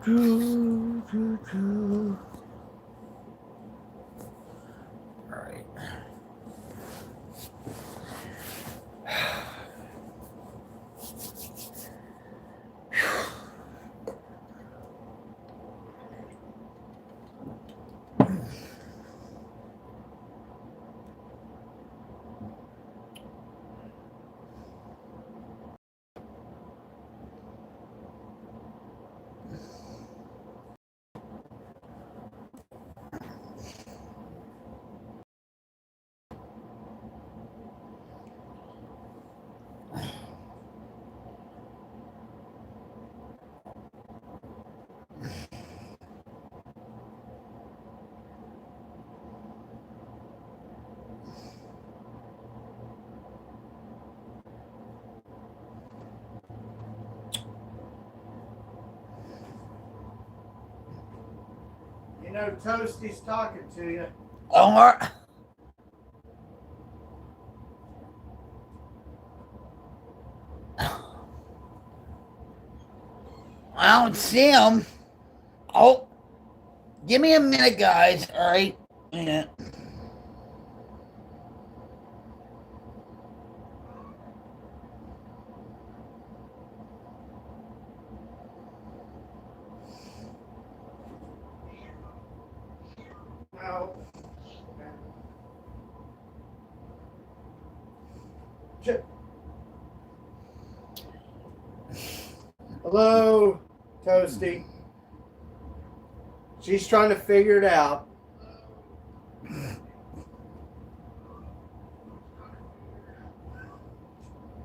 right. You know, Toasty's talking to you. Omar. I don't see him. Oh, give me a minute, guys. All right. Yeah. No. Hello, Toasty. She's trying to figure it out.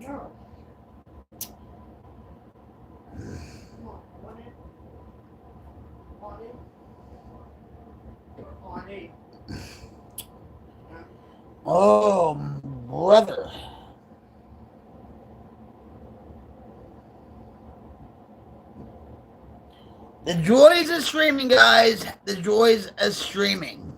No. Oh, brother. The joys of streaming, guys. The joys of streaming.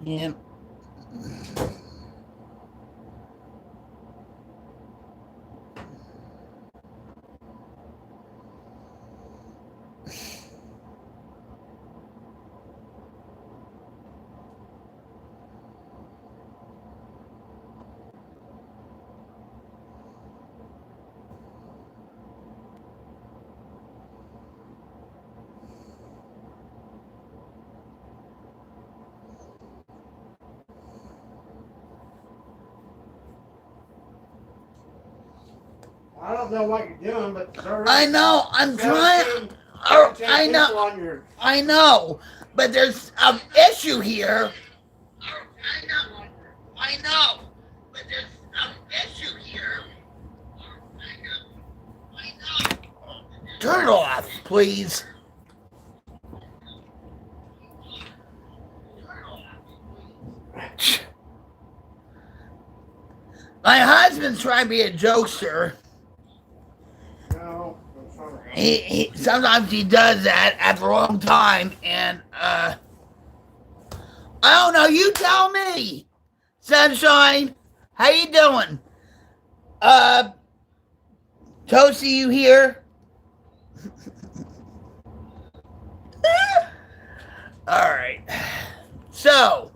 Yep. I don't know what you're doing, but I know. I'm trying. I know. I know. But there's an issue here. I know. But there's an issue here. I know. Turn it off, please. My husband's trying to be a jokester. No. Sometimes he does that at the wrong time, and I don't know. You tell me, Sunshine. How you doing? Toasty, you here? All right. So,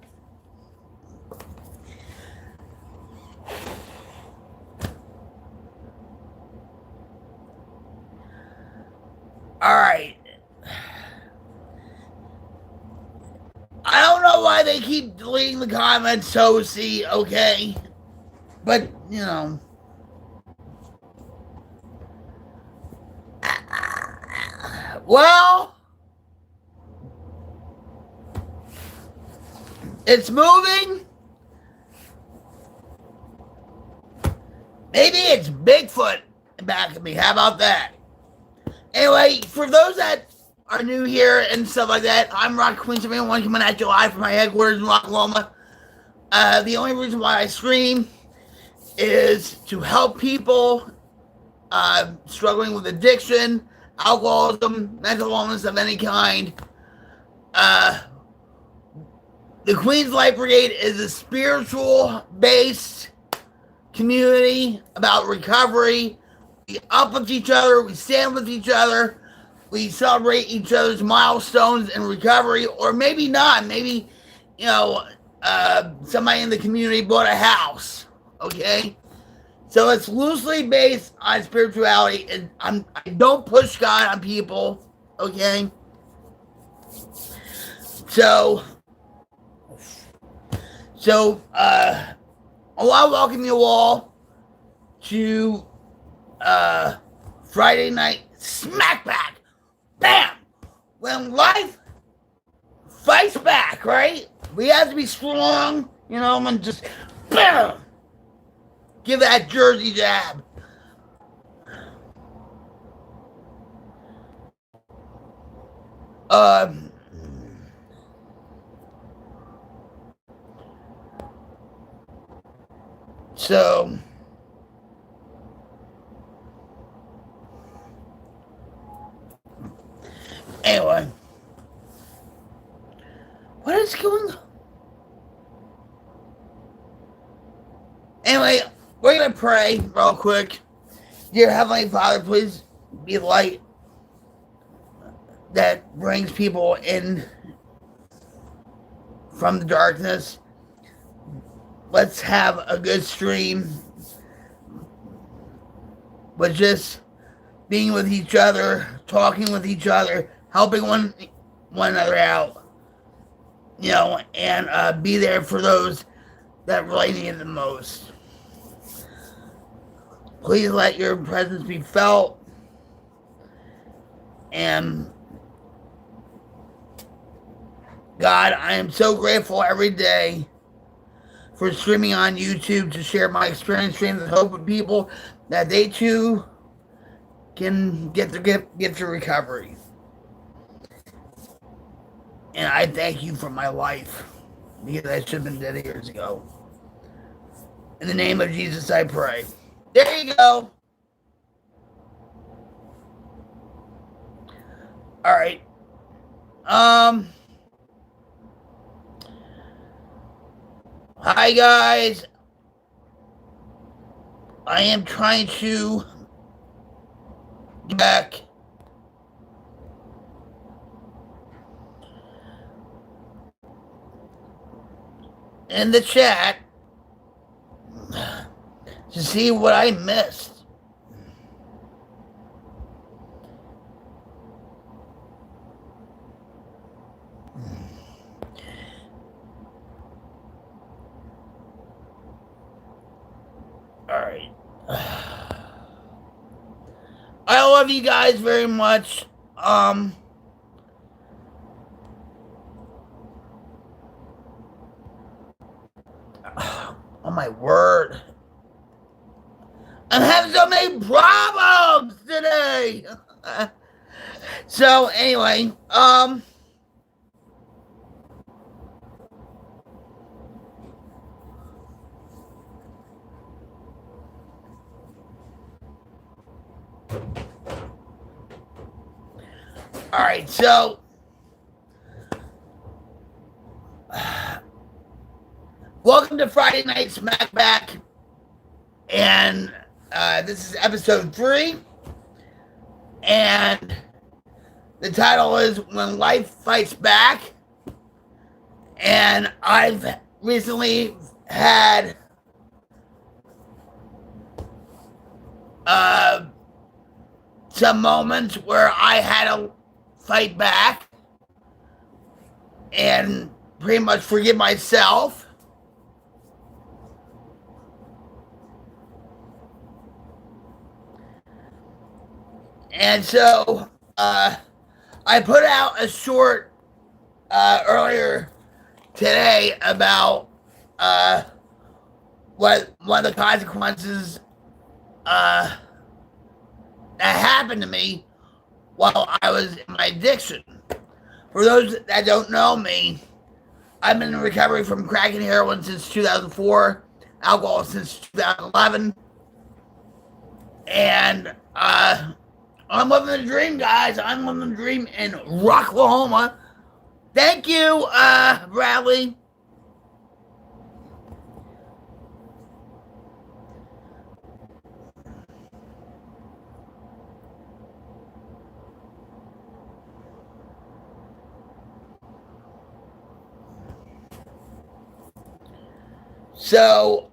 right. I don't know why they keep deleting the comments, so see, okay? But, you know. Well, it's moving. Maybe it's Bigfoot back at me. How about that? Anyway, for those that are new here and stuff like that, I'm Rock Queen 71 coming at you live from my headquarters in Rockloma. The only reason why I stream is to help people struggling with addiction, alcoholism, mental illness of any kind. The Queen's Life Brigade is a spiritual-based community about recovery. We uplift each other, we stand with each other, we celebrate each other's milestones in recovery, or maybe not. Maybe, you know, somebody in the community bought a house, okay? So it's loosely based on spirituality, and I don't push God on people, okay? So I want to welcome you all to Friday night SmackBACK. Bam! When life fights back, right? We have to be strong, you know, and just bam! Give that Jersey jab. So anyway, what is going on? Anyway, we're going to pray real quick. Dear Heavenly Father, please be the light that brings people in from the darkness. Let's have a good stream with just being with each other, talking with each other, helping one another out, you know, and be there for those that really need it the most. Please let your presence be felt, and God, I am so grateful every day for streaming on YouTube to share my experience, streams with hope with people that they too can get to recovery. And I thank you for my life, because I should have been dead years ago. In the name of Jesus, I pray. There you go. All right. Hi guys. I am trying to get back in the chat to see what I missed. All right. I love you guys very much. Oh my word. I'm having so many problems today. So anyway, all right, so welcome to Friday Night SmackBACK, and this is episode 3, and the title is When Life Fights Back. And I've recently had some moments where I had fight back and pretty much forgive myself. And so I put out a short earlier today about what one of the consequences that happened to me while I was in my addiction. For those that don't know me, I've been in recovery from crack and heroin since 2004, alcohol since 2011, and I'm living the dream, guys. I'm living the dream in Rocklahoma. Thank you, Bradley. So,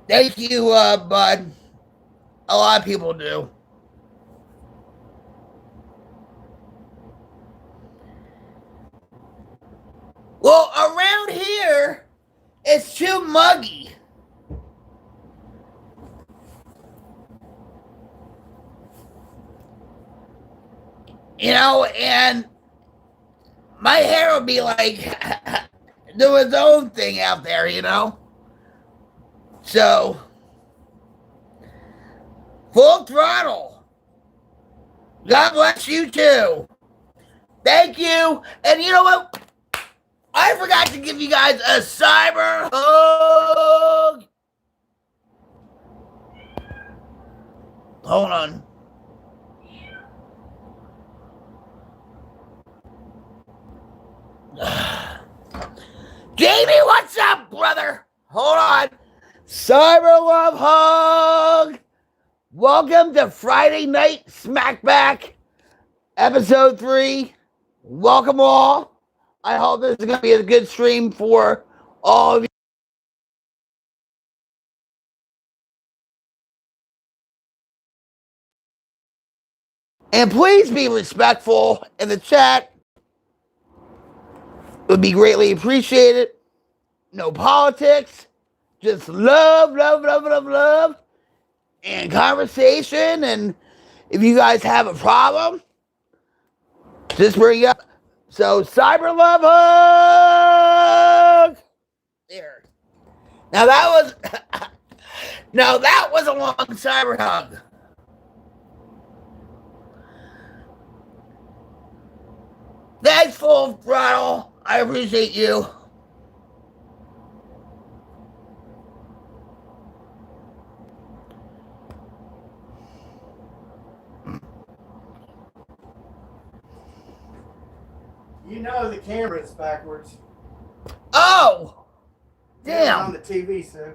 thank you, Bud. A lot of people do. Well, around here, it's too muggy. You know, and my hair would be like doing its own thing out there, you know? So, full throttle. God bless you too. Thank you. And you know what? I forgot to give you guys a cyber hug. Hold on. Jamie, what's up, brother? Hold on. Cyber love hug. Welcome to Friday Night SmackBACK, episode 3. Welcome all. I hope this is going to be a good stream for all of you. And please be respectful in the chat. It would be greatly appreciated. No politics. Just love, love, love, love, love. And conversation. And if you guys have a problem, just bring it up. So, cyber love hug. There. Now that was a long cyber hug. Thanks, Full Throttle. I appreciate you. You know the camera's backwards. Oh! Yeah, Damn. on the TV, so.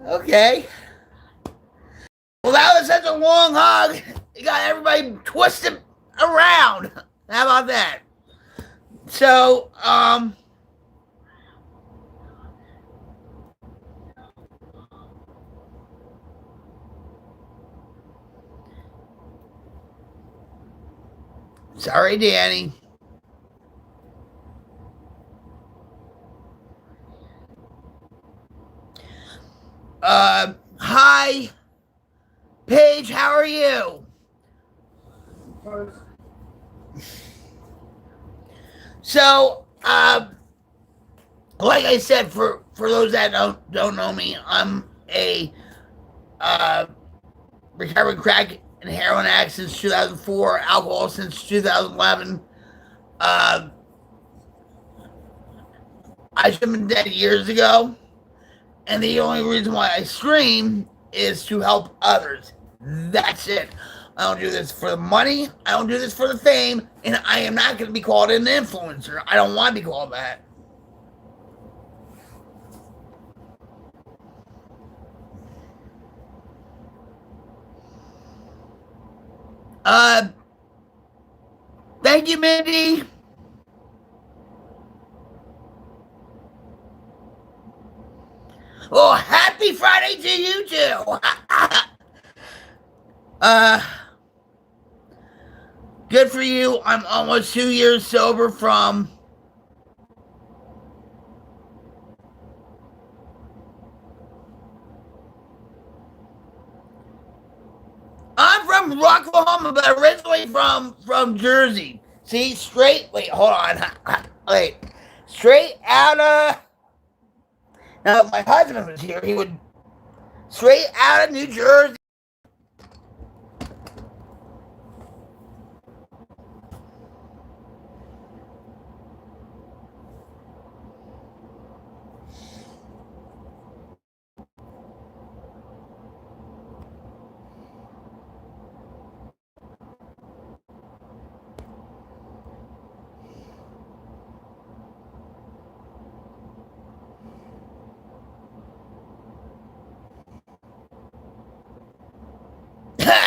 Okay. Well, that was such a long hug. You got everybody twisted around. How about that? So, sorry, Danny. Hi, Paige, how are you? So, like I said, for those that don't know me, I'm a recovering crack and heroin addict since 2004, alcohol since 2011. I should have been dead years ago, and the only reason why I stream is to help others. That's it. I don't do this for the money. I don't do this for the fame, and I am not going to be called an influencer. I don't want to be called that. Thank you, Mindy. Well, happy Friday to you too. Good for you. I'm almost 2 years sober from I'm from Oklahoma, but originally from Jersey. See, straight. Wait, hold on. Wait, straight out of. Now, if my husband was here, he would straight out of New Jersey.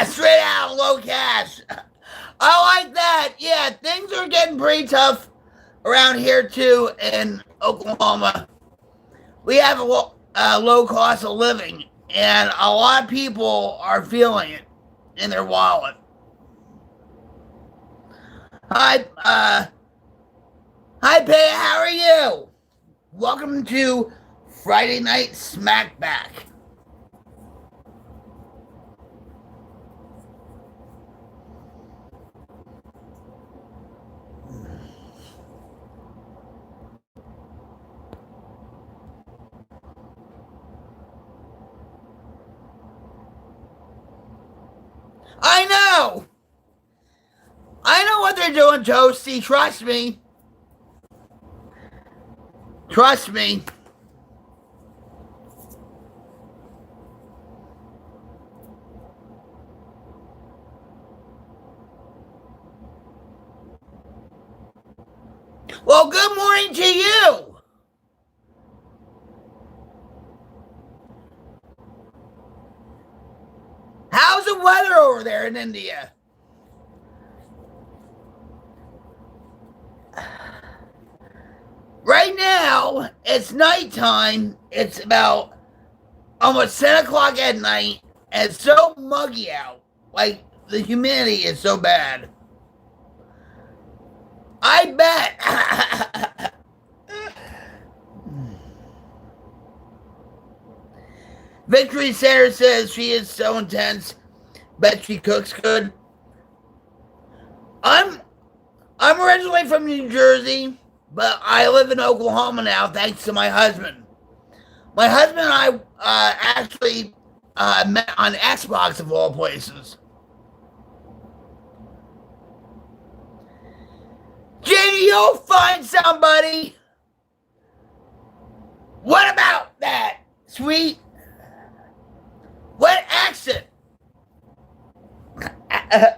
Straight out, low cash. I like that. Yeah, things are getting pretty tough around here too in Oklahoma. We have a low cost of living, and a lot of people are feeling it in their wallet. Hi, Pay. How are you? Welcome to Friday Night SmackBACK. I know what they're doing, Toasty. Trust me. Trust me. Well, good morning to you. How's the weather over there in India? Right now, it's nighttime. It's about almost 10 o'clock at night, and it's so muggy out. Like, the humidity is so bad. I bet. Victory Center says she is so intense. Bet she cooks good. I'm originally from New Jersey, but I live in Oklahoma now thanks to my husband. My husband and I actually met on Xbox of all places. Jamie, you'll find somebody. What about that, sweet? What accent?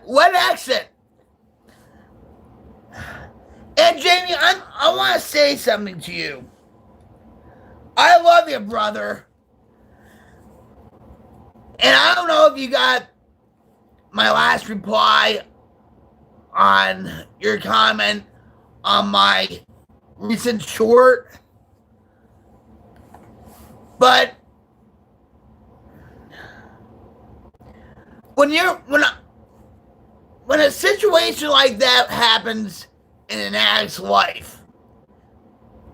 What accent? And Jamie, I want to say something to you. I love you, brother. And I don't know if you got my last reply on your comment on my recent short, but when a situation like that happens in an addict's life,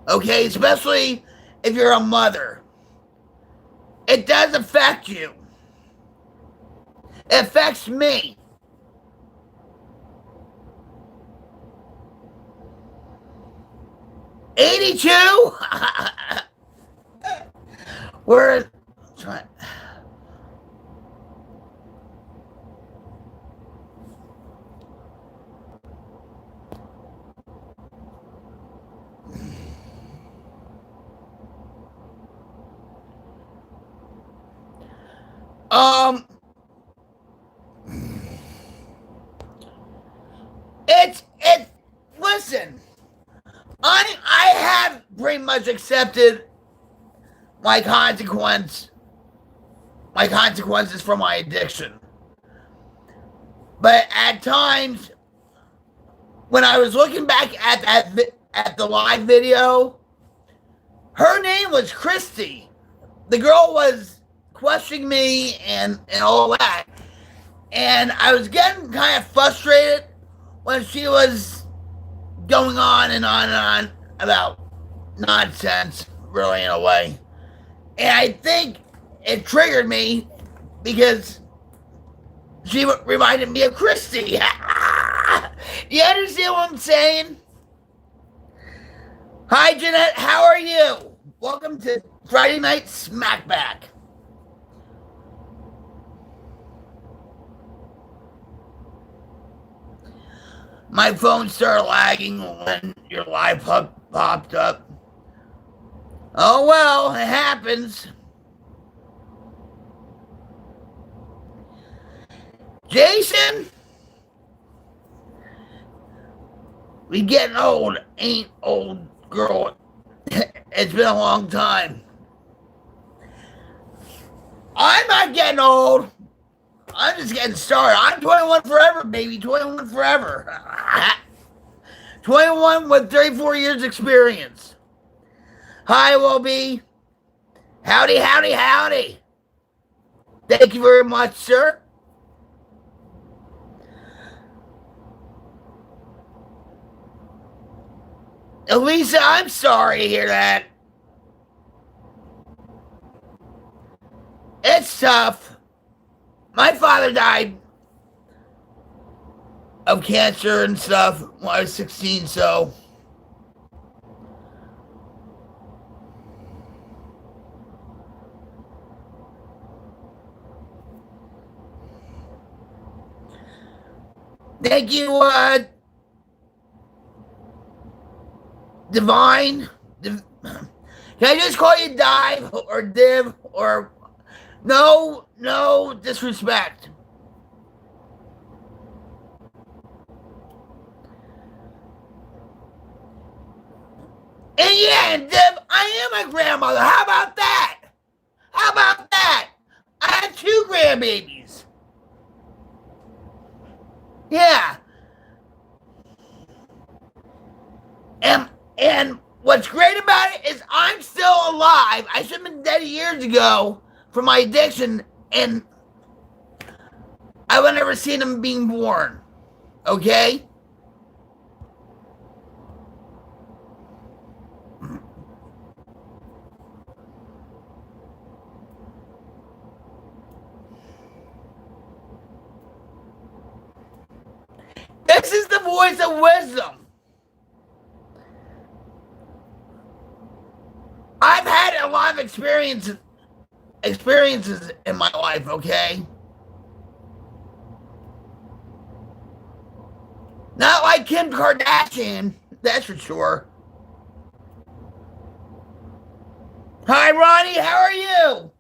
okay, especially if you're a mother, it does affect you. It affects me. '82. We're trying. Listen, I have pretty much accepted my consequences for my addiction. But at times, when I was looking back at at the live video, her name was Christy. The girl was questioning me and all that. And I was getting kind of frustrated when she was going on and on and on about nonsense, really, in a way. And I think it triggered me because she reminded me of Christy. You understand what I'm saying? Hi, Jeanette. How are you? Welcome to Friday Night SmackBACK. My phone started lagging when your live popped up. Oh well, it happens. Jason? We getting old, ain't old girl. It's been a long time. I'm not getting old. I'm just getting started. I'm 21 forever, baby. 21 forever. 21 with 34 years experience. Hi, Will-Be. Howdy, howdy, howdy. Thank you very much, sir. Elisa, I'm sorry to hear that. It's tough. My father died of cancer and stuff when I was 16, so. Thank you, Divine. Can I just call you Dive or Div or no disrespect. And yeah, Div, I am a grandmother. How about that? How about that? I had 2 grandbabies. Yeah. And what's great about it is I'm still alive. I should have been dead years ago for my addiction, and I would never seen him being born. Okay? This is the voice of wisdom. I've had a lot of experiences in my life, okay? Not like Kim Kardashian, that's for sure. Hi, Ronnie, how are you?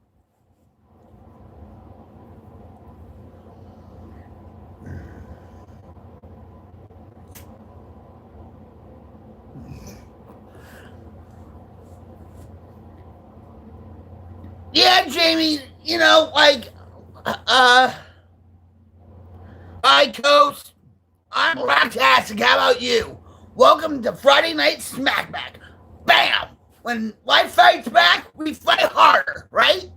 Yeah, Jamie, you know, like, hi, Coast. I'm Rocktastic. How about you? Welcome to Friday Night SmackBACK. Bam! When life fights back, we fight harder, right?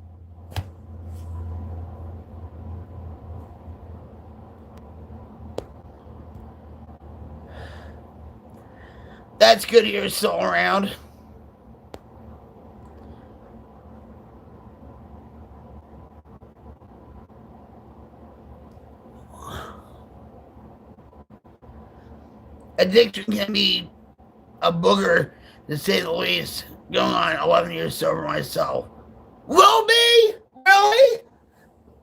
That's good you're still around. Addiction can be a booger, to say the least. Going on 11 years sober myself. Will be? Really?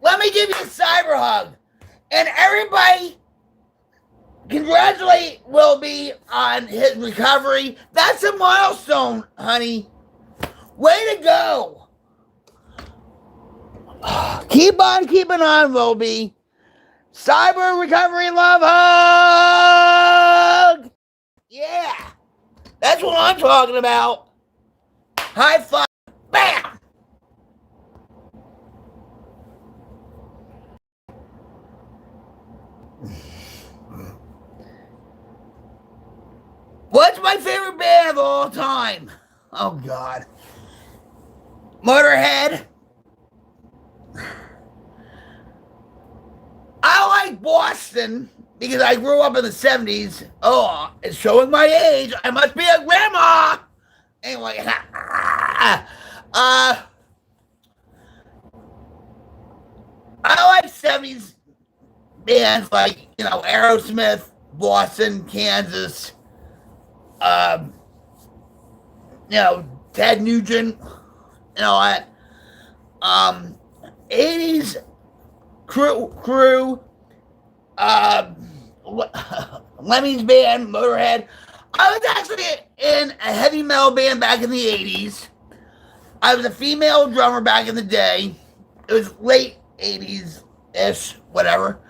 Let me give you a cyber hug. And everybody, congratulate Will be on his recovery. That's a milestone, honey. Way to go. Keep on keeping on, Will be. Cyber recovery love hug. Yeah. That's what I'm talking about. High five. Bam. What's my favorite band of all time? Oh, God. Motorhead. I like Boston because I grew up in the 70s. Oh, it's showing my age. I must be a grandma. Anyway, I like 70s bands like, Aerosmith, Boston, Kansas, Ted Nugent, and all that. 80s crew, Lemmy's band, Motorhead. I was actually in a heavy metal band back in the 80s. I was a female drummer back in the day. It was late 80s-ish, whatever.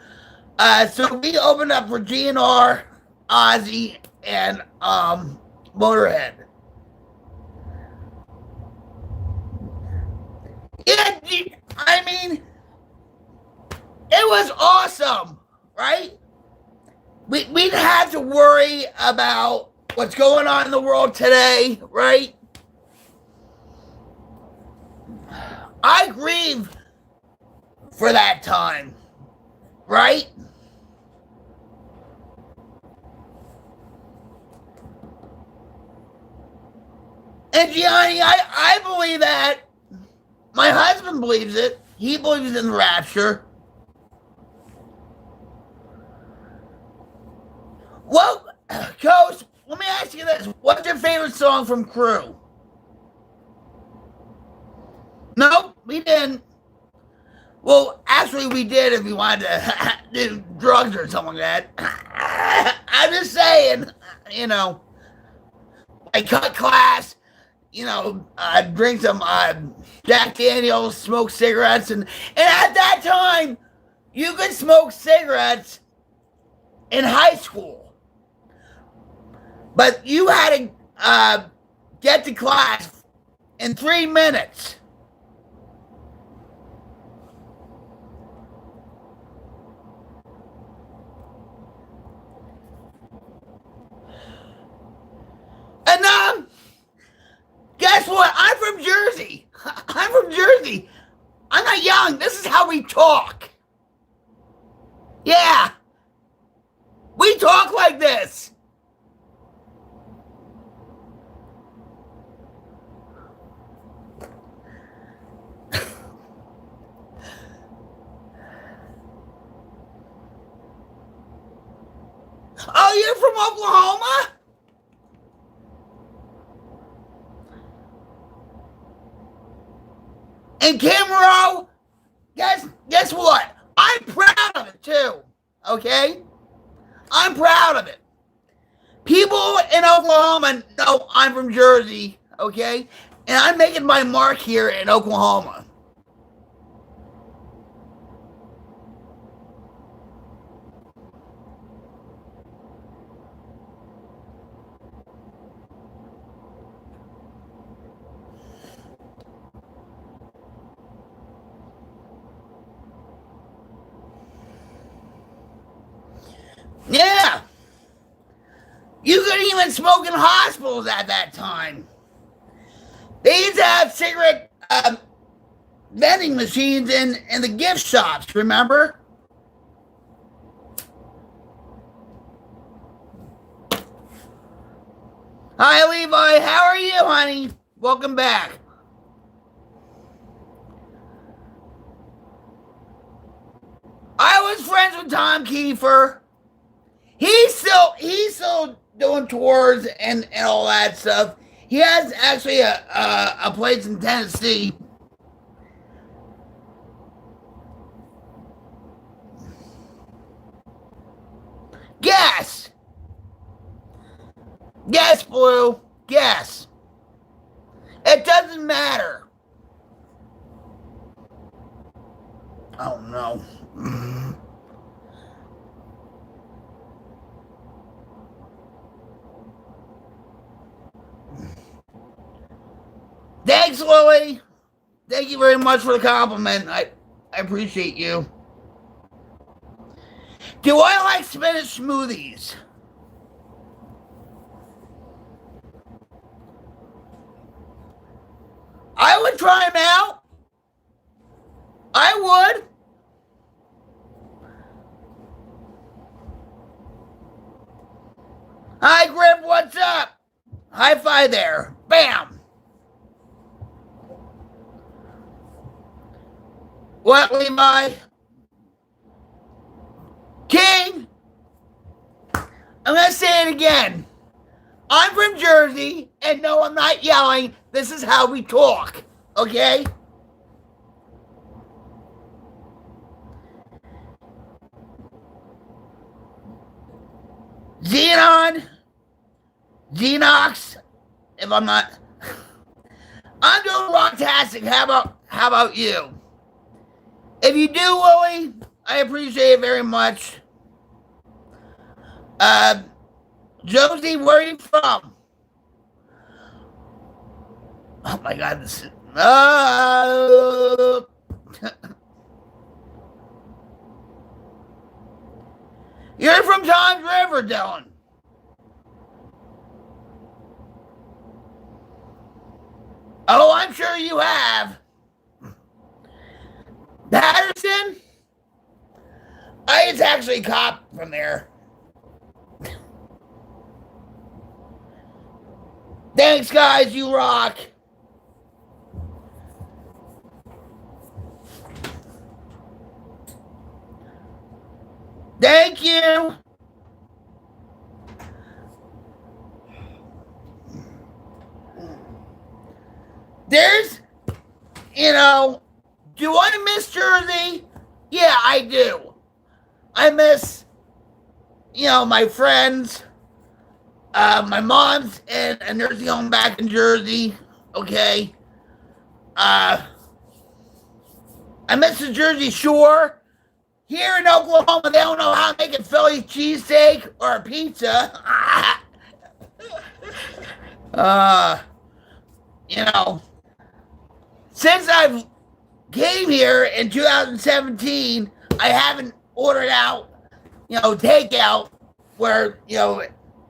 So we opened up for GNR, Ozzy, and Motorhead. Yeah, I mean, it was awesome, right? We didn't have to worry about what's going on in the world today, right? I grieve for that time, right? And Gianni, I believe that. My husband believes it. He believes in the rapture. Well, Coach, let me ask you this. What's your favorite song from Crew? No, we didn't. Well, actually, we did if we wanted to do drugs or something like that. I'm just saying, I cut class, drink some Jack Daniels, smoke cigarettes, and at that time, you could smoke cigarettes in high school. But you had to get to class in 3 minutes. And guess what? I'm from Jersey. I'm from Jersey. I'm not young. This is how we talk. Yeah. We talk like this. Oh, you're from Oklahoma? And Camaro, guess what? I'm proud of it too, okay? I'm proud of it. People in Oklahoma know I'm from Jersey, okay? And I'm making my mark here in Oklahoma. Yeah. You couldn't even smoke in hospitals at that time. They used to have cigarette vending machines in the gift shops, remember? Hi, Levi. How are you, honey? Welcome back. I was friends with Tom Kiefer. He's still doing tours and all that stuff. He has actually a place in Tennessee. Guess. Guess, Blue. Guess. It doesn't matter. Oh, no. Thanks, Lily. Thank you very much for the compliment. I appreciate you. Do I like spinach smoothies? would try him out. I would. Hi, Griff, what's up? High five there. Bam. What, Levi? King? I'm going to say it again. I'm from Jersey, and no, I'm not yelling. This is how we talk, okay? Xenox, if I'm not, I'm doing rocktastic. How about you? If you do, Willie, I appreciate it very much. Josie, where are you from? Oh my God, this is, you're from Tom's River, Dylan. Oh, I'm sure you have. Patterson? It's actually a cop from there. Thanks, guys. You rock. Thank you. There's, do I miss Jersey? Yeah, I do. I miss, my friends. My mom's in a nursing home back in Jersey. Okay. I miss the Jersey Shore. Here in Oklahoma, they don't know how to make a Philly cheesesteak or a pizza. Since I've came here in 2017, I haven't ordered out, takeout where,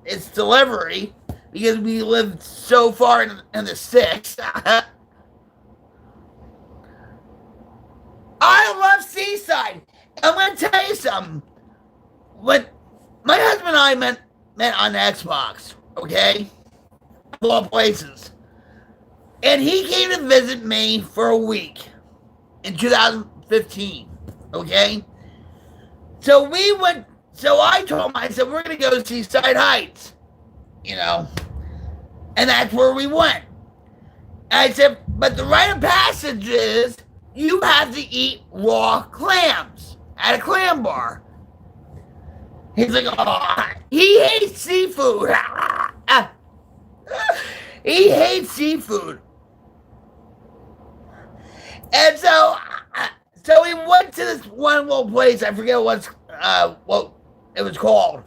it's delivery because we live so far in the sticks. I love Seaside. I'm going to tell you something. When my husband and I met on Xbox, okay? Of all places. And he came to visit me for a week in 2015, okay? So I told him, I said, we're going to go to Seaside Heights, and that's where we went. And I said, but the rite of passage is you have to eat raw clams at a clam bar. He's like, oh, he hates seafood. He hates seafood. And so we went to this one little place. I forget what it was called.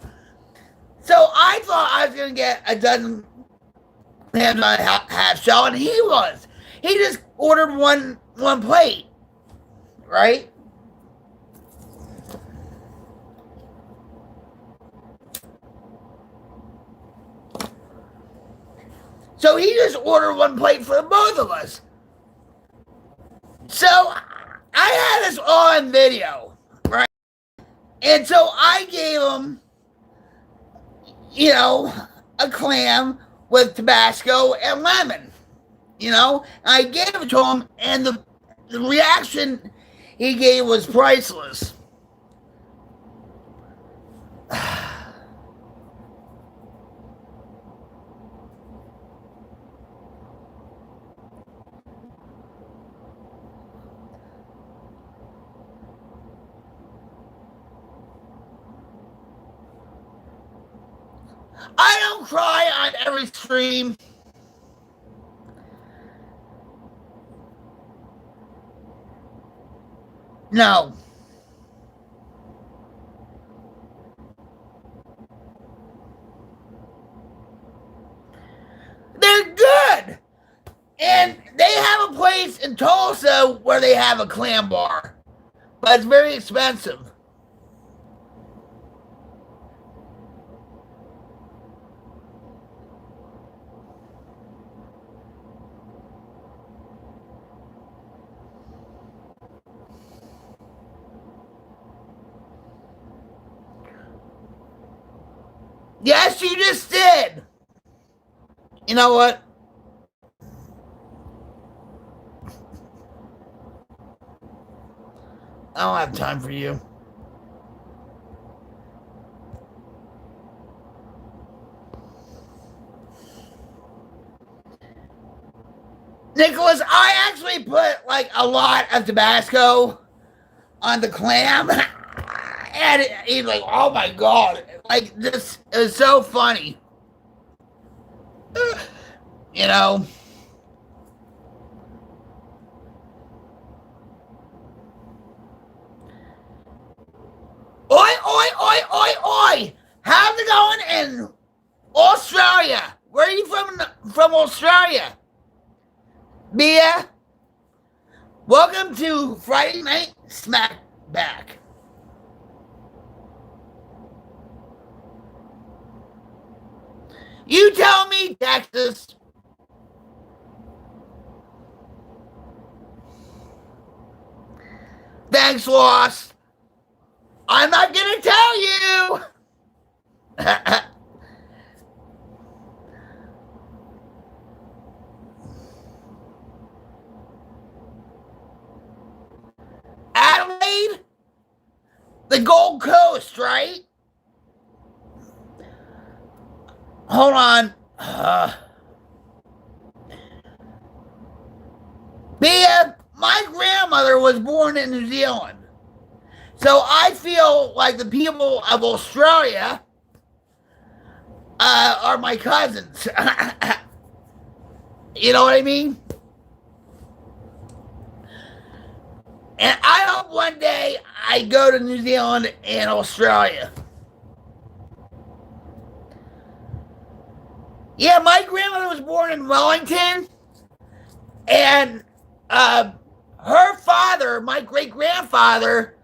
So I thought I was going to get a dozen clams on a half shell, and he was. He just ordered one plate, right? So he just ordered one plate for the both of us. So I had this all on video, right? And so I gave him, a clam with Tabasco and lemon, I gave it to him, and the reaction he gave was priceless. I don't cry on every stream. No. They're good. And they have a place in Tulsa where they have a clam bar. But it's very expensive. Yes, you just did. You know what? I don't have time for you. Nicholas, I actually put like a lot of Tabasco on the clam. And he's like, oh my God. Like, this is so funny. You know? Oi, oi, oi, oi, oi! How's it going in Australia? Where are you from Australia? Mia? Welcome to Friday Night SmackBACK. You tell me, Texas. Thanks, Lost. I'm not gonna tell you. Adelaide? The Gold Coast, right? Hold on. Mia, my grandmother was born in New Zealand. So I feel like the people of Australia are my cousins. You know what I mean? And I hope one day I go to New Zealand and Australia. Yeah, my grandmother was born in Wellington, and her father, my great-grandfather,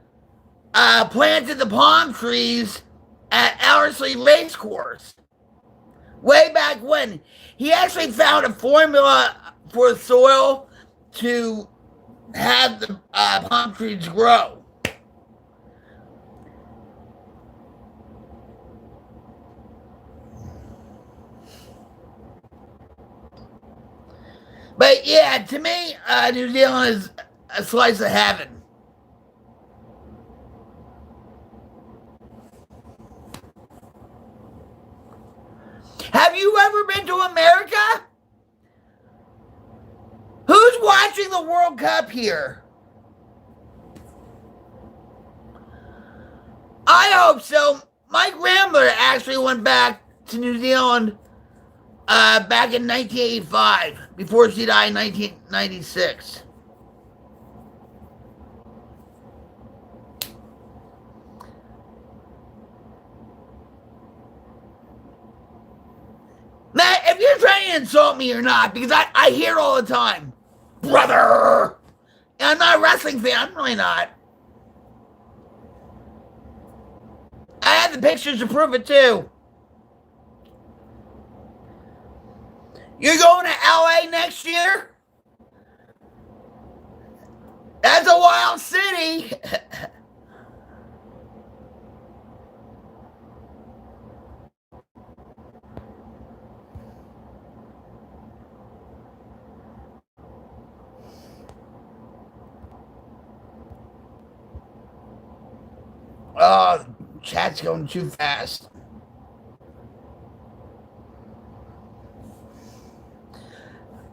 planted the palm trees at Ellerslie Racecourse way back when. He actually found a formula for soil to have the palm trees grow. But yeah, to me, New Zealand is a slice of heaven. Have you ever been to America? Who's watching the World Cup here? I hope so. My grandmother actually went back to New Zealand back in 1985, before she died in 1996. Matt, if you're trying to insult me or not, because I hear all the time, brother, and I'm not a wrestling fan, I'm really not. I have the pictures to prove it too. You're going to LA next year? That's a wild city. Oh, chat's going too fast.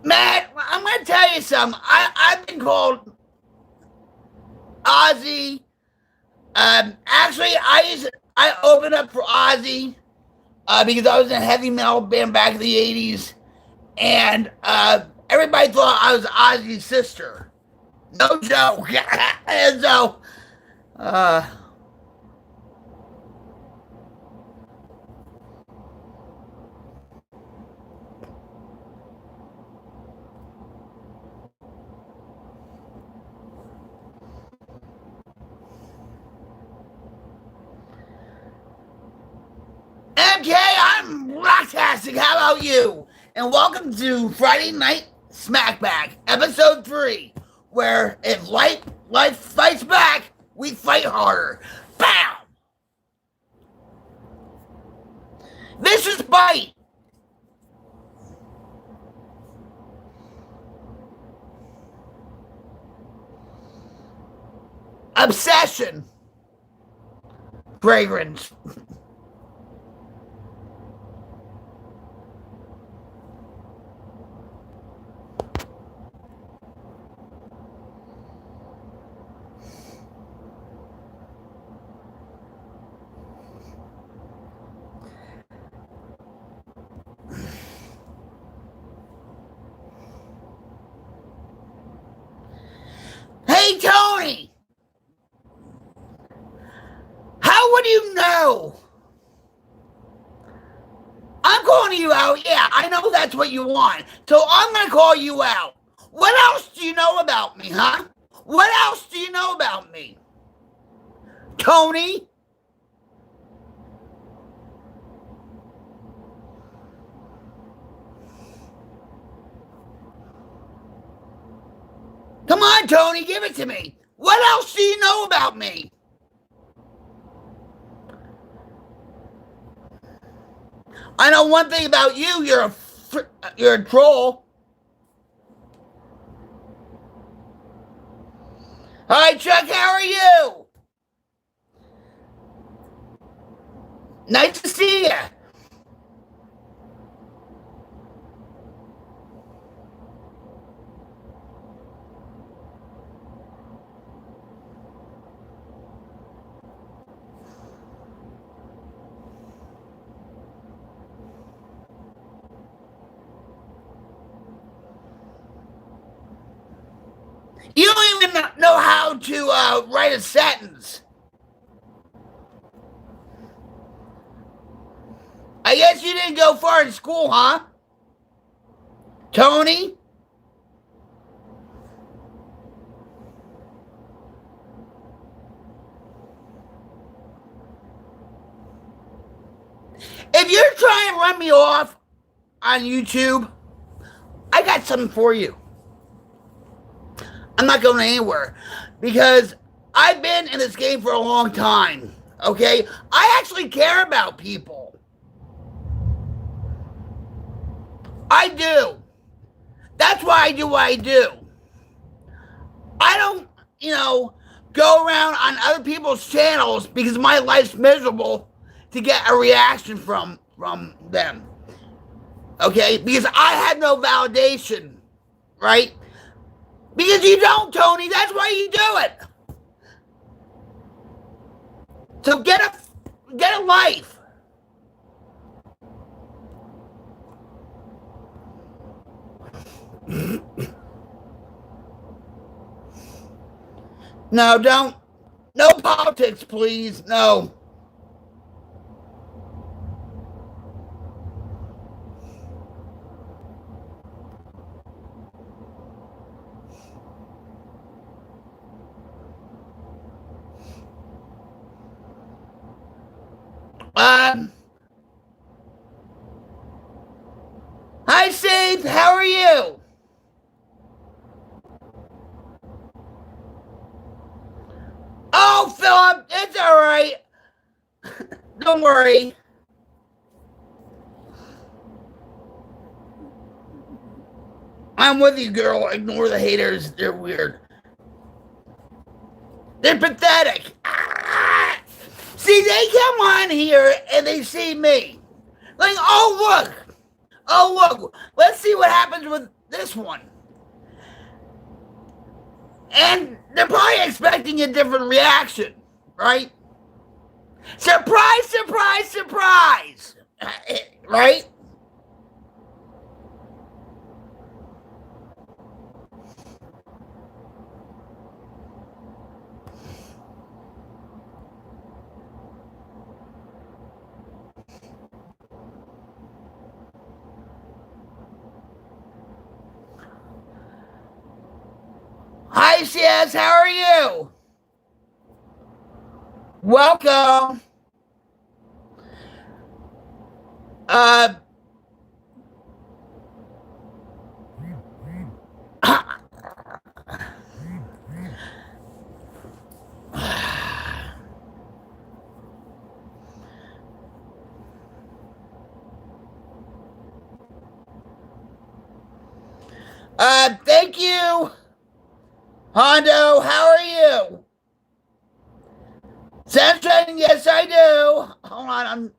Matt, I'm going to tell you something. I've been called Ozzy. Actually, I opened up for Ozzy because I was in a heavy metal band back in the 80s. And everybody thought I was Ozzy's sister. No joke. And so, MK, I'm rocktastic. How about you? And welcome to Friday Night SmackBACK, episode 3, where if life fights back, we fight harder. Bam! Vicious bite. Obsession. Fragrance. Hey, Tony! How would you know? I'm calling you out. Yeah, I know that's what you want. So I'm going to call you out. What else do you know about me, huh? What else do you know about me? Tony? Come on, Tony, give it to me. What else do you know about me? I know one thing about you. You're a troll. Hi, Chuck. How are you? Nice to see you. You don't even know how to write a sentence. I guess you didn't go far in school, huh? Tony? If you're trying to run me off on YouTube, I got something for you. I'm not going anywhere because I've been in this game for a long time, okay? I actually care about people. I do. That's why I do what I do. I don't, go around on other people's channels because my life's miserable to get a reaction from them, okay? Because I had no validation, right? Because you don't, Tony. That's why you do it. So get a life. No, don't. No politics, please. No. Hi, Seth. How are you? Oh, Philip, it's all right. Don't worry. I'm with you, girl. Ignore the haters. They're weird. They're pathetic. Ah! See, they come on here and they see me. Like, oh, look. Oh, look. Let's see what happens with this one. And they're probably expecting a different reaction, right? Surprise, surprise, surprise. Right? Hi, CS. How are you? Welcome. Thank you. Hondo, how are you? Sunshine, yes I do. Hold on,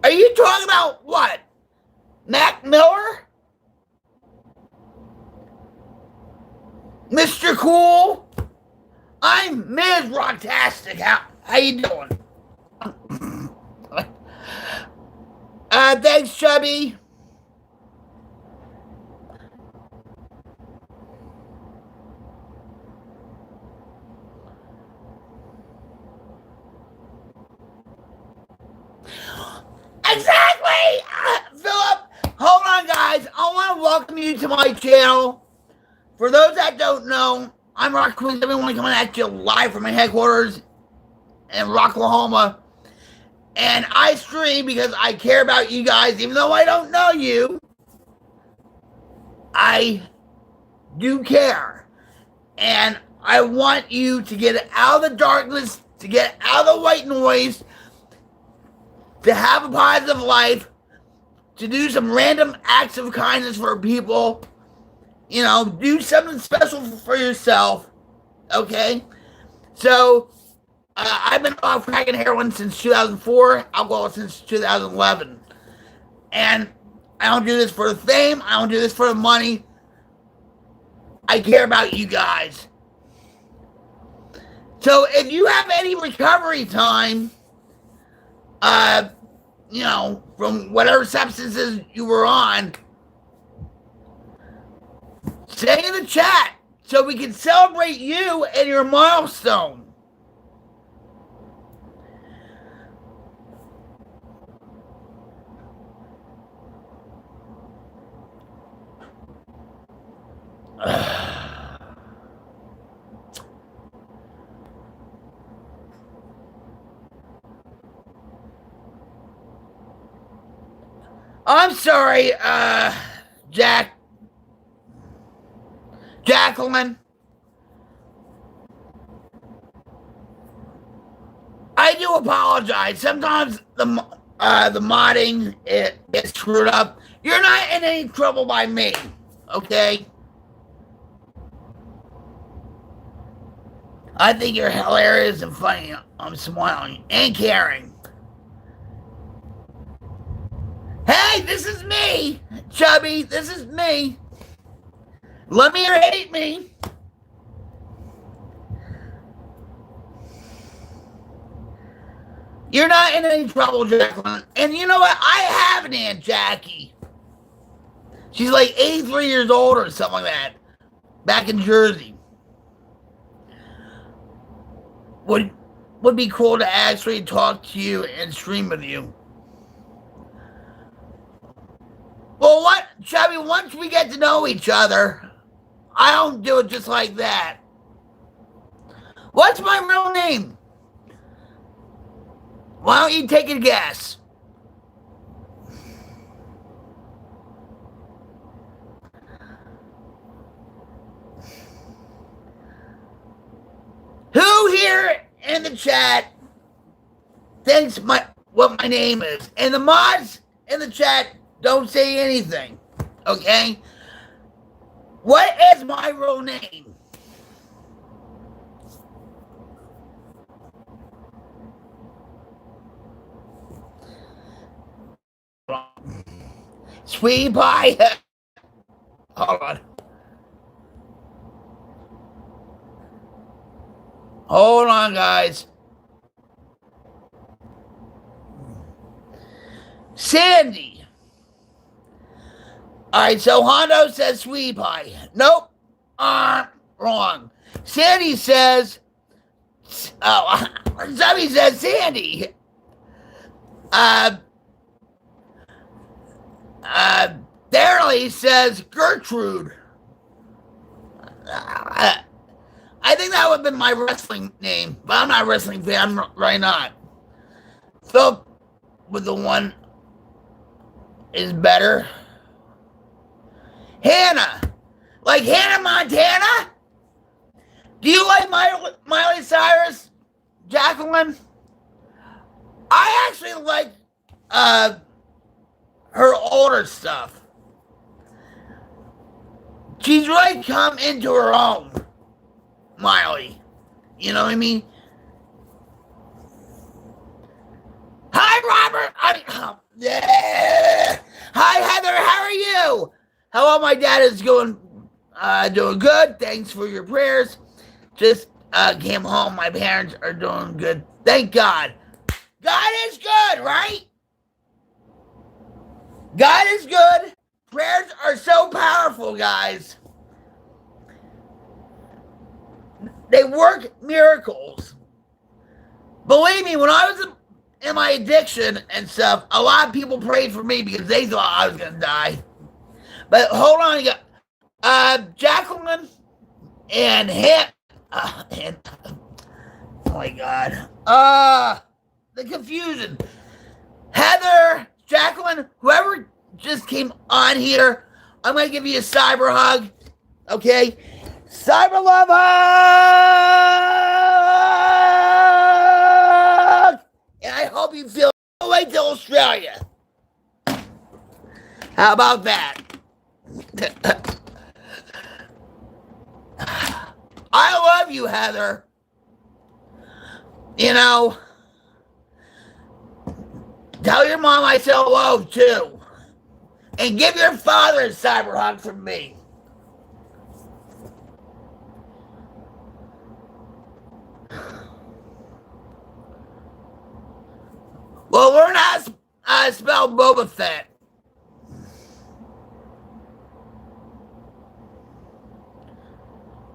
are you talking about what? Mac Miller? Mr. Cool? I'm Ms. Rocktastic. How you doing? Thanks, Chubby. Exactly! Philip, hold on, guys. I want to welcome you to my channel. For those that don't know, I'm Rock Queen. Everyone coming at you live from my headquarters in Rocklahoma. And I stream because I care about you guys, even though I don't know you. I do care. And I want you to get out of the darkness, to get out of the white noise, to have a positive life, to do some random acts of kindness for people. You know, do something special for yourself. Okay? So, I've been off crack and heroin since 2004, alcohol since 2011. And I don't do this for the fame. I don't do this for the money. I care about you guys. So if you have any recovery time, you know, from whatever substances you were on, say in the chat so we can celebrate you and your milestone. I'm sorry, Jacqueline. I do apologize. Sometimes the modding it gets screwed up. You're not in any trouble by me, okay? I think you're hilarious and funny. I'm smiling and caring. Hey, this is me, Chubby. This is me. Love me or hate me. You're not in any trouble, Jacqueline. And you know what? I have an Aunt Jackie. She's like 83 years old or something like that. Back in Jersey. Would be cool to actually talk to you and stream with you. Well, what, Chubby, once we get to know each other, I don't do it just like that. What's my real name? Why don't you take a guess? Who here in the chat thinks what my name is? And the mods in the chat don't say anything, okay? What is my real name? Sweetie pie. Hold on. Hold on, guys. Sandy. All right, so Hondo says sweetie pie. Nope. Wrong. Sandy says, somebody says Sandy. Darley says Gertrude. I think that would have been my wrestling name, but I'm not a wrestling fan. I'm right not. Philip with the one is better. Hannah. Like Hannah Montana? Do you like Miley Cyrus? Jacqueline, I actually like her older stuff. She's really come into her own, Miley. You know what I mean? Hi, Robert. Yeah. Hi, Heather. How are you? Hello, my dad is doing good. Thanks for your prayers. Just came home. My parents are doing good. Thank God. God is good, right? God is good. Prayers are so powerful, guys. They work miracles. Believe me, when I was in my addiction and stuff, a lot of people prayed for me because they thought I was going to die. But hold on, you got Jacqueline and him. Oh my God. The confusion. Heather, Jacqueline, whoever just came on here, I'm going to give you a cyber hug. Okay? Cyber love hug! And I hope you feel all the way to Australia. How about that? I love you, Heather. You know, tell your mom I say hello, too. And give your father a cyber hug from me. Well, learn how to spell Boba Fett.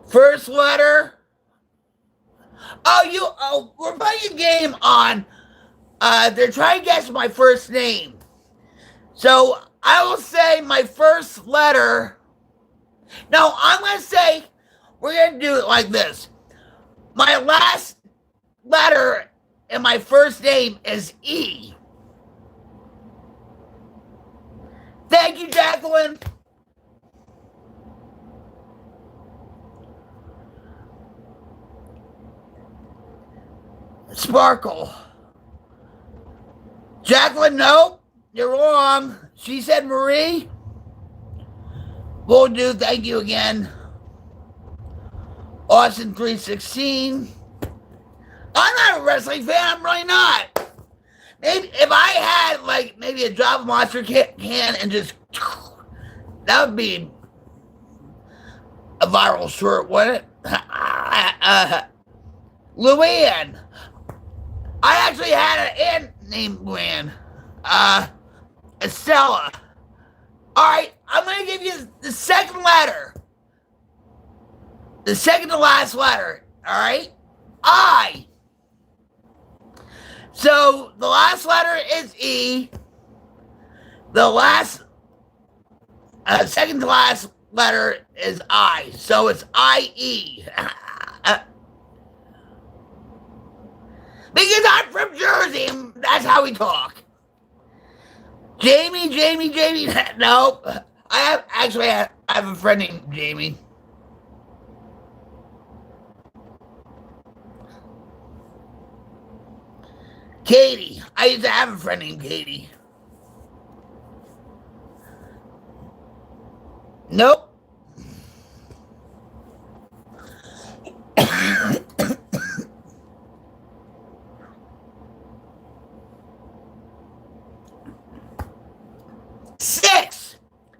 First letter. We're playing a game on. They're trying to guess my first name. So I will say my first letter. No, I'm going to say we're going to do it like this. My last letter in my first name is E. Thank you, Jacqueline. Sparkle. Jacqueline, nope. You're wrong. She said Marie. Will do. Thank you again. Austin 316. I'm not a wrestling fan. I'm really not. Maybe if I had maybe a Java Monster can and just that would be a viral short, wouldn't it? Luann. I actually had an aunt named Luann. Estella. Alright, I'm going to give you the second letter. The second to last letter. Alright? I. So, the last letter is E. The last, second to last letter is I. So, it's I-E. Because I'm from Jersey, and that's how we talk. Jamie. Nope. I have a friend named Jamie. Katie. I used to have a friend named Katie. Nope.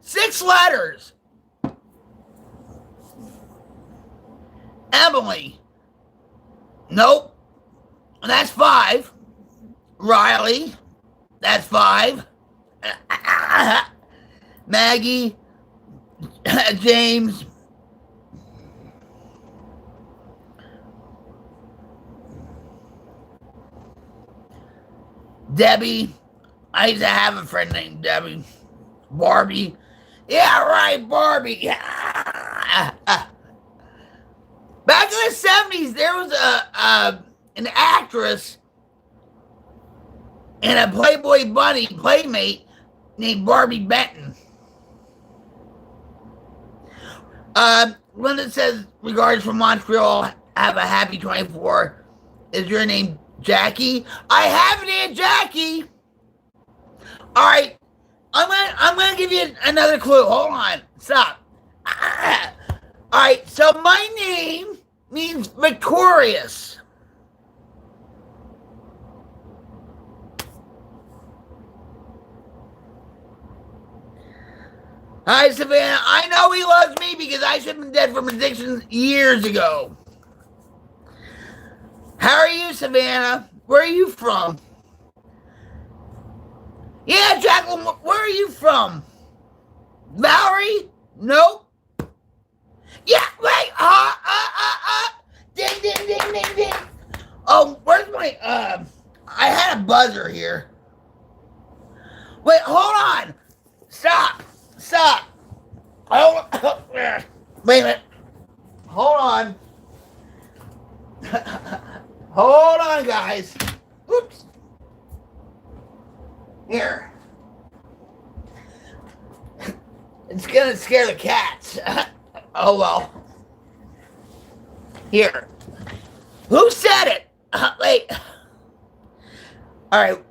Six letters. Emily. Nope. That's 5. Riley. That's 5. Maggie. James. Debbie. I used to have a friend named Debbie. Barbie. Yeah, right, Barbie. Back in the 70s, there was an actress and a Playboy bunny playmate named Barbie Benton. Linda says, regards from Montreal, have a happy 24th. is your name Jackie? I have an Aunt Jackie. All right, I'm gonna give you another clue. Hold on, stop. All right, so my name means victorious. Hi, Savannah. I know he loves me because I should have been dead from addiction years ago. How are you, Savannah? Where are you from? Yeah, Jacqueline, where are you from? Valerie? Nope. Yeah, wait. Ding, ding, ding, ding, ding. Oh, where's my, I had a buzzer here. Wait, hold on. Stop. Wait a minute. Hold on. Hold on, guys. Oops. Here. It's gonna scare the cats. Oh well. Here. Who said it? Wait. All right.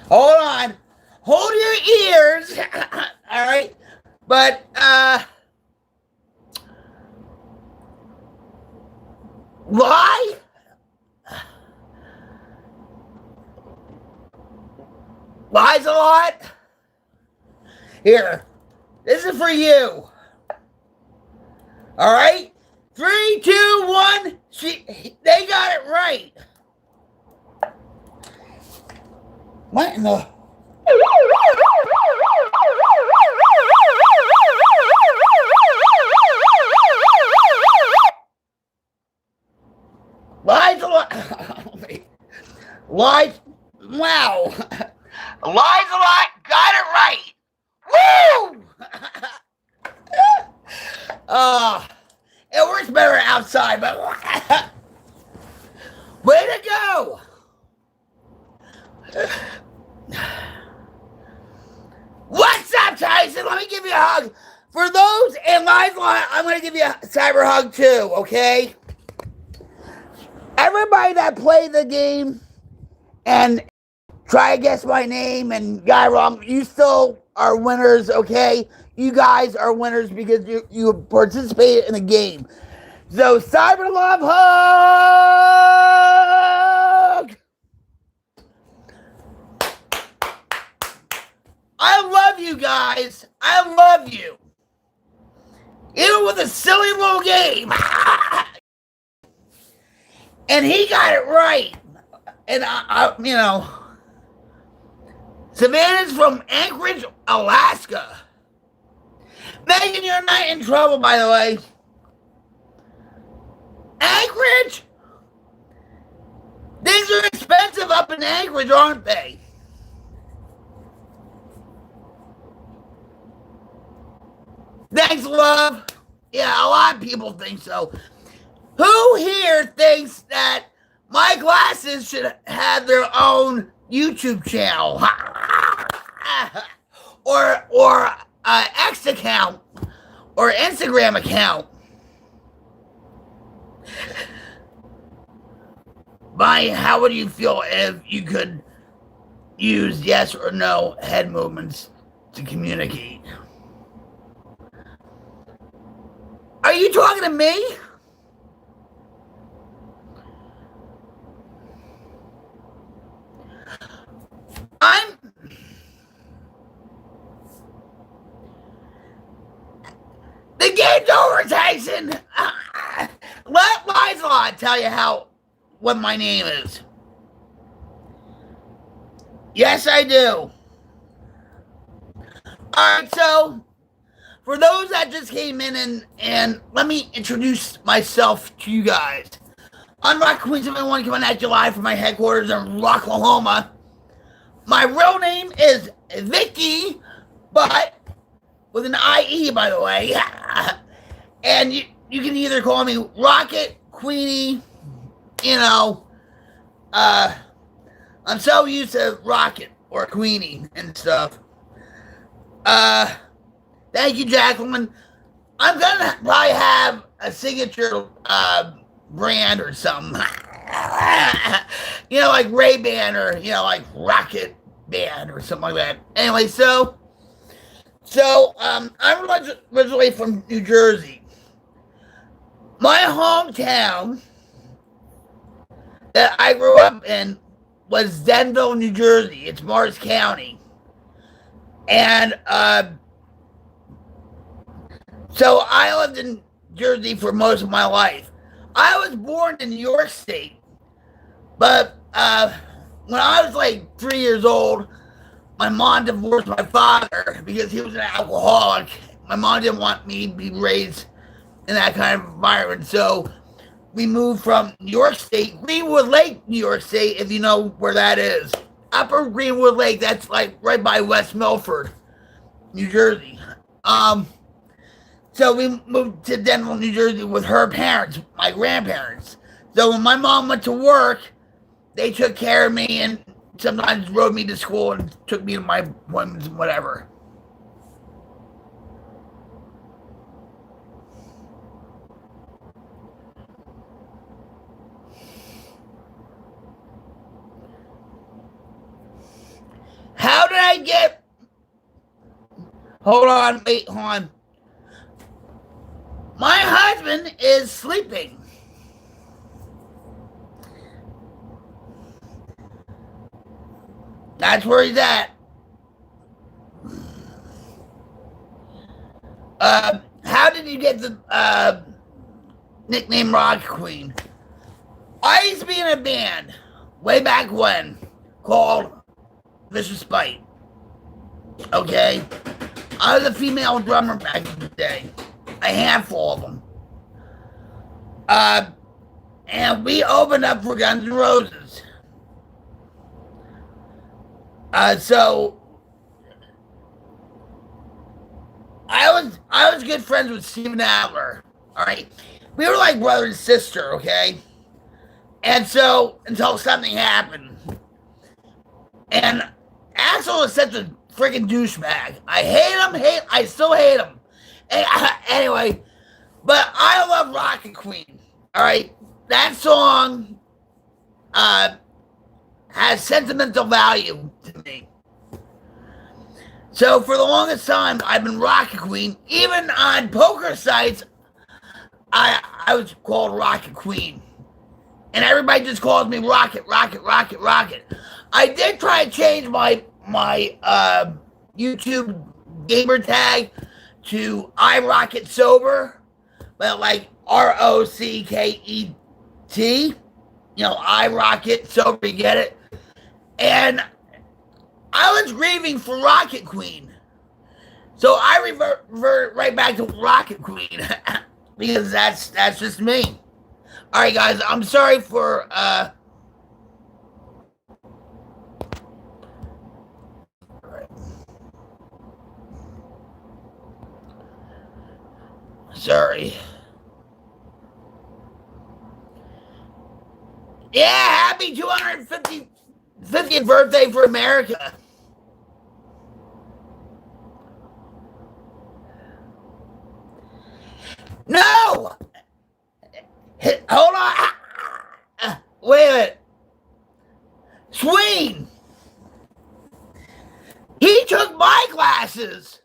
Hold on. Hold your ears. All right. But, why? Lies a lot? Here. This is for you. All right? 3, 2, 1. They got it right. What in the... Lies a lot. Lies. Wow. Lies a lot. Got it right. Woo! It works better outside, but way to go. What's up, Tyson? Let me give you a hug. For those in live line, I'm going to give you a cyber hug too, okay? Everybody that played the game and try to guess my name and got it wrong, you still are winners, okay? You guys are winners because you participated in the game. So, cyber love hug! I love you guys. I love you. Even with a silly little game. And he got it right. And I you know, Savannah's from Anchorage, Alaska. Megan, you're not in trouble, by the way. Anchorage? Things are expensive up in Anchorage, aren't they? Thanks, love. Yeah, a lot of people think so. Who here thinks that my glasses should have their own YouTube channel? or X account or Instagram account? How would you feel if you could use yes or no head movements to communicate? Are you talking to me? The game's over, Tyson. Let Lizelot tell you what my name is. Yes, I do. All right, so for those that just came in and let me introduce myself to you guys. I'm Rock Queen 71 coming at you live from my headquarters in Rocklahoma. My real name is Vicky, but with an IE, by the way. And you can either call me Rocket, Queenie, you know. I'm so used to Rocket or Queenie and stuff. Thank you, Jacqueline. I'm gonna probably have a signature brand or something. you know, like Ray-Ban or, you know, like Rocket Band or something like that. Anyway, so I'm originally from New Jersey. My hometown that I grew up in was Denville, New Jersey. It's Morris County. And so I lived in Jersey for most of my life. I was born in New York State, but when I was like 3 years old, my mom divorced my father because he was an alcoholic. My mom didn't want me to be raised in that kind of environment, so we moved from New York State, Greenwood Lake, New York State, if you know where that is. Upper Greenwood Lake, that's like right by West Milford, New Jersey. So we moved to Denville, New Jersey with her parents, my grandparents. So when my mom went to work, they took care of me and sometimes rode me to school and took me to my appointments and whatever. How did I get... Hold on. My husband is sleeping. That's where he's at. How did you get the nickname Rock Queen? I used to be in a band way back when called Vicious Spite. Okay? I was a female drummer back in the day. A handful of them. And we opened up for Guns N' Roses. So I was good friends with Steven Adler. All right, we were like brother and sister. Okay, and so until something happened, and Axl is such a freaking douchebag. I hate him. I still hate him. Anyway, but I love Rocket Queen. All right, that song has sentimental value to me. So for the longest time, I've been Rocket Queen. Even on poker sites, I was called Rocket Queen. And everybody just calls me Rocket. I did try to change my YouTube gamer tag to iRocket Sober, but like ROCKET, you know, iRocket Sober, you get it? And I was grieving for Rocket Queen. So I revert right back to Rocket Queen because that's just me. All right, guys, I'm sorry for sorry. Yeah, happy 250th birthday for America. No! Hold on. Wait a minute. Sween! He took my glasses.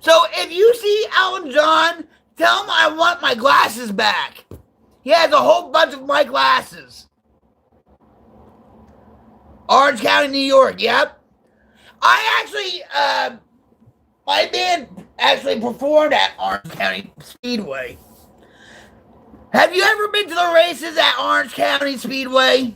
So if you see Alan John, tell him I want my glasses back. He has a whole bunch of my glasses. Orange County, New York, yep. I actually, my band actually performed at Orange County Speedway. Have you ever been to the races at Orange County Speedway?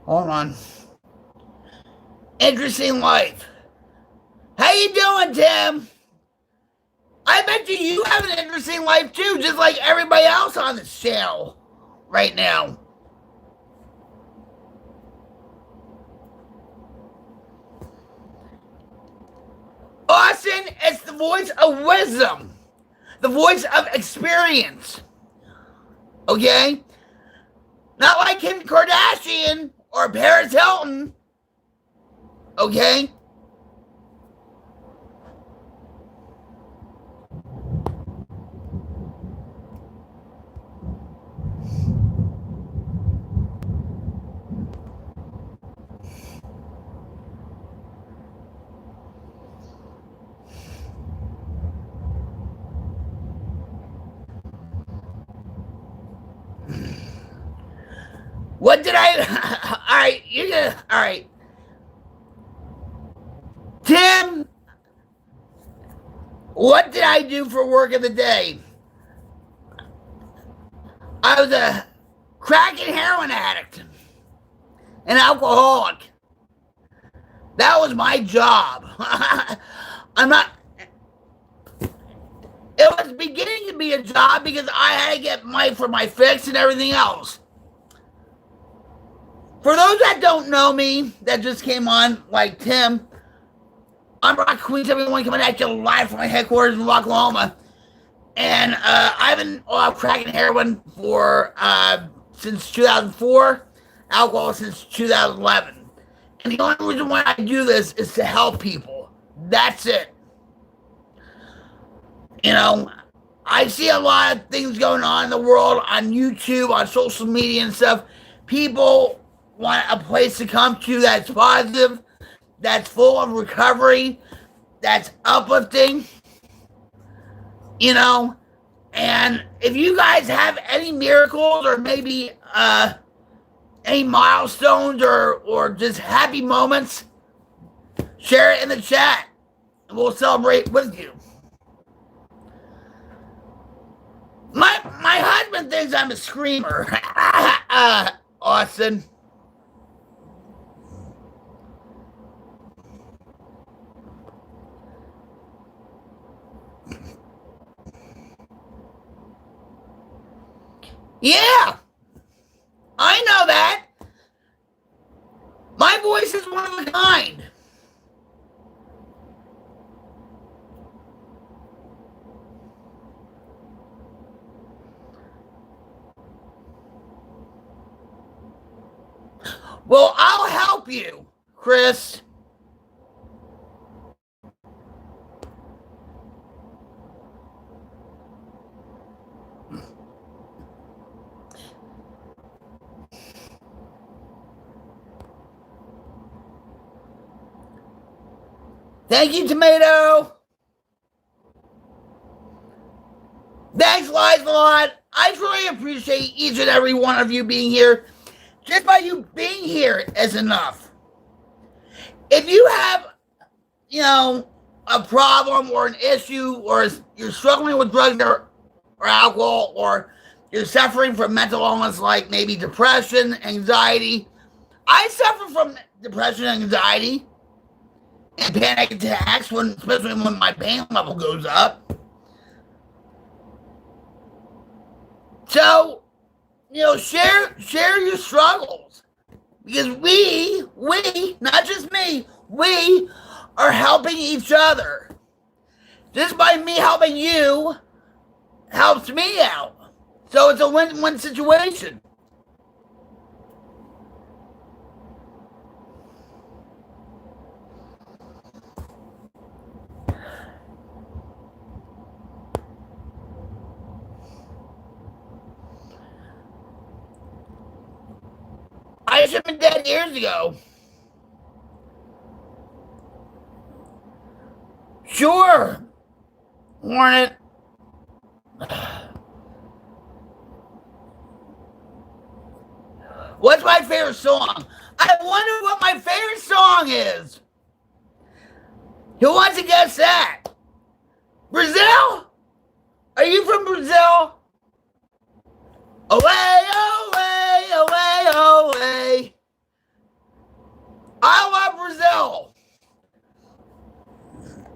Hold on. Interesting life. How you doing, Tim? I bet you have an interesting life too, just like everybody else on this channel right now. Austin, it's the voice of wisdom, the voice of experience. Okay? Not like Kim Kardashian or Paris Hilton. Okay? What did I... Alright, you're gonna... Alright. Tim, what did I do for work of the day? I was a crack and heroin addict. An alcoholic. That was my job. I'm not... It was beginning to be a job because I had to get money for my fix and everything else. For those that don't know me, that just came on, like Tim, I'm Rock Queen 71 coming at you live from my headquarters in Oklahoma. And I've been cracking heroin for since 2004, alcohol since 2011. And the only reason why I do this is to help people. That's it. You know, I see a lot of things going on in the world on YouTube, on social media and stuff. People want a place to come to that's positive, that's full of recovery, that's uplifting, you know. And if you guys have any miracles or maybe any milestones or just happy moments, share it in the chat and we'll celebrate with you. My husband thinks I'm a screamer. Austin. Yeah, I know that. My voice is one of a kind. Well, I'll help you, Chris. Thank you, Tomato. Thanks, Lifelot. I truly appreciate each and every one of you being here. Just by you being here is enough. If you have, you know, a problem or an issue, or you're struggling with drugs or alcohol, or you're suffering from mental illness like maybe depression, anxiety. I suffer from depression and anxiety and panic attacks, especially when my pain level goes up. So, you know, share your struggles, because we, not just me, we are helping each other. Just by me helping you helps me out. So it's a win-win situation. I should have been dead years ago. Sure, Hornet. What's my favorite song? I wonder what my favorite song is. Who wants to guess that? Brazil? Are you from Brazil? Away, away, away, away. I love Brazil.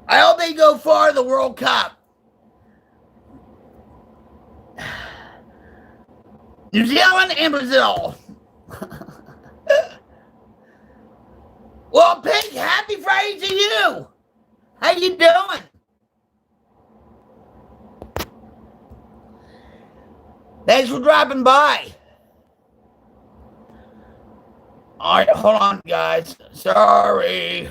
I hope they go far in the World Cup. New Zealand and Brazil. Well, Pink, happy Friday to you. How you doing? Thanks for dropping by. All right, hold on, guys. Sorry.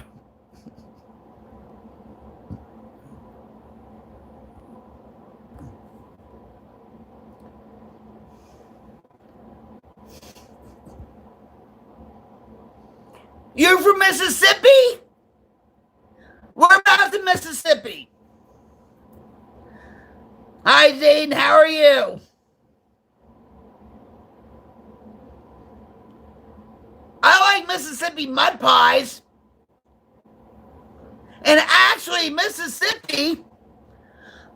You're from Mississippi? Whereabouts in Mississippi? Hi, Zane. How are you? I like Mississippi mud pies. And actually, Mississippi,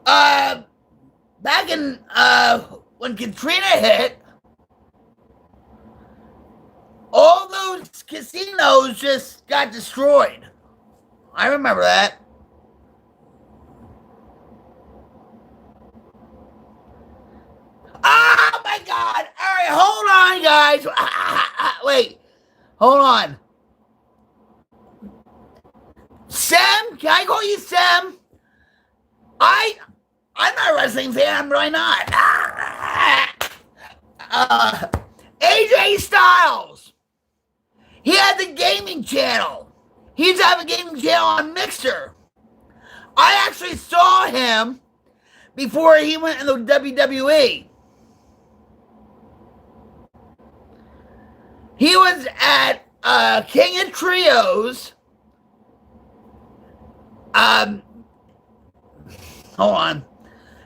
back in, when Katrina hit, all those casinos just got destroyed. I remember that. Oh my God! All right, hold on, guys. Wait, hold on. Sam, can I call you Sam? I'm not a wrestling fan. I'm really not. AJ Styles. He had the gaming channel. He's having a gaming channel on Mixer. I actually saw him before he went in the WWE. He was at King of Trios. Hold on.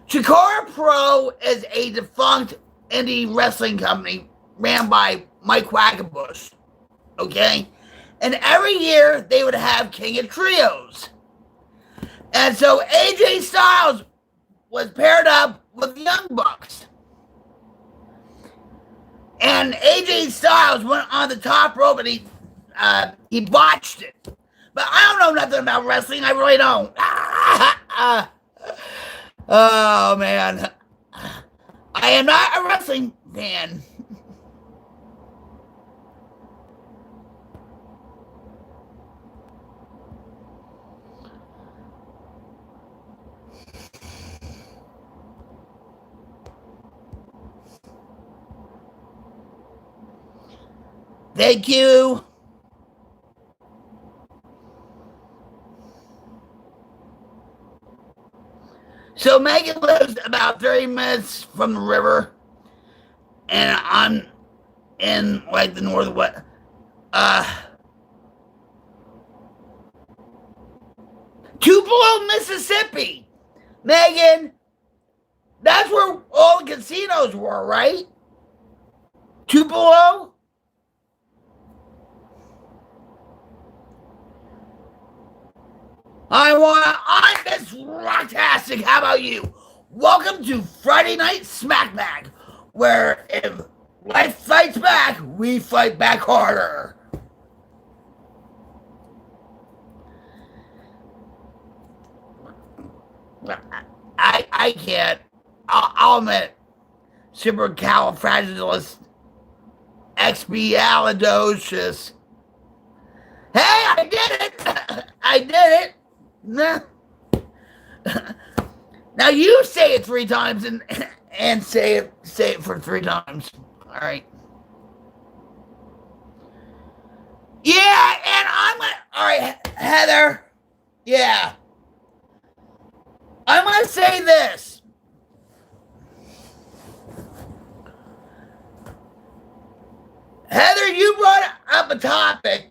Chikara Pro is a defunct indie wrestling company ran by Mike Quackenbush. Okay? And every year they would have King of Trios. And so AJ Styles was paired up with the Young Bucks. And AJ Styles went on the top rope and he botched it. But I don't know nothing about wrestling. I really don't. Oh, man. I am not a wrestling fan. Thank you. So Megan lives about 30 minutes from the river, and I'm in like the northwest. Tupelo, Mississippi. Megan, that's where all the casinos were, right? Tupelo? I'm Miss Rocktastic. How about you? Welcome to Friday Night SmackBACK, where if life fights back, we fight back harder. I can't. I'll admit, supercalifragilisticexpialidocious. Hey, I did it! I did it! Nah. Now you say it 3 times and say it for 3 times. All right. Yeah, and I'm gonna. All right, Heather. Yeah. I'm gonna say this. Heather, you brought up a topic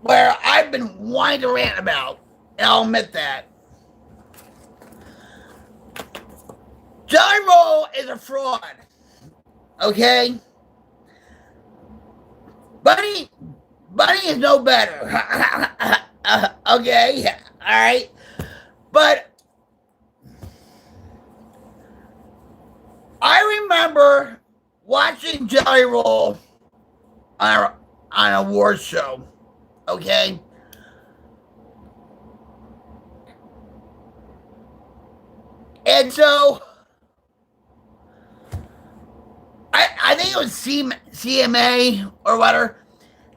where I've been wanting to rant about, and I'll admit that. Jelly Roll is a fraud. Okay? Bunny is no better. Okay? Alright? But I remember watching Jelly Roll on an awards show. Okay? And so I think it was CMA or whatever.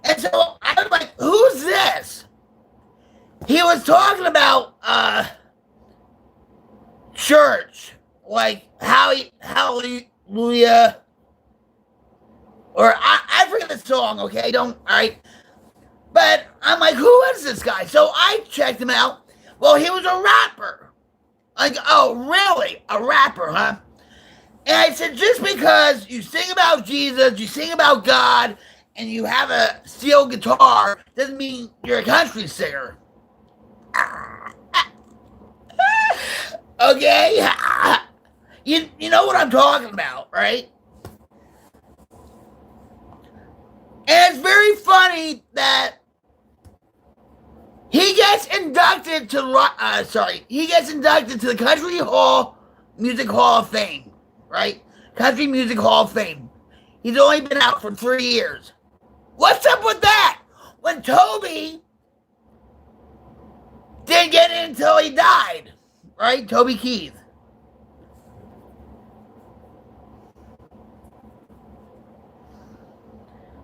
And so I was like, who's this? He was talking about church, like hallelujah, Or I forget the song, okay? Don't, all right? But I'm like, who is this guy? So I checked him out. Well, he was a rapper. Like, oh, really? A rapper, huh? And I said, just because you sing about Jesus, you sing about God, and you have a steel guitar, doesn't mean you're a country singer. Okay? You know what I'm talking about, right? And it's very funny that he gets inducted to the Music Hall of Fame, right? Country Music Hall of Fame. He's only been out for 3 years. What's up with that? When Toby didn't get in until he died, right? Toby Keith.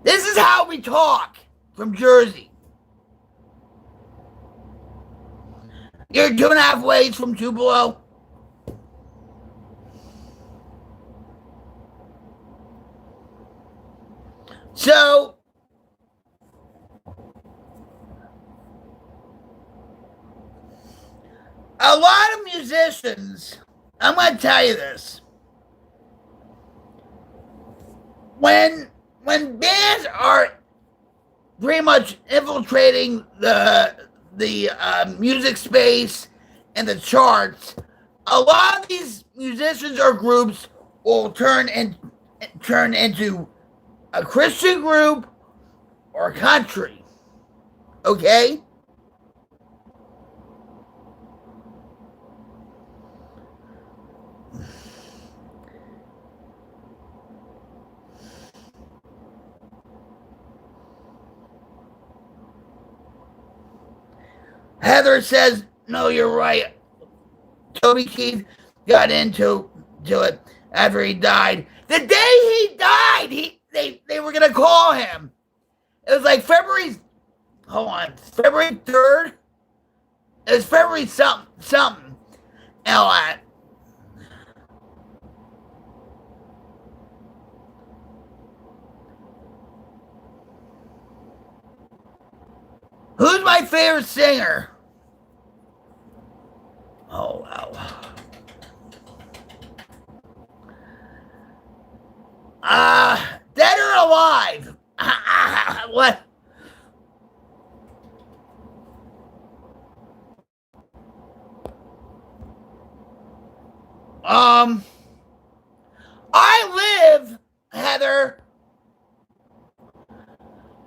This is how we talk from Jersey. You're 2.5 ways from Tupelo. So, a lot of musicians, I'm going to tell you this. When bands are pretty much infiltrating the music space and the charts, a lot of these musicians or groups will turn into a Christian group or country. Okay? Heather says, no, you're right. Toby Keith got into it after he died. The day he died, they were gonna call him. It was like February 3rd. It was February something. And all that. Who's my favorite singer? Oh, wow. Dead or alive? What? I live, Heather.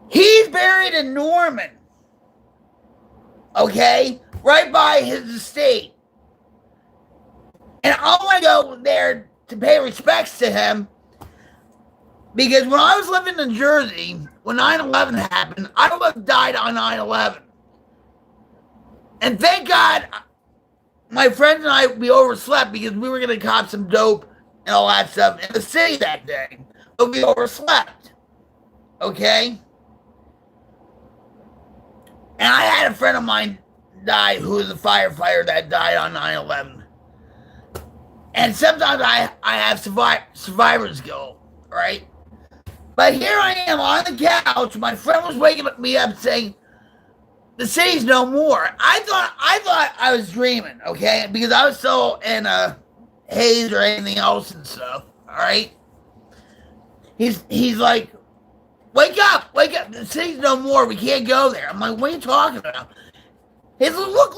He's buried in Norman. Okay? Right by his estate. And I want to go there to pay respects to him. Because when I was living in Jersey, when 9/11 happened, I almost died on 9/11. And thank God, my friends and I, we overslept because we were going to cop some dope and all that stuff in the city that day. But we overslept. Okay? And I had a friend of mine die who was a firefighter that died on 9/11. And sometimes I have survivor's guilt, right? But here I am on the couch. My friend was waking me up saying, the city's no more. I thought I was dreaming, okay? Because I was still in a haze or anything else and stuff, all right? He's like, wake up, the city's no more, we can't go there. I'm like, what are you talking about? He's like, look,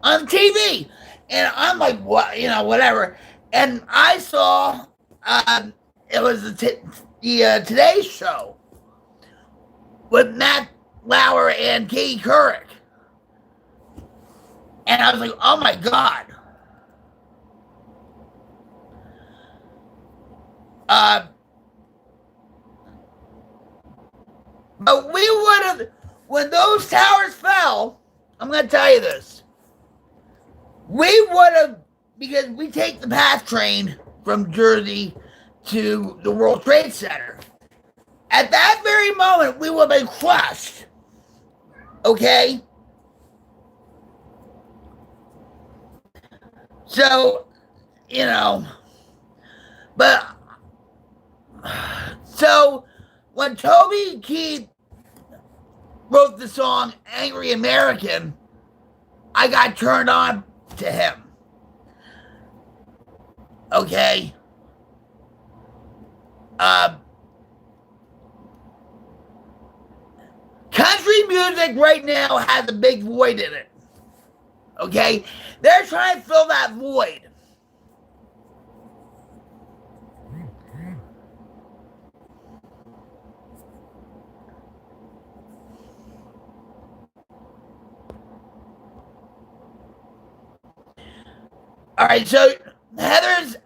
on TV. And I'm like, what, whatever. And I saw, it was the Today Show with Matt Lauer and Katie Couric. And I was like, oh my God. But we would have, when those towers fell, I'm going to tell you this. We would have, because we take the PATH train from Jersey to the World Trade Center. At that very moment, we would have been crushed. Okay? So, But so when Toby Keith wrote the song Angry American, I got turned on to him. Okay? Country music right now has a big void in it. Okay? They're trying to fill that void. All right, so Heather's,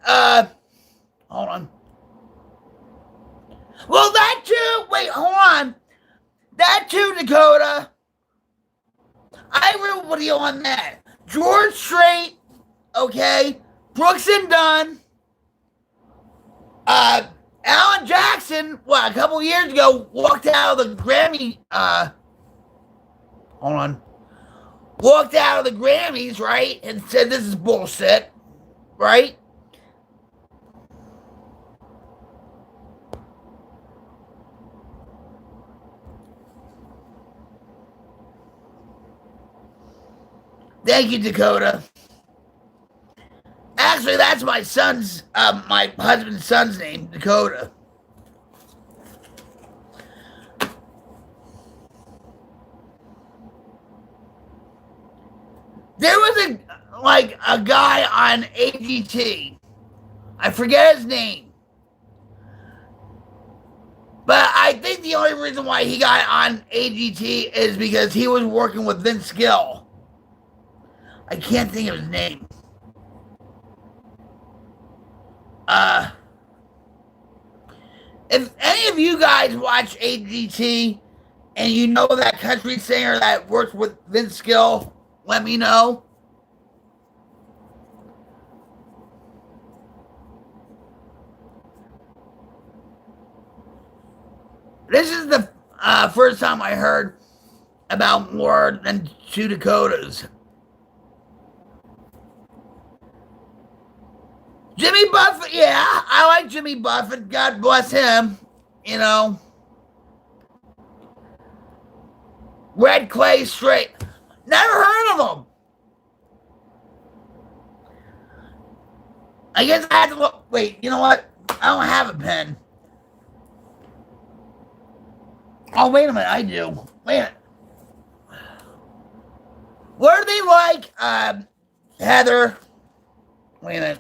hold on. Well, that too, wait, hold on. That too, Dakota. I agree with you on that. George Strait, okay, Brooks and Dunn, Alan Jackson, a couple years ago, walked out of the Grammy, hold on. Walked out of the Grammys, right, and said this is bullshit, right? Thank you, Dakota. Actually, that's my son's, my husband's son's name, Dakota. There was a guy on AGT. I forget his name. But I think the only reason why he got on AGT is because he was working with Vince Gill. I can't think of his name. If any of you guys watch AGT and you know that country singer that works with Vince Gill, let me know. This is the first time I heard about more than 2 Dakotas. Jimmy Buffett, yeah, I like Jimmy Buffett. God bless him, you know. Red Clay Straight. Never heard of him. I guess I had to look. Wait, you know what? I don't have a pen. Oh, wait a minute. I do. Wait a minute. What are they like, Heather? Wait a minute.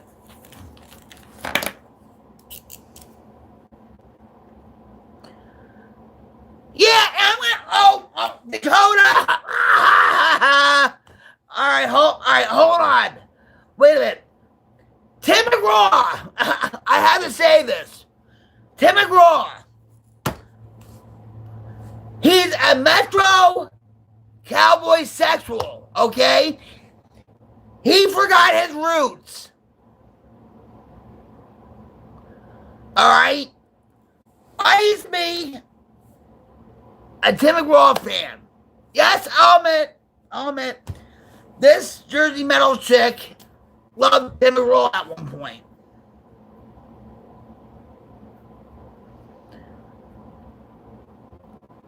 Yeah, Dakota. All right, hold on. Wait a minute. Tim McGraw. I have to say this. Tim McGraw. He's a Metro cowboy sexual, okay? He forgot his roots. All right? Why is me a Tim McGraw fan? Yes, I'll admit, this Jersey Metal chick loved Tim McGraw at one point.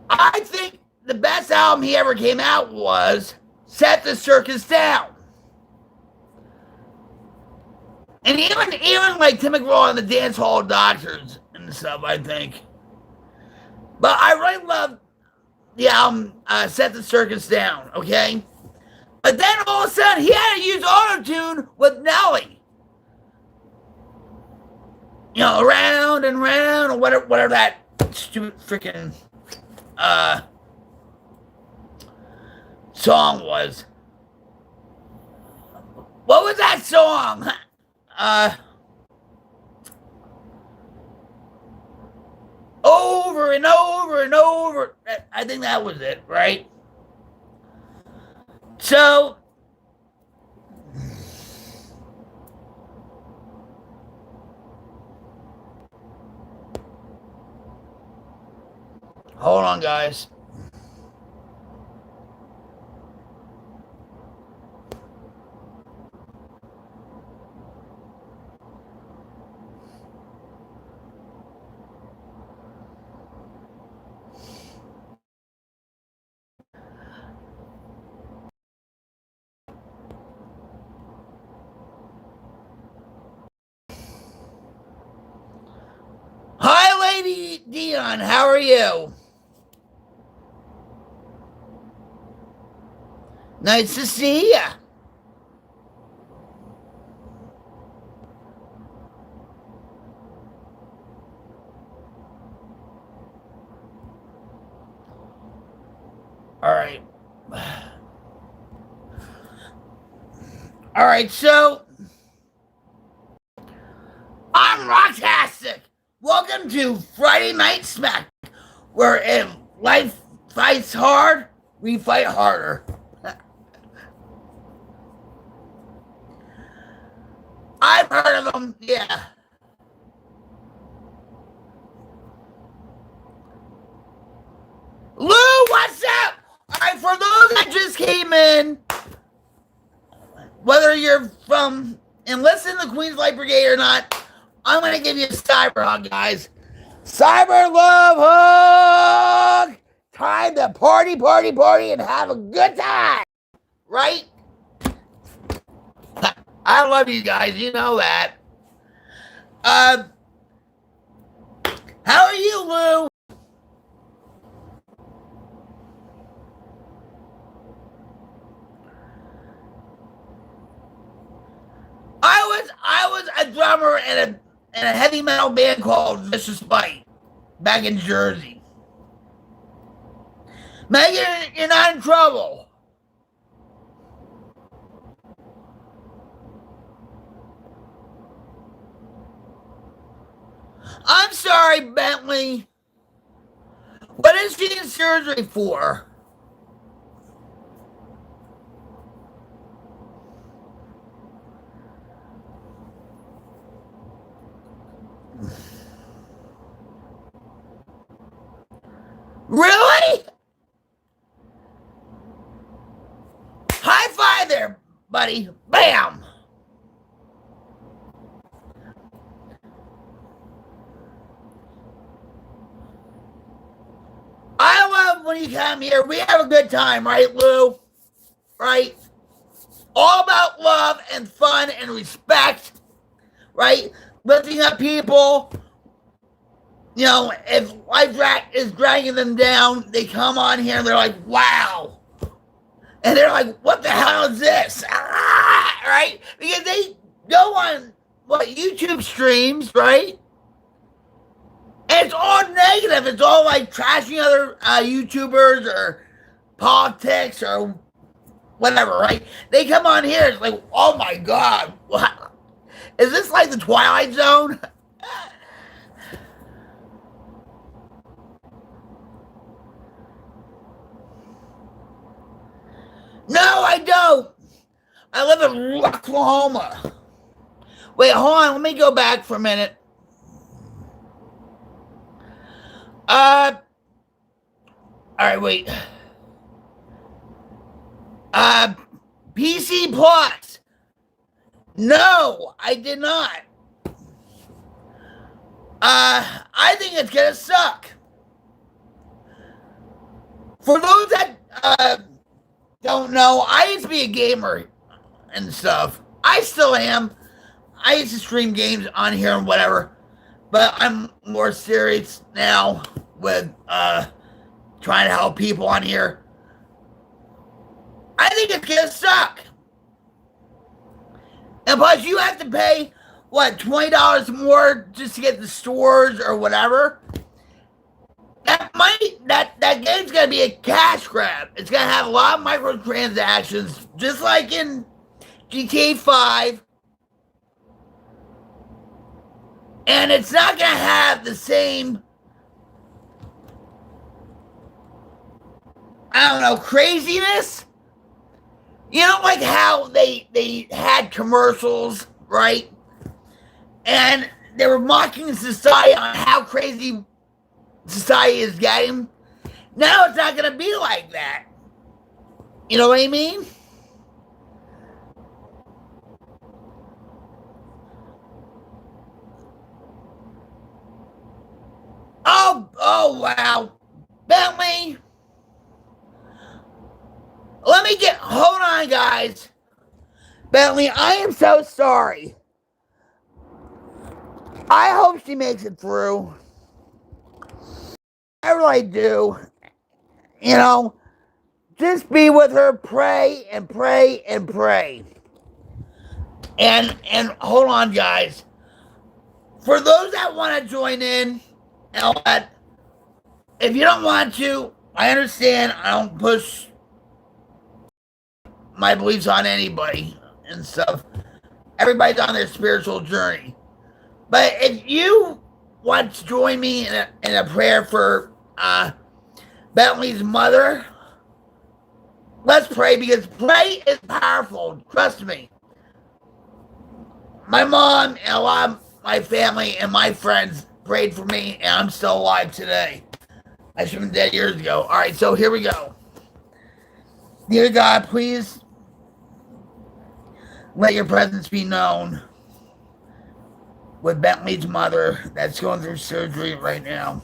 I think the best album he ever came out was Set the Circus Down. And even like Tim McGraw and the Dance Hall Doctors and stuff, I think. But I really love the album Set the Circus Down, okay? But then all of a sudden, he had to use auto-tune with Nelly. You know, around and round, or whatever that stupid freaking song was. What was that song? Over and over and over. I think that was it, right? So, hold on, guys. Dion, how are you? Nice to see ya. All right. All right, so I'm Rocktastic. Welcome to Friday Night Smack, where if life fights hard, we fight harder. I've heard of them, yeah. Lou, what's up? All right, for those that just came in, whether you're from and listen to Queen's Light Brigade or not, I'm going to give you a cyber hug, guys. Cyber love hug! Time to party, party, party, and have a good time, right? I love you guys, you know that. How are you, Lou? I was a drummer in a heavy metal band called Vicious Bite back in Jersey. Megan, you're not in trouble. I'm sorry, Bentley. What is she in surgery for? Really? High five there, buddy. Bam! I love when you come here. We have a good time, right, Lou? Right? All about love and fun and respect, right? Lifting up people. You know, if life is dragging them down, they come on here and they're like, wow. And they're like, what the hell is this? Ah, right? Because they go on, YouTube streams, right? And it's all negative. It's all like trashing other YouTubers or politics or whatever, right? They come on here, it's like, oh my God. What? Is this like the Twilight Zone? No, I don't. I live in Oklahoma. Wait, hold on. Let me go back for a minute. All right, wait. PC Plus. No, I did not. I think it's gonna suck. For those that don't know, I used to be a gamer and stuff. I still am. I used to stream games on here and whatever, but I'm more serious now with trying to help people on here. I think it's gonna suck. And plus, you have to pay what, $20 more just to get the stores or whatever. That game's gonna be a cash grab. It's gonna have a lot of microtransactions, just like in GTA 5. And it's not gonna have the same, I don't know, craziness. You know, like how they had commercials, right? And they were mocking society on how crazy society is getting. Now it's not going to be like that. You know what I mean? Oh, wow. Bentley. Hold on, guys. Bentley, I am so sorry. I hope she makes it through. really do. You know, just be with her, pray and pray and pray. And hold on, guys. For those that want to join in, and all that, if you don't want to, I understand. I don't push my beliefs on anybody and stuff. Everybody's on their spiritual journey. But if you want to join me in a prayer for Bentley's mother, let's pray, because pray is powerful. Trust me. My mom and a lot of my family and my friends prayed for me, and I'm still alive today. I should have been dead years ago. All right, so here we go. Dear God, please let your presence be known with Bentley's mother that's going through surgery right now.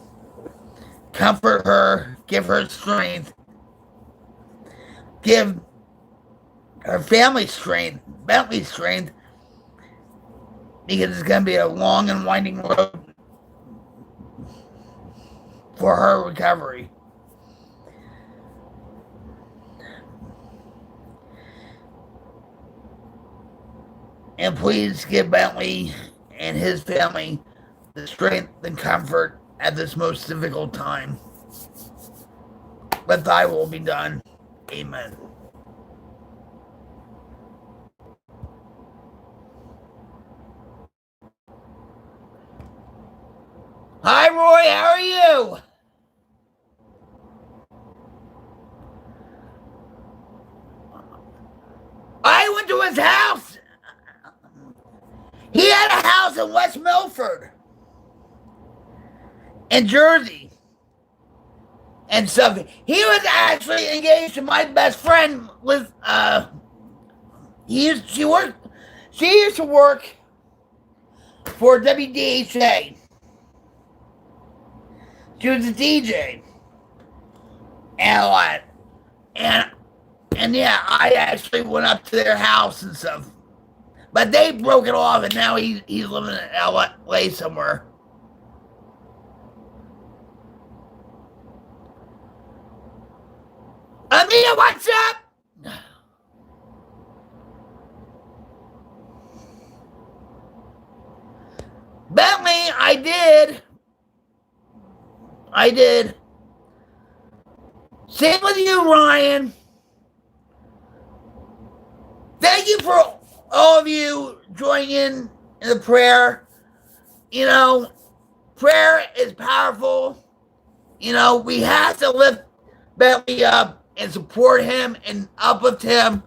Comfort her, give her strength, give her family strength, Bentley strength, because it's going to be a long and winding road for her recovery. And please give Bentley and his family the strength and comfort at this most difficult time. Let thy will be done. Amen. Hi, Roy. How are you? I went to his house. He had a house in West Milford, in Jersey, and stuff. He was actually engaged to my best friend. She used to work for WDHA. She was a DJ and a lot. And yeah, I actually went up to their house and stuff. But they broke it off, and now he's living in LA somewhere. Amina, what's up? Bentley, I did. Same with you, Ryan. Thank you for all of you joining in the prayer. You know, prayer is powerful. You know, we have to lift Bentley up and support him and uplift him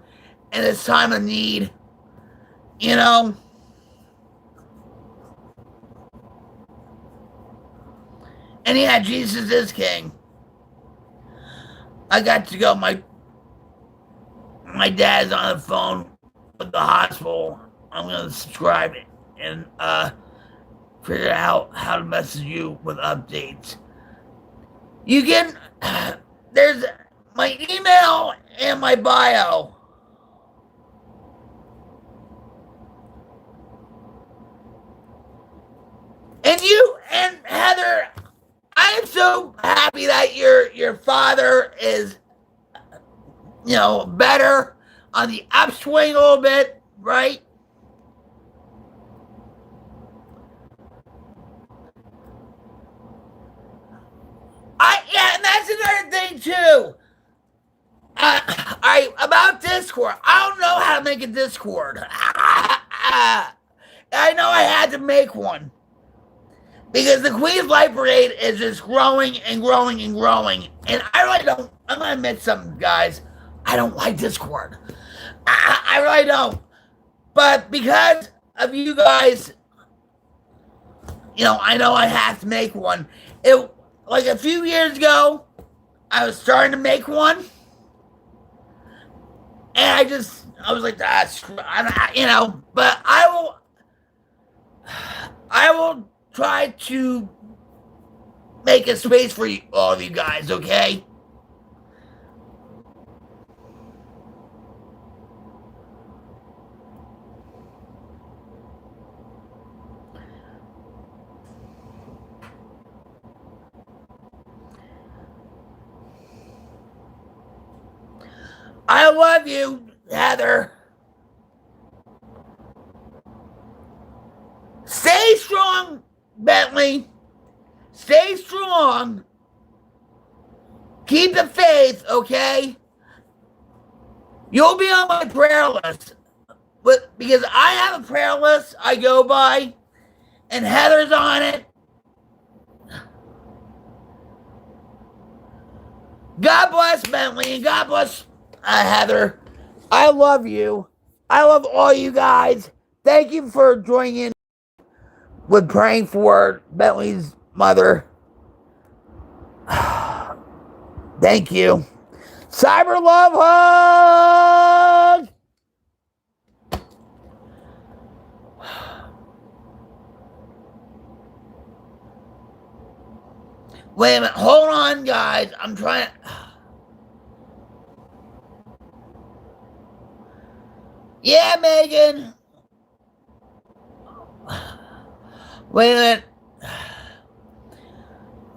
in his time of need. You know, and yeah, Jesus is King. I got to go. My dad's on the phone with the hospital. I'm gonna subscribe and figure out how to message you with updates. You can there's my email and my bio. And you and Heather, I am so happy that your father is, you know, better, on the upswing a little bit, right? Yeah, and that's another thing too. About Discord. I don't know how to make a Discord. I know I had to make one. Because the Queen's Life Brigade is just growing and growing and growing. And I really don't, I'm going to admit something, guys. I don't like Discord. I really don't. But because of you guys, you know, I know I have to make one. Like a few years ago, I was starting to make one. And I was like, you know, but I will try to make a space for you, all of you guys, okay? I love you, Heather. Stay strong, Bentley. Stay strong. Keep the faith, okay? You'll be on my prayer list. Because I have a prayer list I go by, and Heather's on it. God bless Bentley, and God bless Heather. I love you. I love all you guys. Thank you for joining in with praying for Bentley's mother. Thank you. Cyber love hug! Wait a minute. Hold on, guys. I'm trying. Yeah, Megan. Wait a minute.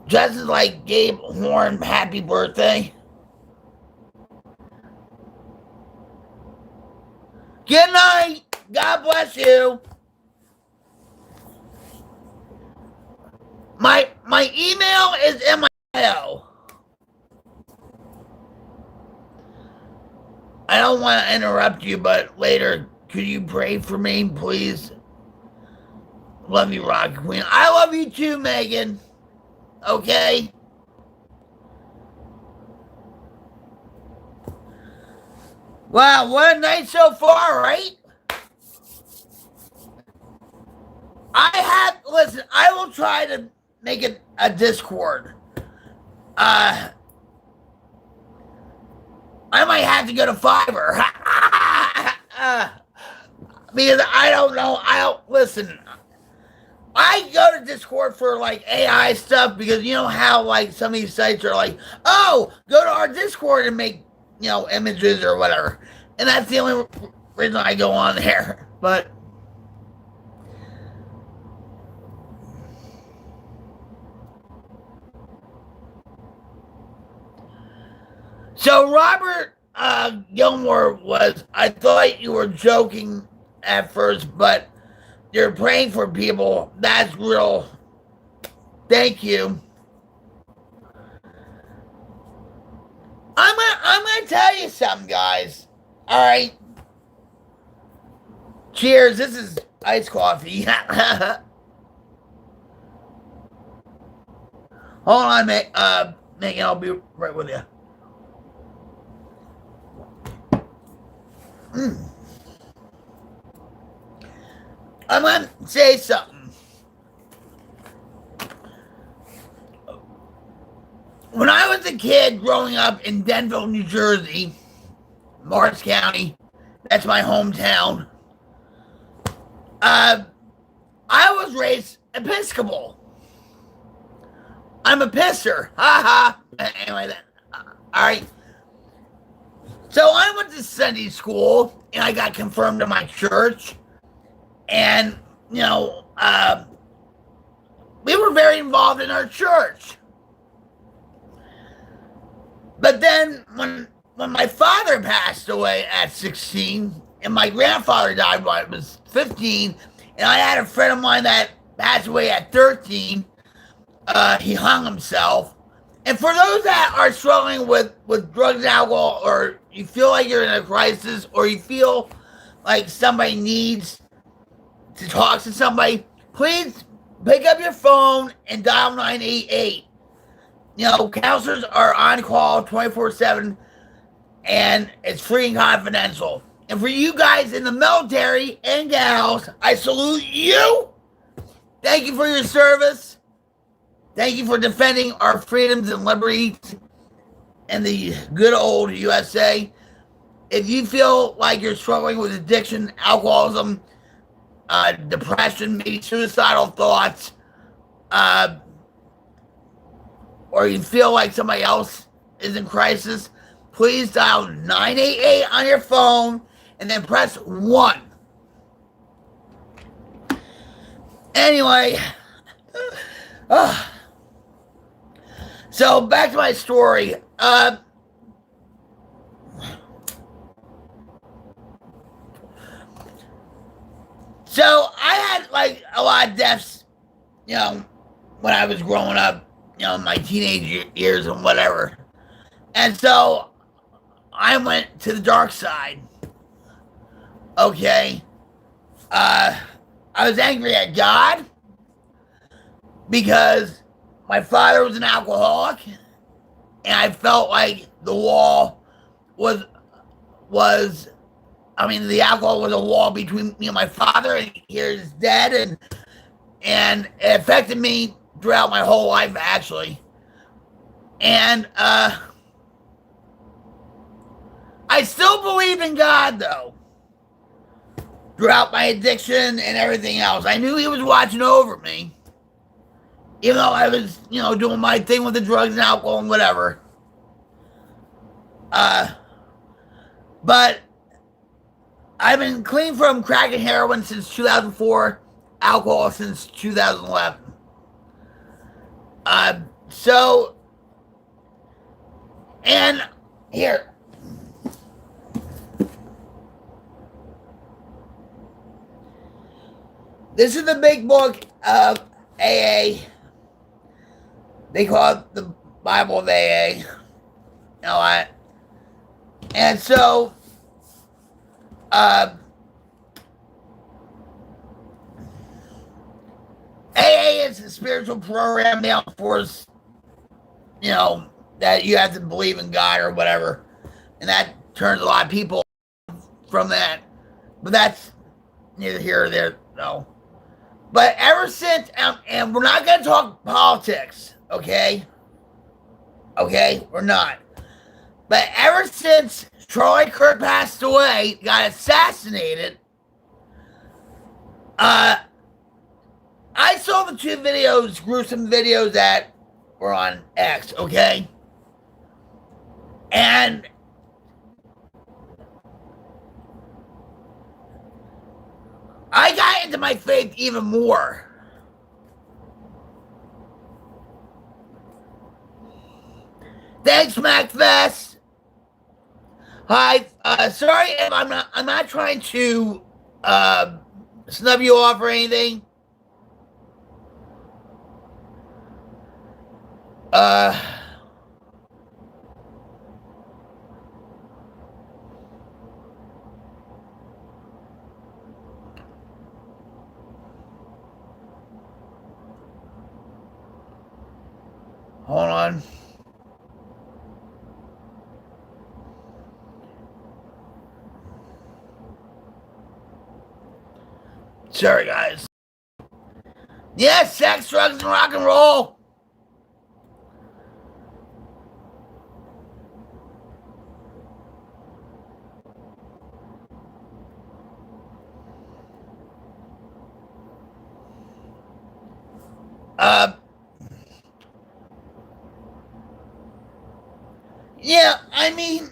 Just as like Gabe Horn, happy birthday. Good night. God bless you. My email is in my bio. I don't want to interrupt you, but later, could you pray for me, please? Love you, Rock Queen. I love you too, Megan. Okay? Wow, what a night so far, right? Listen, I will try to make it a Discord. I might have to go to Fiverr. Because I don't know. Listen. I go to Discord for like AI stuff because you know how like some of these sites are like, oh, go to our Discord and make, images or whatever. And that's the only reason I go on there. But so Robert Gilmore was, I thought you were joking at first, but you're praying for people. That's real. Thank you. I'm gonna tell you something, guys. All right. Cheers. This is iced coffee. Hold on, Megan. I'll be right with you. I'm gonna say something. When I was a kid growing up in Denville, New Jersey, Morris County, that's my hometown, I was raised Episcopal. I'm a pisser. Ha ha. Anyway, alright. So I went to Sunday school, and I got confirmed to my church. And, we were very involved in our church. But then when my father passed away at 16, and my grandfather died when I was 15, and I had a friend of mine that passed away at 13, he hung himself. And for those that are struggling with drugs and alcohol, or you feel like you're in a crisis, or you feel like somebody needs to talk to somebody, please pick up your phone and dial 988. Counselors are on call 24/7, and it's free and confidential. And for you guys in the military and gals, I salute you. Thank you for your service. Thank you for defending our freedoms and liberties in the good old USA. If you feel like you're struggling with addiction, alcoholism, depression, maybe suicidal thoughts, or you feel like somebody else is in crisis, please dial 988 on your phone and then press 1. Anyway, so back to my story. So I had like a lot of deaths, you know, when I was growing up, you know, my teenage years and whatever. And so I went to the dark side. Okay. I was angry at God because my father was an alcoholic, and I felt like the wall was the alcohol was a wall between me and my father, and he's dead, and it affected me throughout my whole life, actually. And I still believe in God, though, throughout my addiction and everything else. I knew he was watching over me, even though I was, you know, doing my thing with the drugs and alcohol and whatever. But I've been clean from crack and heroin since 2004, alcohol since 2011. And here. This is the big book of AA. They call it the Bible of AA. You know what? And so, AA is a spiritual program now for, you know, that you have to believe in God or whatever. And that turns a lot of people from that. But that's neither here or there, no. But ever since, and we're not going to talk politics, okay? Okay? We're not. But ever since Charlie Kirk passed away, got assassinated, I saw the two videos, gruesome videos that were on X, okay? And I got into my faith even more. Thanks, MacFest. Hi. Sorry if I'm not trying to snub you off or anything. Hold on. Sorry, guys. Yes, sex, drugs, and rock and roll. Yeah, I mean,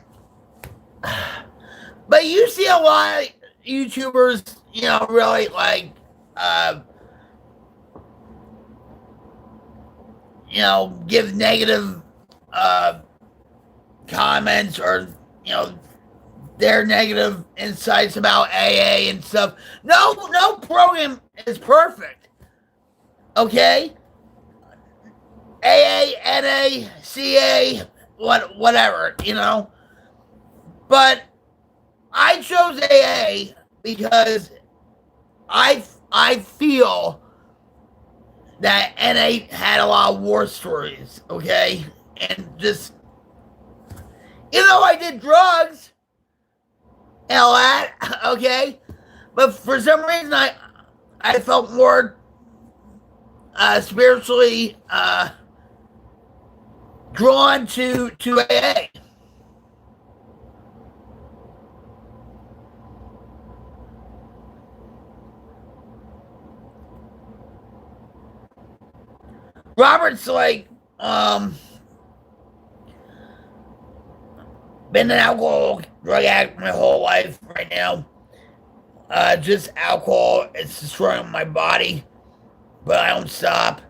but you see a lot of YouTubers, you know, really like, you know, give negative comments or, you know, their negative insights about AA and stuff. No program is perfect. Okay? AA, NA, CA, whatever, you know. But I chose AA because I feel that NA had a lot of war stories, okay? And just, you know, I did drugs and all that, okay? But for some reason, I felt more spiritually drawn to AA. Robert's like, been an alcohol drug addict my whole life right now. Just alcohol, it's destroying my body, but I don't stop.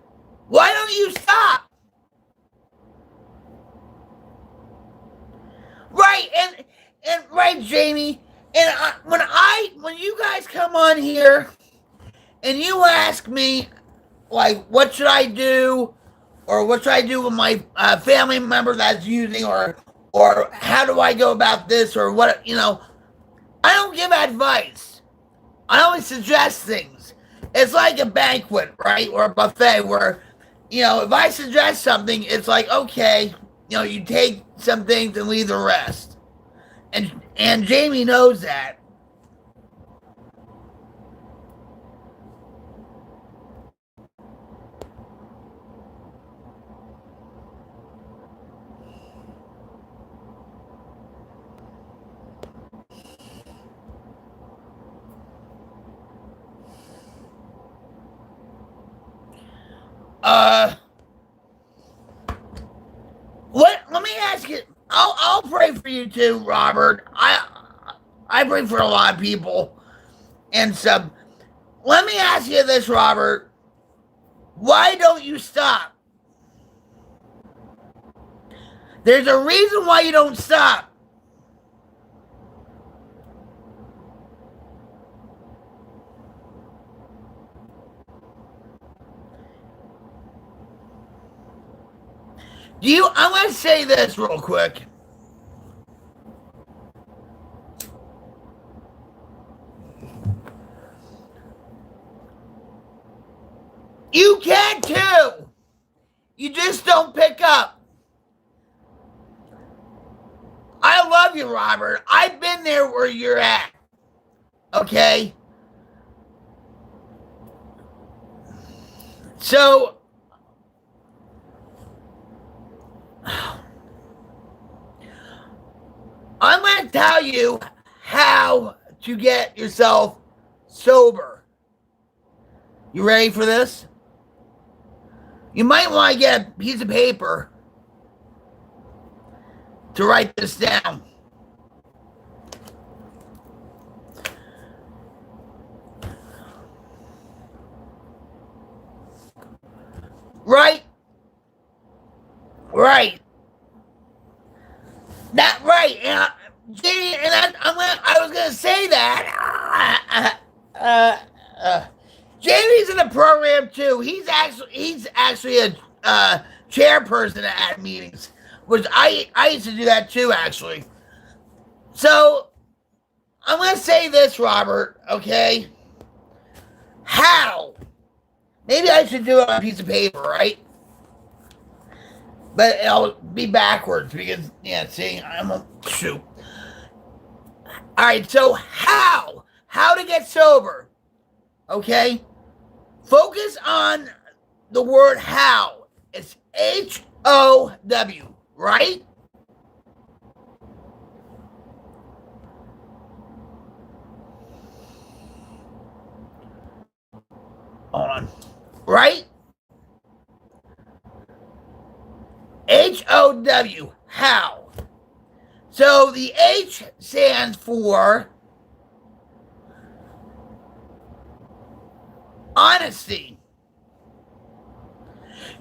Why don't you stop? Right, and right, Jamie. And when you guys come on here, and you ask me, like, what should I do, or what should I do with my family member that's using, or how do I go about this, or what, I don't give advice. I always suggest things. It's like a banquet, right, or a buffet where, if I suggest something, it's like, okay, you take some things and leave the rest. And Jamie knows that. Let me ask you. I'll pray for you too, Robert. I pray for a lot of people and some. Let me ask you this, Robert. Why don't you stop? There's a reason why you don't stop. I'm going to say this real quick. You can too. You just don't pick up. I love you, Robert. I've been there where you're at. Okay? So, I'm going to tell you how to get yourself sober. You ready for this? You might want to get a piece of paper to write this down. Right? Right. That right. Jamie, and I was gonna say that. Jamie's in the program too. He's actually a chairperson at meetings, which I used to do that too, actually. So I'm gonna say this, Robert. Okay. How? Maybe I should do it on a piece of paper, right? But it'll be backwards because, see, I'm a shoot. All right, so how? How to get sober? Okay? Focus on the word how. It's H-O-W, right? Hold on. Right? H-O-W, how. So the H stands for honesty.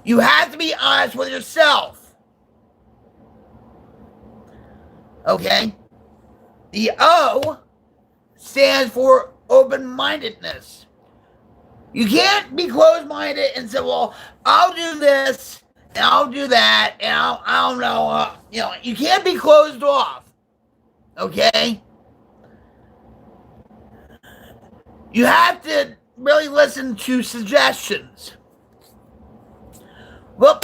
You have to be honest with yourself. Okay? The O stands for open-mindedness. You can't be closed-minded and say, well, I'll do this, and I'll do that, and I don't know. You can't be closed off. Okay? You have to really listen to suggestions. Well,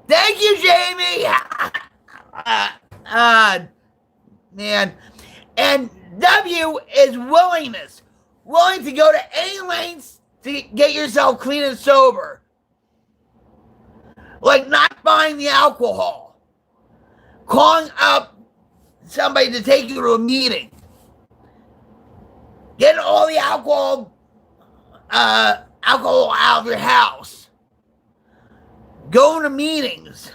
thank you, Jamie. Man. And W is willingness. Willing to go to any lengths to get yourself clean and sober. Like not buying the alcohol. Calling up somebody to take you to a meeting. Getting all the alcohol out of your house. Going to meetings.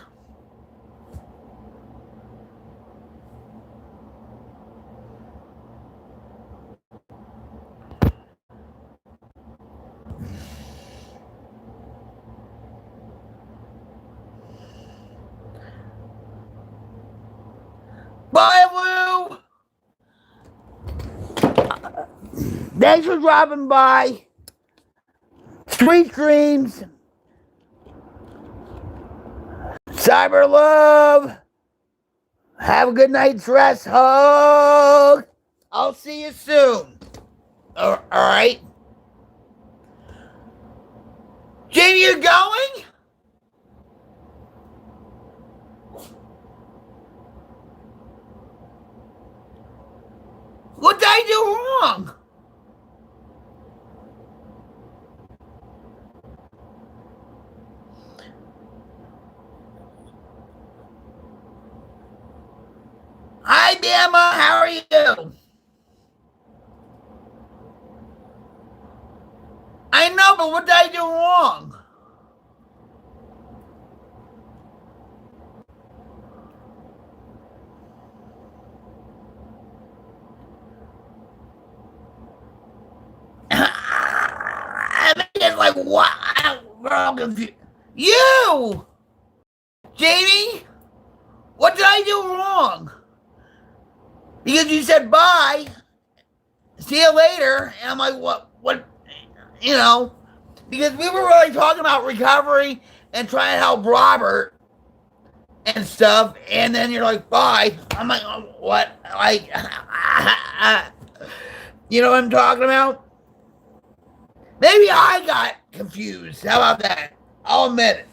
Bye, Lou! Thanks for dropping by. Sweet dreams. Cyber love. Have a good night's rest. Hug. I'll see you soon. All right. Jamie, you're going? What did I do wrong? Hi, Bama. How are you? I know, but what did I do wrong? I mean, it's like, what? We're all confused. You! Jamie? What did I do wrong? Because you said bye, see you later, and I'm like, what, you know, because we were really talking about recovery and trying to help Robert and stuff, and then you're like, bye. I'm like, oh, what? Like, you know what I'm talking about? Maybe I got confused. How about that? I'll admit it.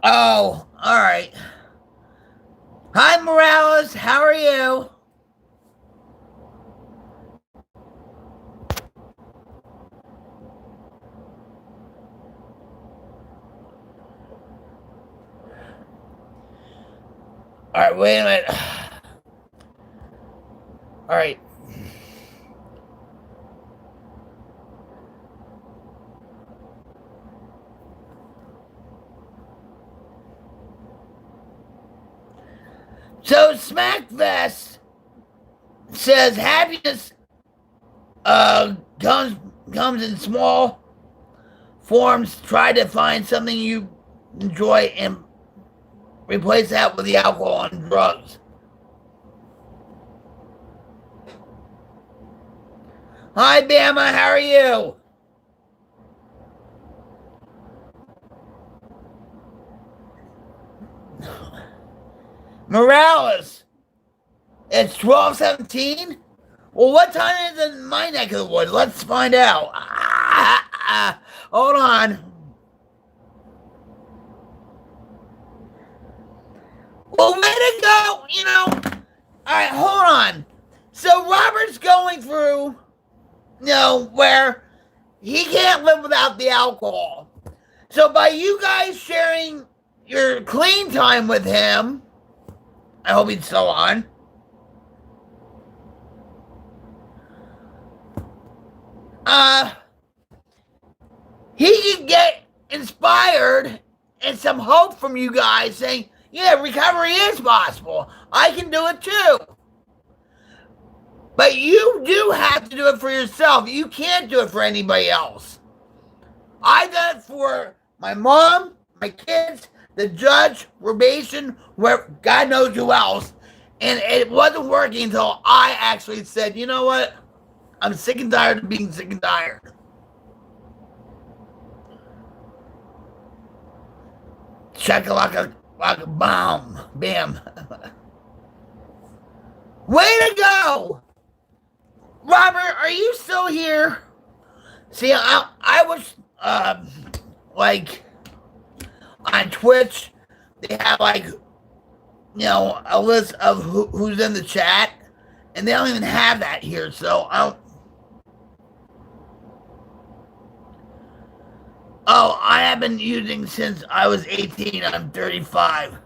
Oh, all right. Hi, Morales. How are you? All right, wait a minute. All right. So SmackBACK says happiness comes in small forms. Try to find something you enjoy and replace that with the alcohol and drugs. Hi, Bama. How are you? Morales. It's 12:17. Well, what time is it in my neck of the woods? Let's find out. Hold on. Well, way to go. You know. All right, hold on. So Robert's going through, you know, where he can't live without the alcohol. So by you guys sharing your clean time with him, I hope he's still on. He can get inspired and some hope from you guys saying, yeah, recovery is possible. I can do it too. But you do have to do it for yourself. You can't do it for anybody else. I did it for my mom, my kids, the judge, probation, where God knows who else. And it wasn't working until I actually said, you know what? I'm sick and tired of being sick and tired. Shakalaka, like a bomb. Bam. Way to go! Robert, are you still here? See, I was, like, on Twitch, they have, like, you know, a list of who's in the chat, and they don't even have that here, so I don't. Oh, I have been using since I was 18. I'm 35.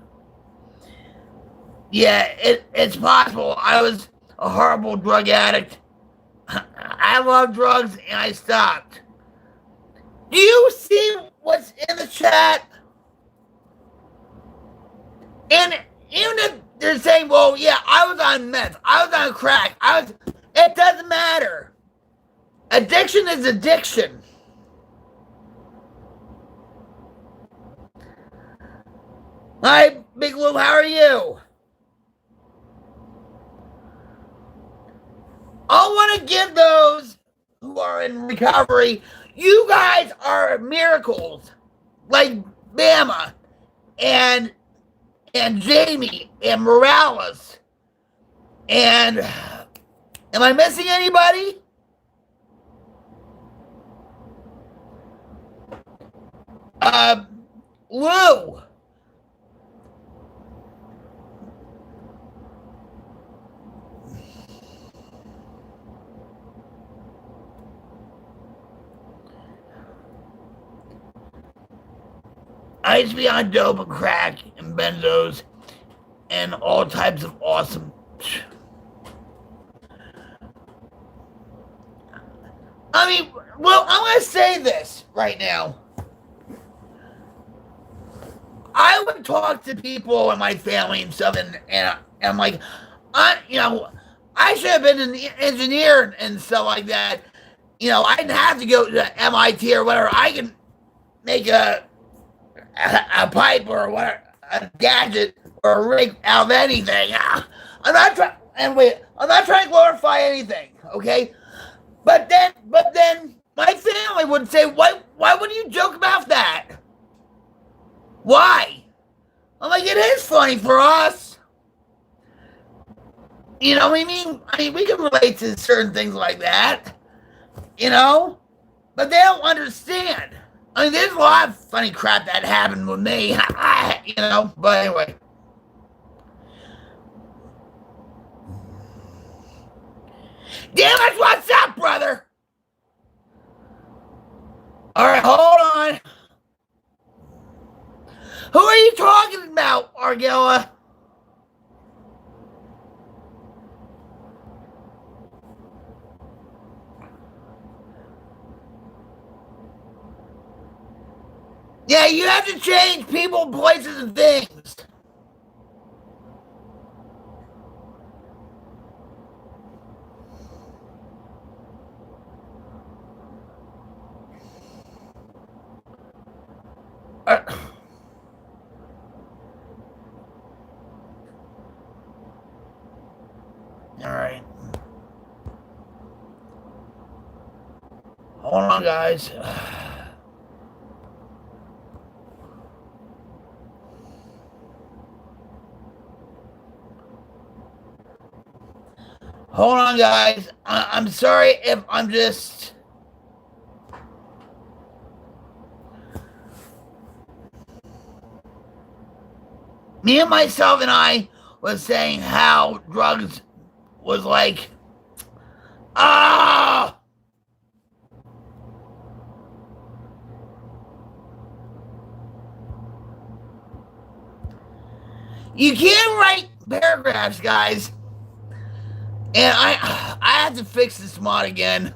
Yeah, it's possible. I was a horrible drug addict. I love drugs, and I stopped. Do you see what's in the chat? And even if they're saying, well, yeah, I was on meth, I was on crack, it doesn't matter. Addiction is addiction. Hi, Big Lou, how are you? I want to give those who are in recovery, you guys are miracles. Like Bama and Jamie and Morales. And am I missing anybody? Lou. I used to be on dope and crack and benzos and all types of awesome. I mean, well, I'm going to say this right now. I would talk to people in my family and stuff, and I'm like, I should have been an engineer and stuff like that. I didn't have to go to MIT or whatever. I can make a pipe or whatever, a gadget or a rig out of anything. I'm not trying to glorify anything, okay? But then my family would say, why would you joke about that? Why? I'm like, it is funny for us. You know what I mean? We can relate to certain things like that, but they don't understand. There's a lot of funny crap that happened with me, but anyway. Damn it, what's up, brother? All right, hold on. Who are you talking about, Argella? Yeah, you have to change people, places, and things. All right. Hold on, guys. Hold on, guys. I'm sorry if I'm just... Me and myself and I was saying how drugs was like... You can't write paragraphs, guys. And I have to fix this mod again.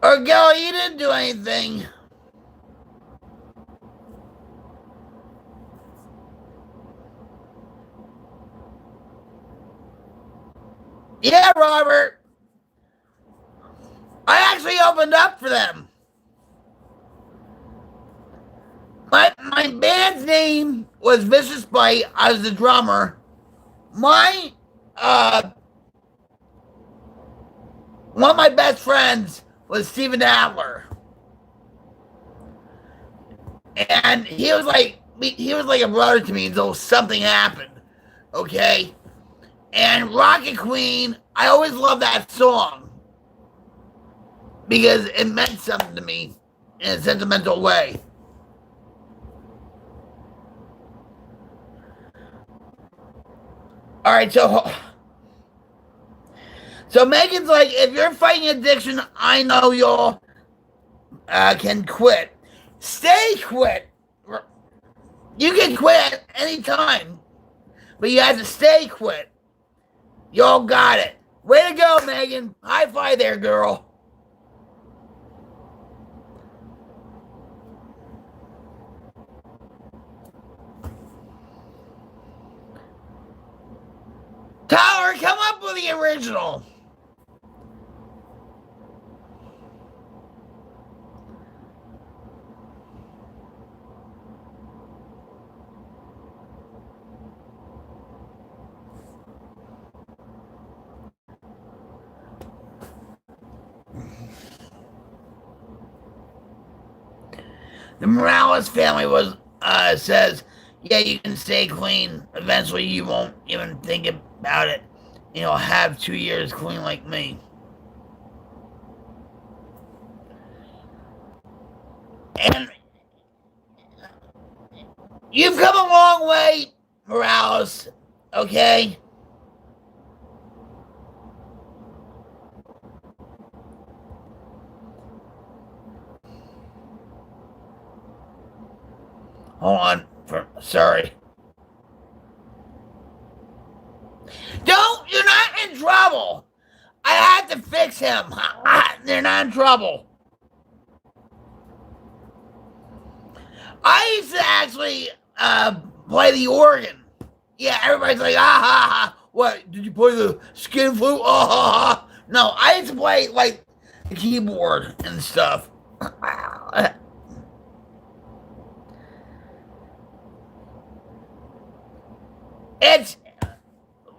Argella, you didn't do anything. Yeah, Robert. I actually opened up for them. My band's name was Vicious Bite. I was the drummer. One of my best friends was Steven Adler. And he was like a brother to me until something happened. Okay? And Rocket Queen, I always loved that song because it meant something to me in a sentimental way. All right, so Megan's like, if you're fighting addiction, I know y'all can quit. Stay quit, You can quit at any time, but you have to stay quit. Y'all got it. Way to go, Megan. High five there, girl. Tyler, come up with the original. The Morales family says, yeah, you can stay clean. Eventually, you won't even think about it. Have 2 years clean like me. And you've come a long way, Morales, okay? Hold on. Sorry. You're not in trouble. I had to fix him. They're not in trouble. I used to actually play the organ. Yeah, everybody's like, ha ha. What, did you play the skin flute? Ha. No, I used to play, like, the keyboard and stuff.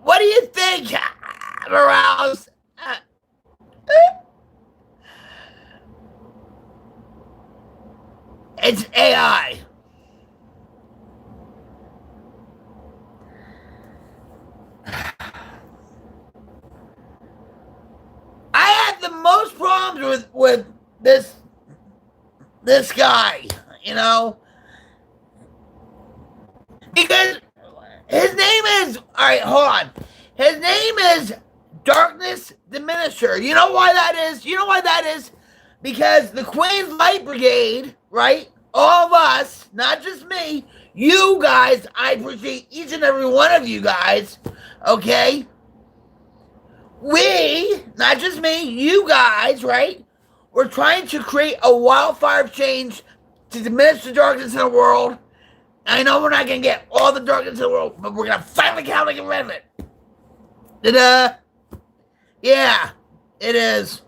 What do you think, Morales? It's AI. I had the most problems with this guy, because his name is, all right, hold on. His name is Darkness Diminisher. You know why that is? Because the Queen's Light Brigade, right? All of us, not just me, you guys, I appreciate each and every one of you guys, okay? We, not just me, you guys, right? We're trying to create a wildfire of change to diminish the darkness in the world. I know we're not going to get all the darkness in the world, but we're going to finally get rid of it. Ta-da! Yeah, it is.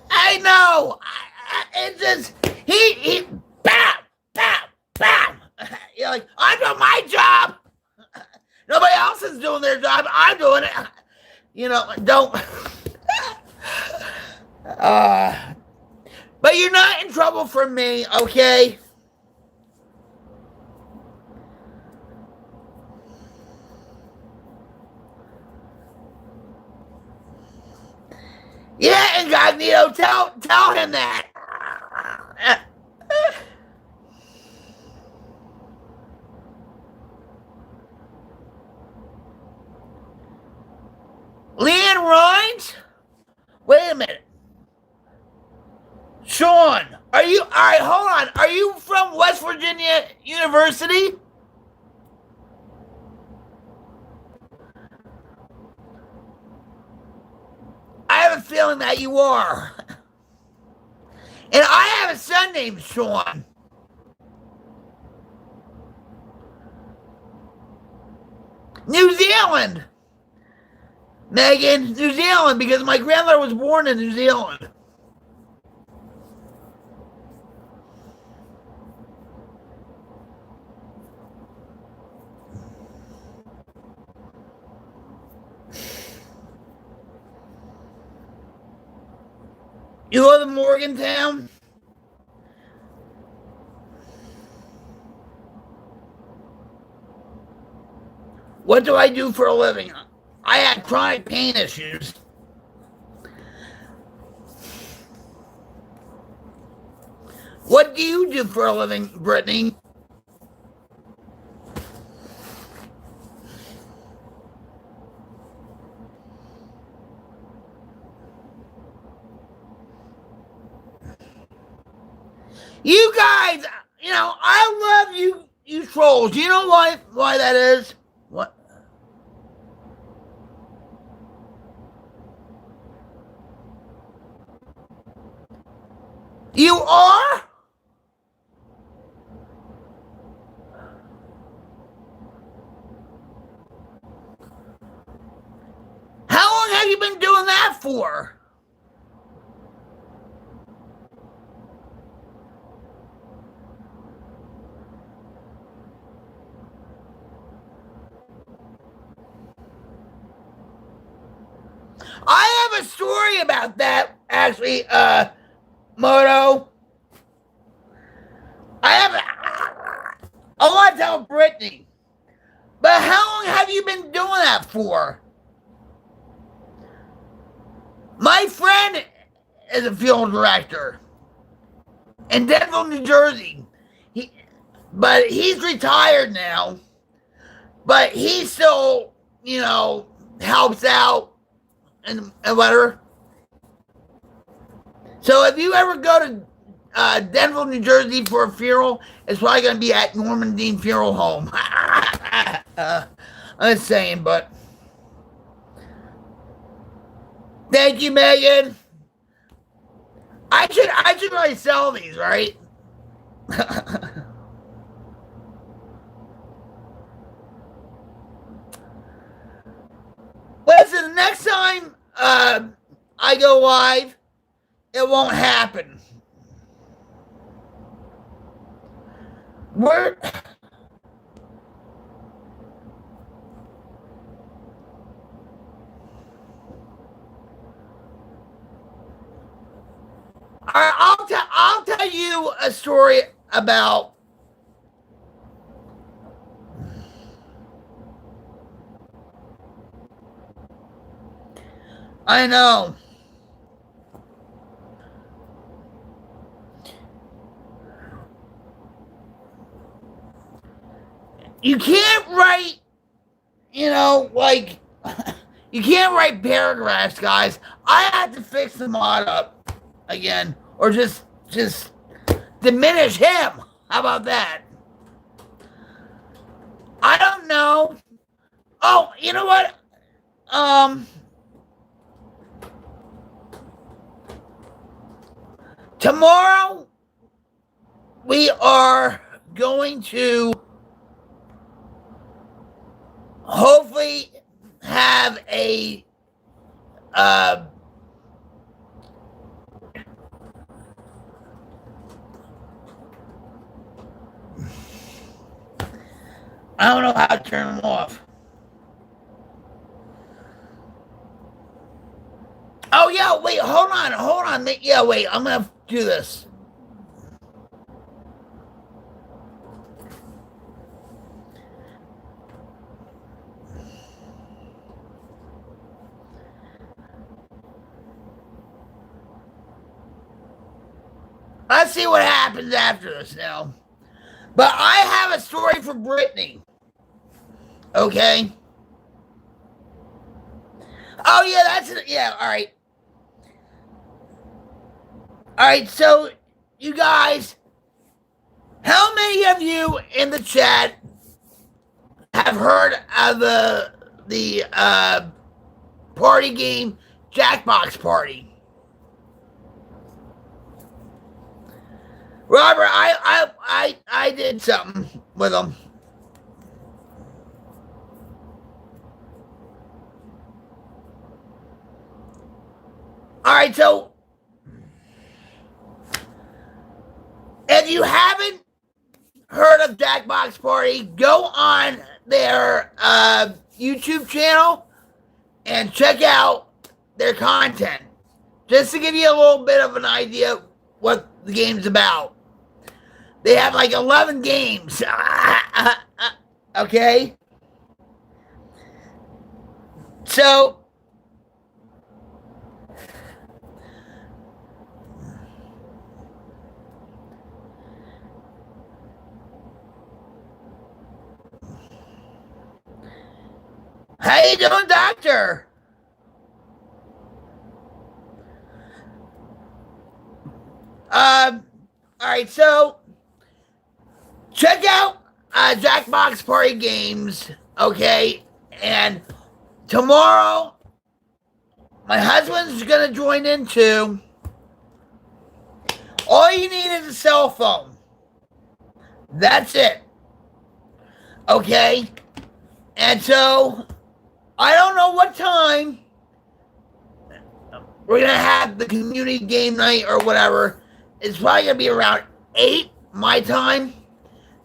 I know. It's just, he, bam, bam, bam. You're like, I'm doing my job. Nobody else is doing their job. I'm doing it. Don't. But you're not in trouble for me, okay? Yeah, Incognito, tell him that. Leanne Rhines? Wait a minute. Sean, all right, hold on. Are you from West Virginia University? I have a feeling that you are. And I have a son named Sean. New Zealand. Megan, New Zealand, because my grandmother was born in New Zealand. You live in Morgantown? What do I do for a living? I had chronic pain issues. What do you do for a living, Brittany? You guys, I love you trolls. You know why that is? What? You are? How long have you been doing that for? I have a story about that, actually, Moto. I want to tell Brittany. But how long have you been doing that for? My friend is a field director in Denver, New Jersey. But he's retired now. But he still, helps out and whatever. So if you ever go to Denver, New Jersey for a funeral, it's probably going to be at Norman Dean Funeral Home. I'm just saying, but thank you, Megan. I should really sell these, right? Listen, the next time I go live, it won't happen. We're I'll tell you a story about I know. You can't write, you can't write paragraphs, guys. I have to fix the mod up again, or just diminish him. How about that? I don't know. Oh, you know what? Tomorrow we are going to hopefully have a I don't know how to turn them off. Oh yeah, wait, hold on. Yeah, wait, I'm gonna do this. Let's see what happens after this now. But I have a story for Brittany. Okay? Oh, yeah, that's it. Yeah, all right. All right, so, you guys, how many of you in the chat have heard of the party game Jackbox Party? Robert, I did something with them. All right, so if you haven't heard of Jackbox Party, go on their YouTube channel and check out their content, just to give you a little bit of an idea of what the game's about. They have like 11 games. Okay? So, how you doing, Doctor? All right, so check out Jackbox Party Games, okay? And tomorrow, my husband's going to join in too. All you need is a cell phone. That's it. Okay? And so, I don't know what time we're going to have the community game night or whatever. It's probably going to be around 8 my time.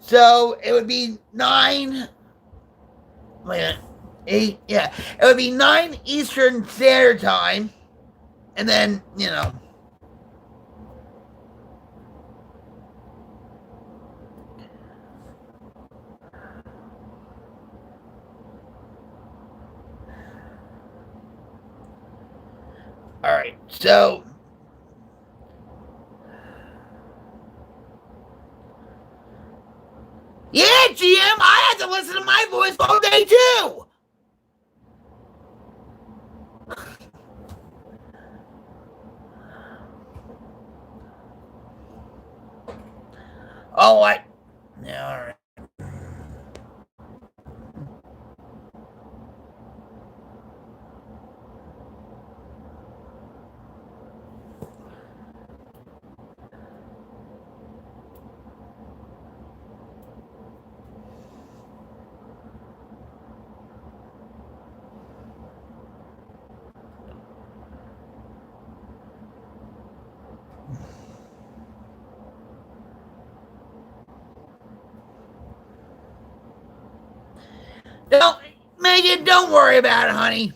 So, it would be 9. Wait a minute. 8, yeah. It would be 9 Eastern Standard Time. And then, you know. All right, so yeah, GM, I had to listen to my voice all day too. Oh, yeah, all right. Don't, Megan, don't worry about it, honey.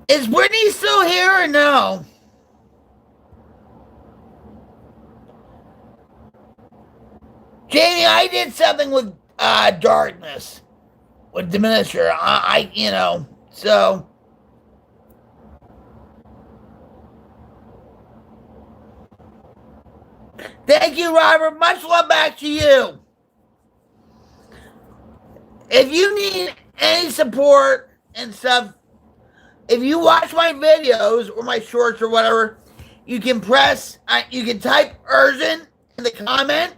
Is Brittany still here or no? Jamie, I did something with darkness, with diminisher. You know, so. Thank you, Robert. Much love back to you. If you need any support and stuff, if you watch my videos or my shorts or whatever, you can you can type urgent in the comment,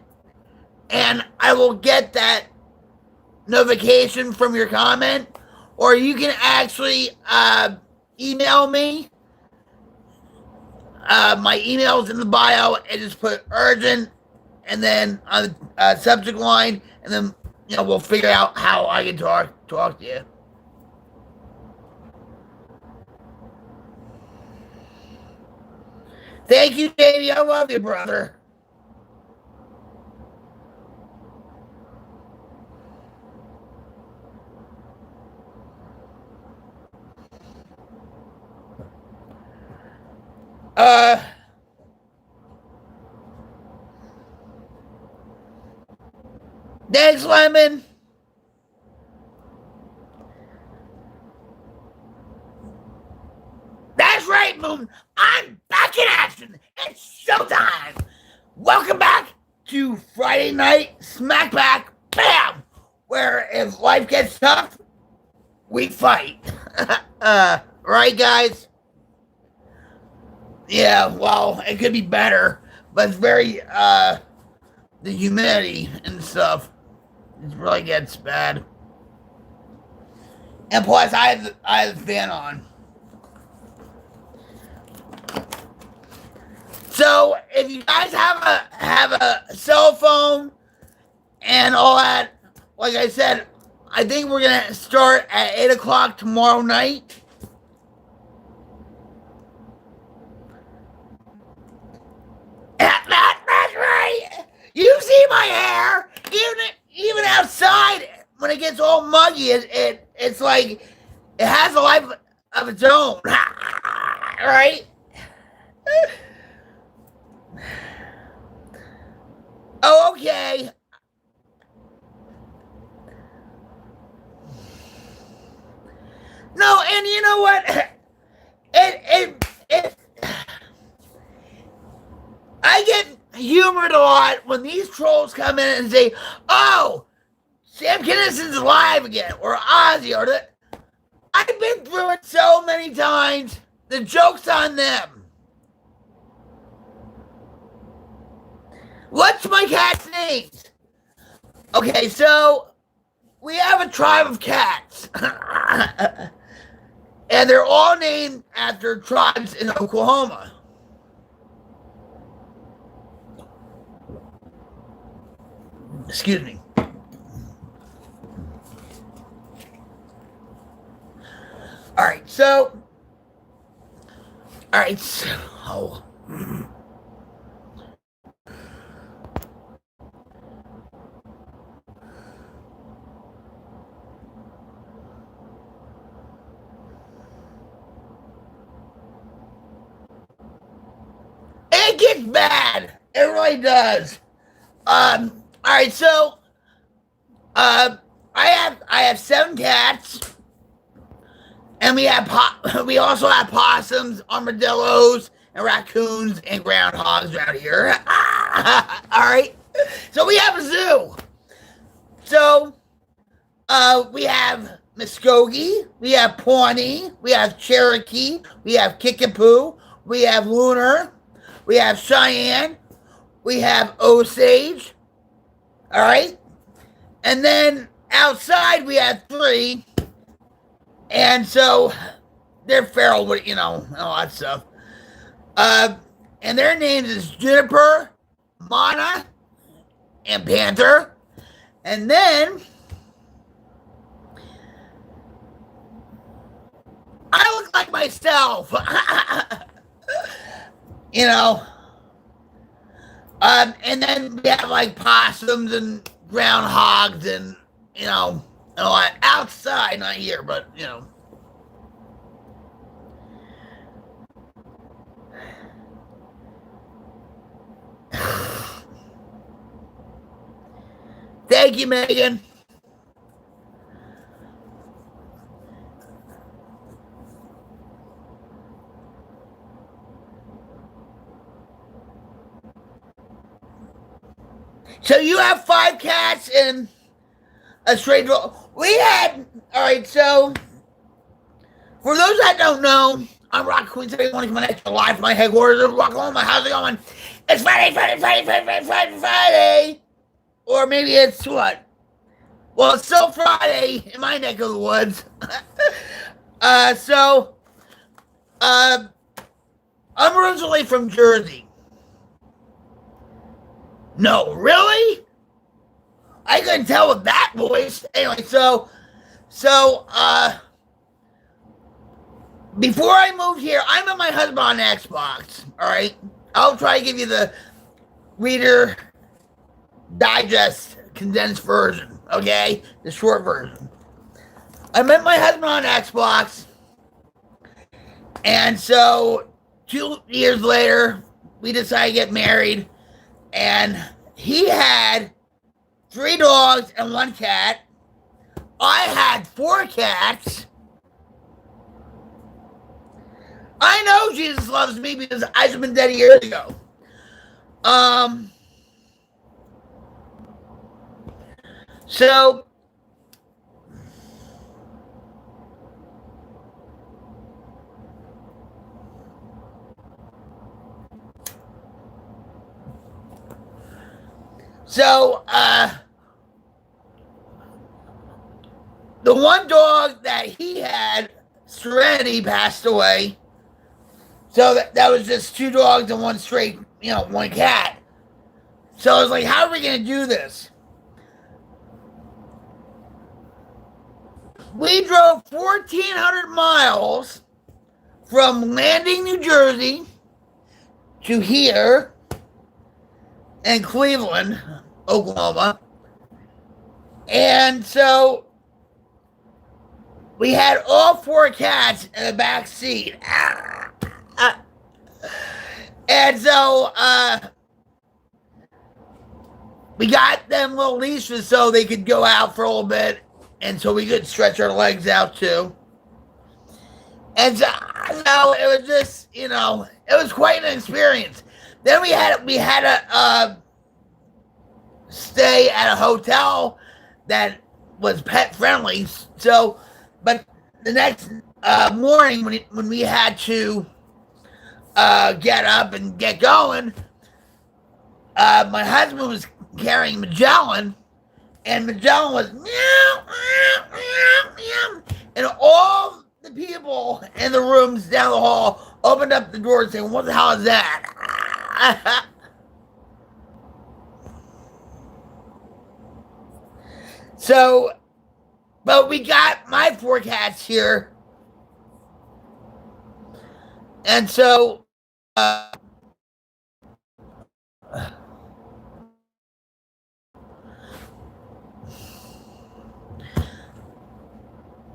and I will get that notification from your comment. Or you can actually email me. My email's in the bio, and just put urgent, and then on the subject line, and then we'll figure out how I can talk to you. Thank you, Davey. I love you, brother. Thanks, Lemon. That's right, Moon. I'm back in action. It's showtime. Welcome back to Friday Night SmackBACK. Bam! Where if life gets tough, we fight. Right, guys? Yeah, well, it could be better, but it's very, the humidity and stuff, it really gets bad. And plus, I have the fan on. So, if you guys have a cell phone and all that, like I said, I think we're going to start at 8 o'clock tomorrow night. That's right. You see my hair. Even outside, when it gets all muggy, it's like it has a life of its own. Right? okay. No, and you know what? It I get humored a lot when these trolls come in and say, "Oh, Sam Kinnison's alive again," or Ozzy, or the. I've been through it so many times. The joke's on them. What's my cat's name? Okay, so we have a tribe of cats. And they're all named after tribes in Oklahoma. Excuse me. All right, so it gets bad. It really does. All right, so I have 7 cats, and we also have possums, armadillos, and raccoons and groundhogs around here. All right, so we have a zoo. So we have Muskogee, we have Pawnee, we have Cherokee, we have Kickapoo, we have Lunar, we have Cheyenne, we have Osage. All right, and then outside we have 3, and so they're feral, but you know, all that stuff. And their names is Juniper, Mana, and Panther. And then I look like myself. You know. And then we have like possums and groundhogs and, you know, outside, not here, but, you know. Thank you, Megan. So you have 5 cats and a stray dog. We had, all right, so for those that don't know, I'm Rock Queen 71 coming at you live from my headquarters in Oklahoma. How's it going? It's Friday. Or maybe it's what? Well, it's still Friday in my neck of the woods. I'm originally from Jersey. No, really? I couldn't tell with that voice. Anyway, so before I moved here, I met my husband on Xbox. All right, I'll try to give you the Reader Digest condensed version. Okay, the short version. I met my husband on Xbox, and so 2 years later, we decided to get married. And he had 3 dogs and 1 cat. I had 4 cats. I know Jesus loves me because I should have been dead years ago. So the 1 dog that he had, Serenity, passed away. So that was just 2 dogs and 1 straight, 1 cat. So I was like, how are we going to do this? We drove 1,400 miles from Landing, New Jersey to here in Cleveland, Oklahoma. And so we had all 4 cats in the back seat. And so we got them little leashes so they could go out for a little bit, and so we could stretch our legs out too. And so it was just, it was quite an experience. Then we had a stay at a hotel that was pet friendly. So, but the next morning when we had to get up and get going, my husband was carrying Magellan, and Magellan was meow, meow, meow, meow, and all the people in the rooms down the hall opened up the door saying, "What the hell is that?" So, but we got my 4 cats here, and so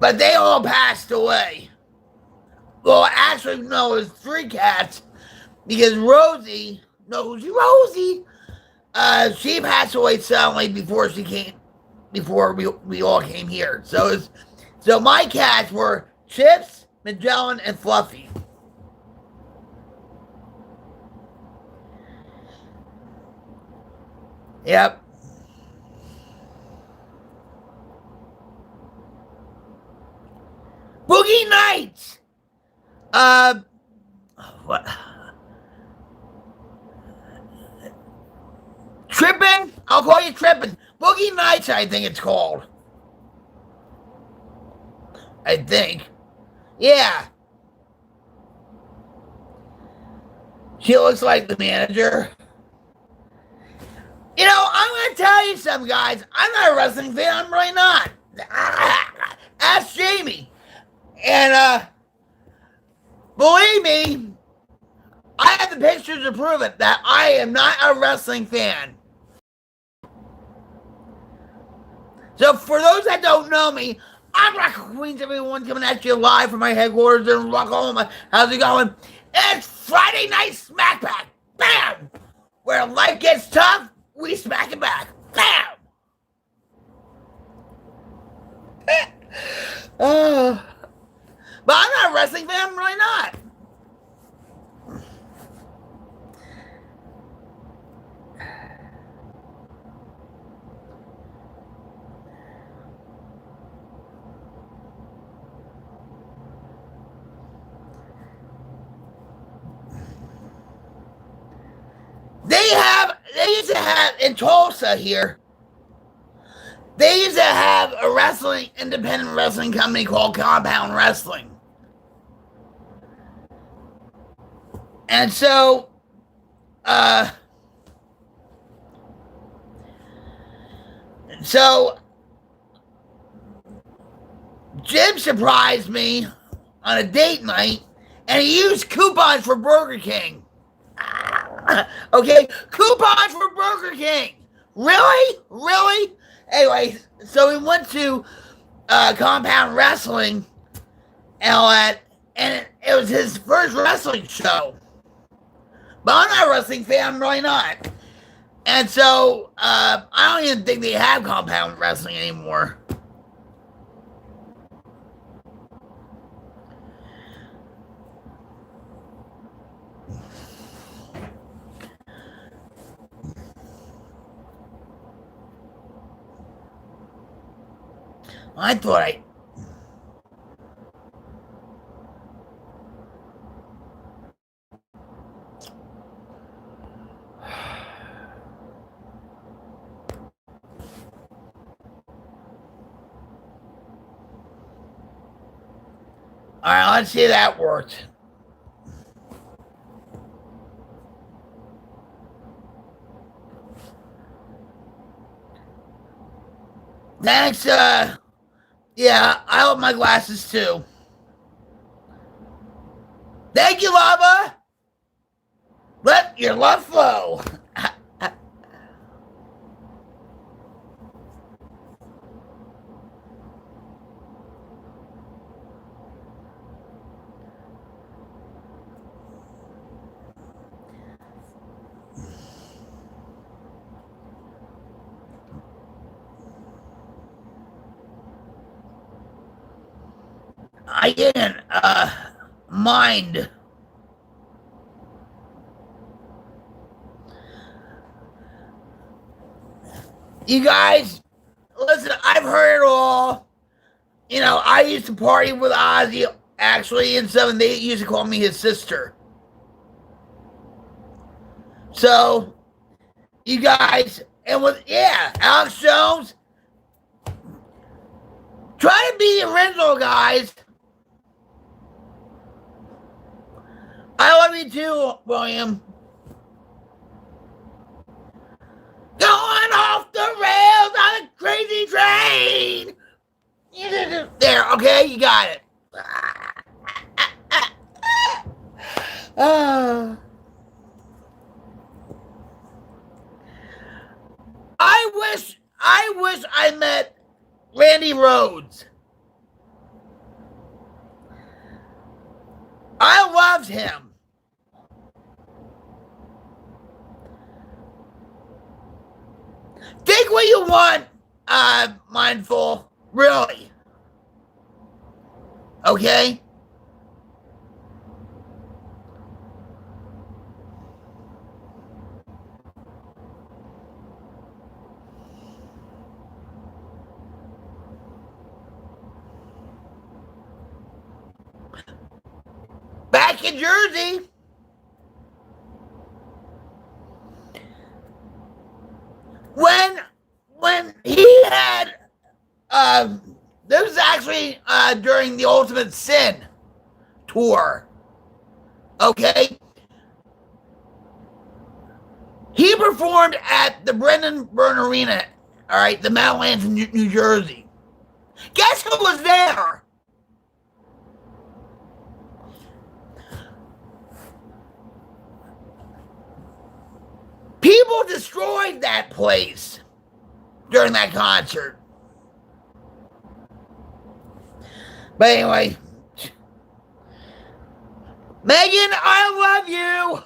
but they all passed away. Well, actually, no, it was 3 cats, because Rosie, Rosie, she passed away suddenly before we all came here. So my cats were Chips, Magellan, and Fluffy. Yep. Boogie Nights! What? Trippin'? I'll call you Trippin'. Boogie Nights, I think it's called. I think. Yeah. She looks like the manager. I'm going to tell you something, guys. I'm not a wrestling fan. I'm really not. Ask Jamie. And, believe me, I have the pictures to prove it, that I am not a wrestling fan. So, for those that don't know me, I'm Rock Queens, everyone, coming at you live from my headquarters in Oklahoma. How's it going? It's Friday Night SmackBACK. Bam! Where life gets tough, we smack it back. Bam! But I'm not a wrestling fan, I'm really not. They used to have, in Tulsa here, they used to have a independent wrestling company called Compound Wrestling. And so, Jim surprised me on a date night, and he used coupons for Burger King. Okay, coupons for Burger King. Really? Anyway, so we went to Compound Wrestling and all that, and it was his first wrestling show. But I'm not a wrestling fan, I'm really not. And so, I don't even think they have Compound Wrestling anymore. I thought Alright, let's see if that worked. Thanks, yeah, I hope my glasses too. Thank you, Lava! Let your love flow. I didn't mind. You guys, listen, I've heard it all. You know, I used to party with Ozzy, actually, and stuff, and they used to call me his sister. So, you guys, and with, yeah, Alex Jones, try to be original, guys. I love you too, William. Going off the rails on a crazy train. There, okay, you got it. I wish I met Randy Rhoads. I loved him. Think what you want, Mindful. Really. Okay? Back in Jersey, when he had this was actually during the Ultimate Sin tour. Okay? He performed at the Brendan Byrne Arena, all right, the Meadowlands in New Jersey. Guess who was there? People destroyed that place during that concert. But anyway, Megan, I love you.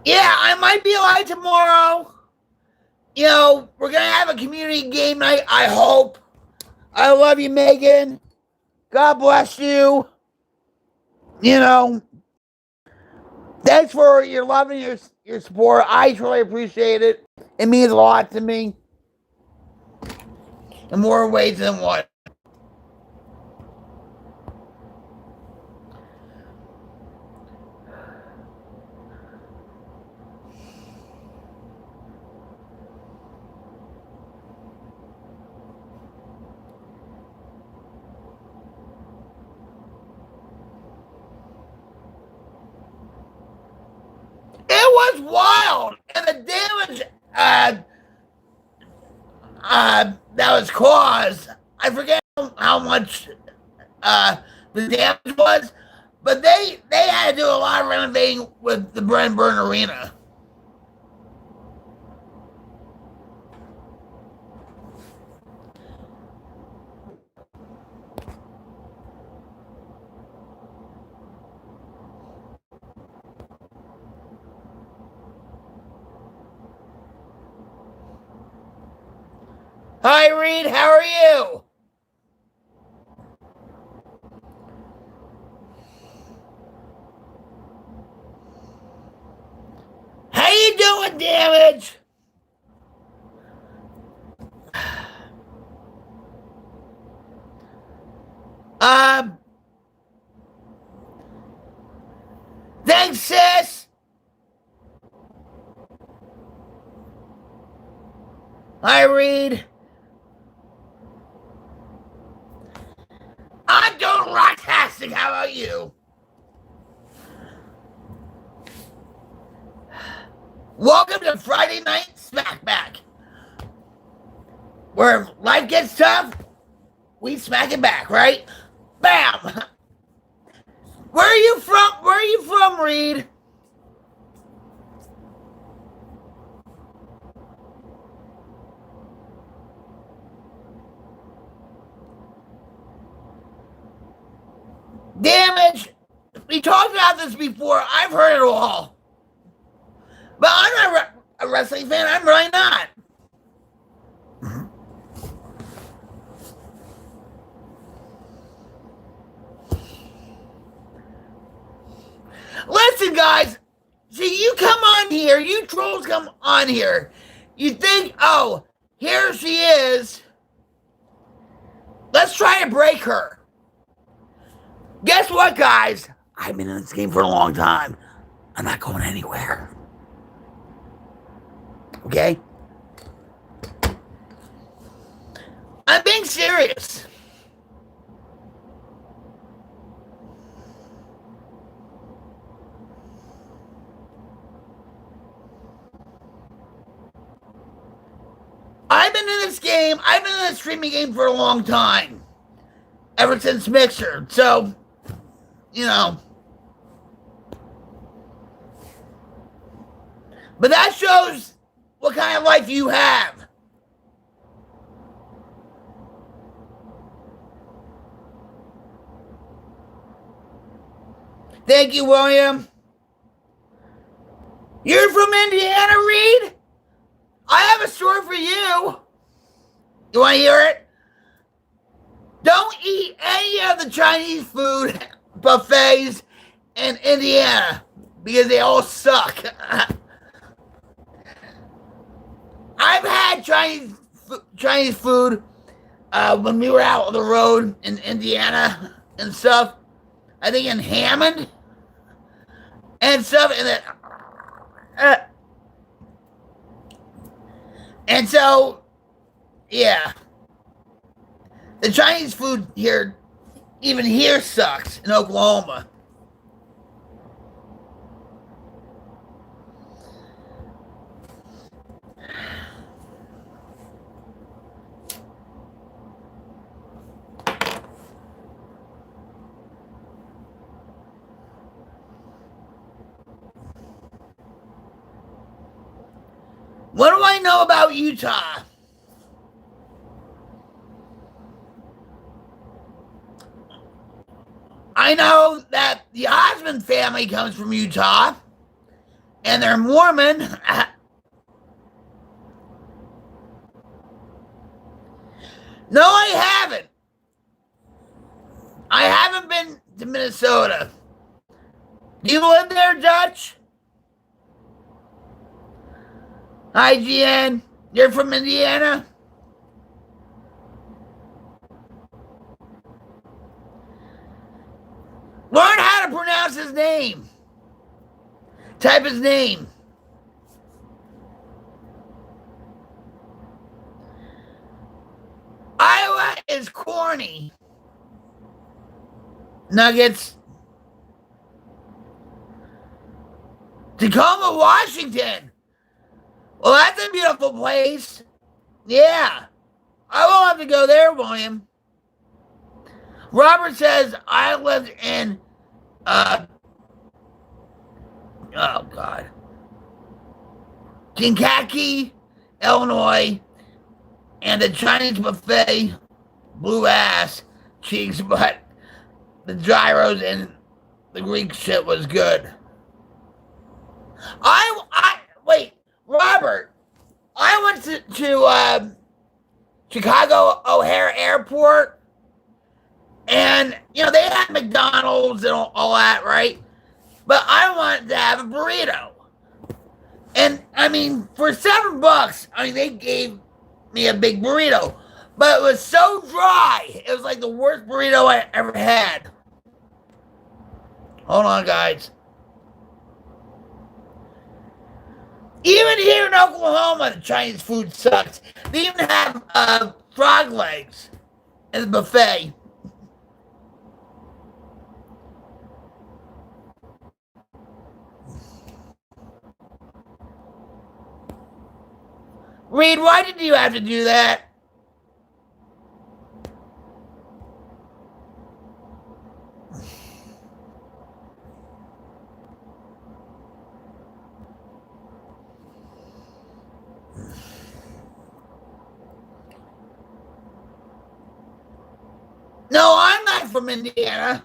Yeah, I might be live tomorrow. You know, we're going to have a community game night, I hope. I love you, Megan. God bless you. You know, thanks for your love and your support. I truly appreciate it. It means a lot to me. In more ways than one. It was wild, and the damage that was caused, I forget how much the damage was, but they had to do a lot of renovating with the Brendan Byrne Arena. Hi, Reed. How are you? How you doing, Damage? Thanks, sis. Hi, Reed. I'm doing rocktastic. How about you? Welcome to Friday Night SmackBACK, where life gets tough, we smack it back, right? Bam! Where are you from? Where are you from, Reed? Damage! We talked about this before. I've heard it all. But I'm not a wrestling fan. I'm really not. Listen, guys. See, you come on here. You trolls come on here. You think, oh, here she is. Let's try to break her. Guess what, guys? I've been in this game for a long time. I'm not going anywhere. Okay? I'm being serious. I've been in this game. I've been in this streaming game for a long time. Ever since Mixer. So, you know. But that shows what kind of life you have. Thank you, William. You're from Indiana, Reed? I have a story for you. You want to hear it? Don't eat any of the Chinese food buffets in Indiana because they all suck. I've had Chinese food when we were out on the road in Indiana and stuff. I think in Hammond and stuff, and so, yeah, the Chinese food here, even here, sucks in Oklahoma. What do I know about Utah? I know that the Osmond family comes from Utah, and they're Mormon. No, I haven't. I haven't been to Minnesota. Do you live there, Dutch? Hi, GN. You're from Indiana? Learn how to pronounce his name. Type his name. Iowa is corny. Nuggets. Tacoma, Washington. Well, that's a beautiful place. Yeah. I won't have to go there, William. Robert says, I lived in, oh, God. Kankakee, Illinois, and the Chinese buffet blew ass cheeks, but the gyros and the Greek shit was good. Wait. Robert, I went to Chicago O'Hare Airport, and, you know, they had McDonald's and all that, right? But I wanted to have a burrito. And, I mean, for $7, I mean, they gave me a big burrito. But it was so dry. It was like the worst burrito I ever had. Hold on, guys. Even here in Oklahoma, the Chinese food sucks. They even have frog legs in the buffet. Reed, why did you have to do that? No, I'm not from Indiana.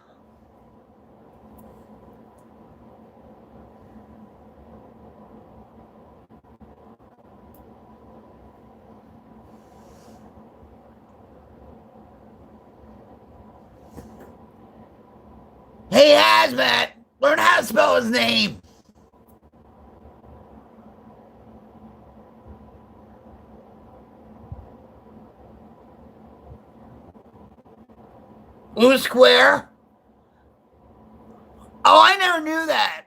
Hey, Hazmat, Learn how to spell his name. Blue square? Oh, I never knew that.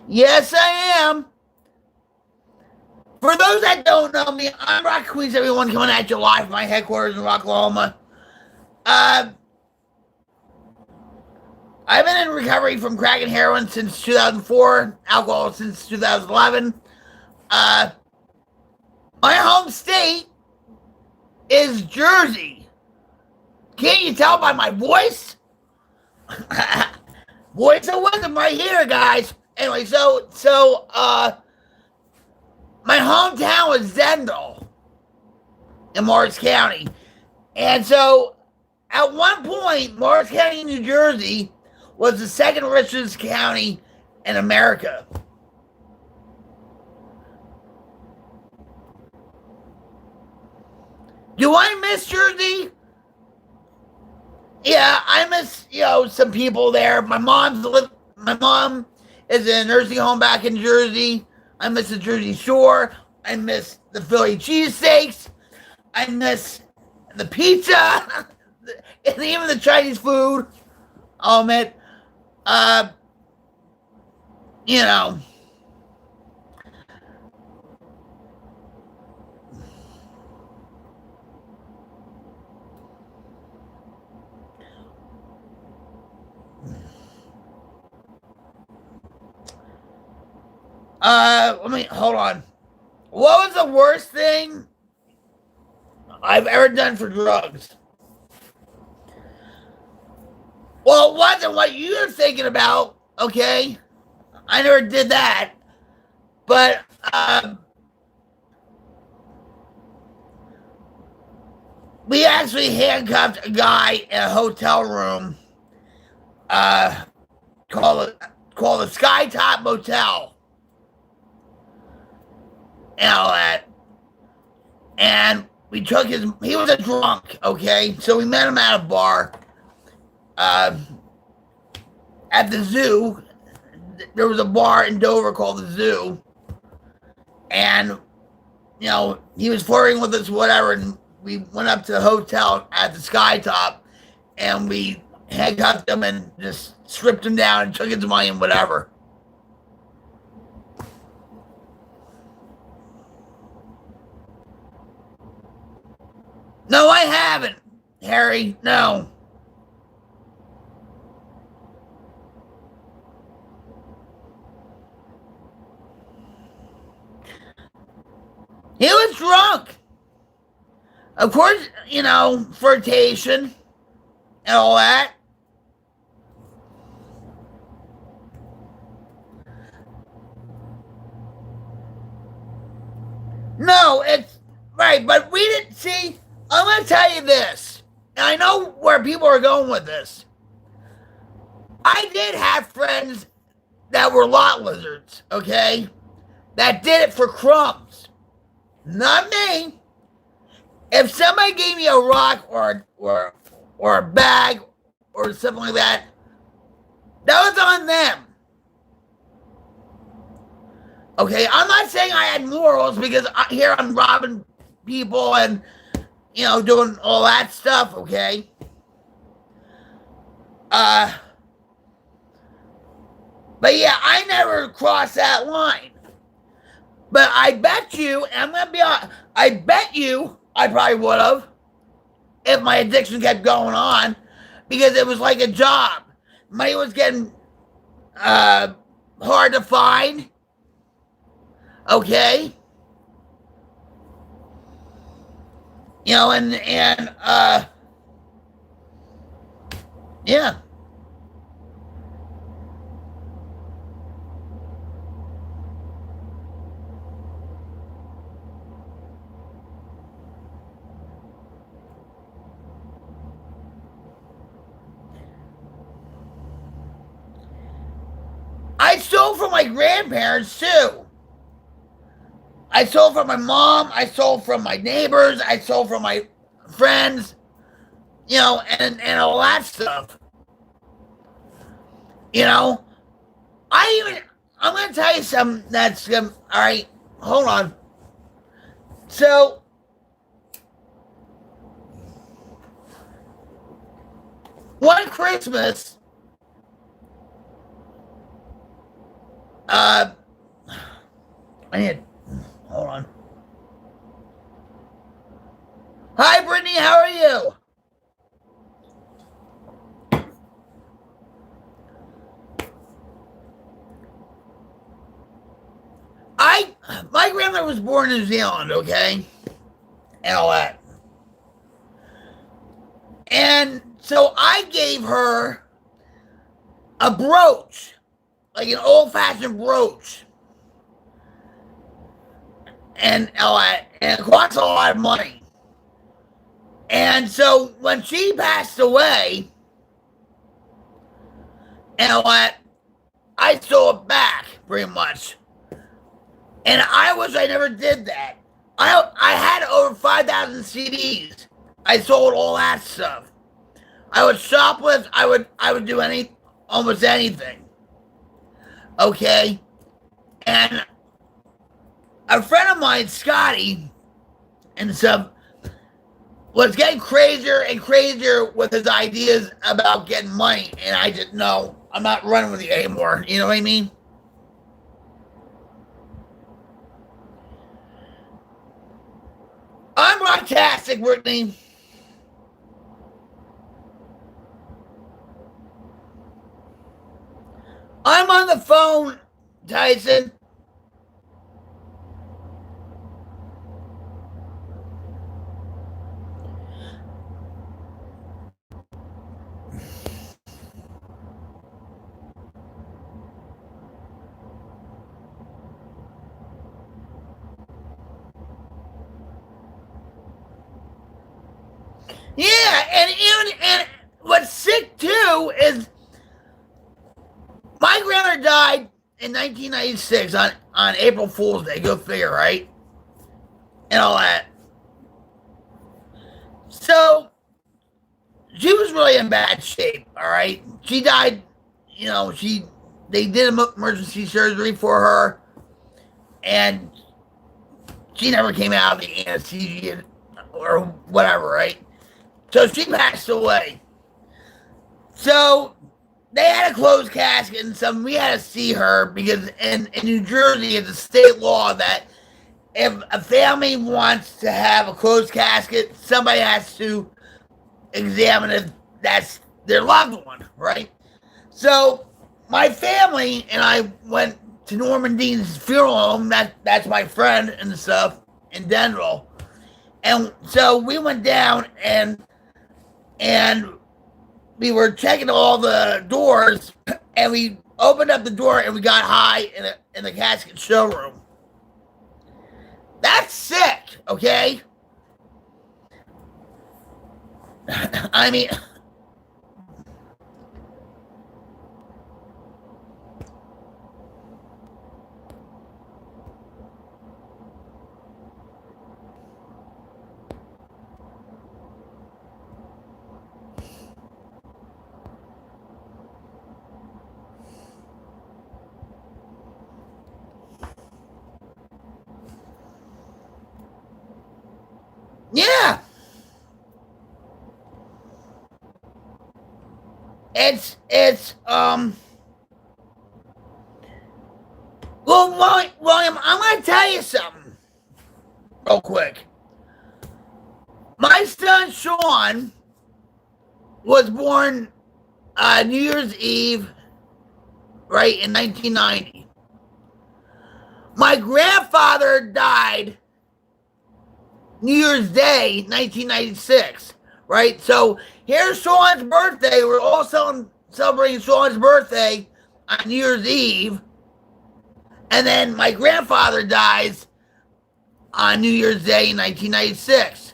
Yes, I am. For those that don't know me, I'm Rock Queens, everyone, coming at you live from my headquarters in Rocklahoma. I've been in recovery from crack and heroin since 2004, alcohol since 2011. My home state is Jersey. Can't you tell by my voice? Voice of wisdom right here, guys. Anyway, so my hometown was Zendel in Morris County. And so at one point, Morris County, New Jersey was the second richest county in America. Do I miss Jersey? Yeah, I miss, some people there. My mom is in a nursing home back in Jersey. I miss the Jersey Shore. I miss the Philly cheesesteaks. I miss the pizza. And even the Chinese food. I'll admit. Hold on. What was the worst thing I've ever done for drugs? Well, it wasn't what you're thinking about, okay? I never did that. But, we actually handcuffed a guy in a hotel room, called the Skytop Motel. And all that. And we took he was a drunk, okay? So we met him at a bar. At the zoo. There was a bar in Dover called the Zoo. And, he was flirting with us, whatever, and we went up to the hotel at the Skytop, and we handcuffed him and just stripped him down and took his money and whatever. No, I haven't, Harry. No. He was drunk. Of course, flirtation and all that. No, it's right, but we didn't see. I'm going to tell you this, and I know where people are going with this. I did have friends that were lot lizards, okay? That did it for crumbs. Not me. If somebody gave me a rock or a bag or something like that, that was on them. Okay, I'm not saying I had morals because here I'm robbing people and doing all that stuff, okay? But yeah, I never crossed that line. But I bet you, and I'm going to be honest, I bet you I probably would have if my addiction kept going on because it was like a job. Money was getting hard to find, okay? Yeah. I stole from my grandparents too. I stole from my mom. I stole from my neighbors. I stole from my friends. You know, and all that stuff. You know, I'm going to tell you something that's, all right, hold on. So, one Christmas, I need, hold on. Hi, Brittany, how are you? My grandmother was born in New Zealand, okay? And all that. And so I gave her a brooch, like an old-fashioned brooch. And all that. And it cost a lot of money. And so when she passed away, and all that, I stole it back, pretty much. And I wish I never did that. I had over 5,000 CDs. I sold all that stuff. I would shoplift. I would do almost anything. Okay? And a friend of mine, Scotty, and stuff, was getting crazier and crazier with his ideas about getting money. And I just, no, I'm not running with you anymore. You know what I mean? I'm fantastic, Brittany. I'm on the phone, Tyson. Yeah, and what's sick too is my grandmother died in 1996 on April Fool's Day. Go figure, right? And all that. So she was really in bad shape. All right, she died. You know, they did emergency surgery for her, and she never came out of the anesthesia or whatever, right? So she passed away. So they had a closed casket and some. We had to see her because in New Jersey, it's a state law that if a family wants to have a closed casket, somebody has to examine if that's their loved one, right? So my family and I went to Norman Dean's funeral home. That's my friend and stuff in Denver. And so we went down and we were checking all the doors, and we opened up the door and we got high in the casket showroom. That's sick, okay? I mean, yeah. It's well, William, I'm gonna tell you something real quick. My son Sean was born New Year's Eve, right, in 1990. My grandfather died New Year's Day, 1996, right? So here's Sean's birthday. We're all celebrating Sean's birthday on New Year's Eve. And then my grandfather dies on New Year's Day in 1996.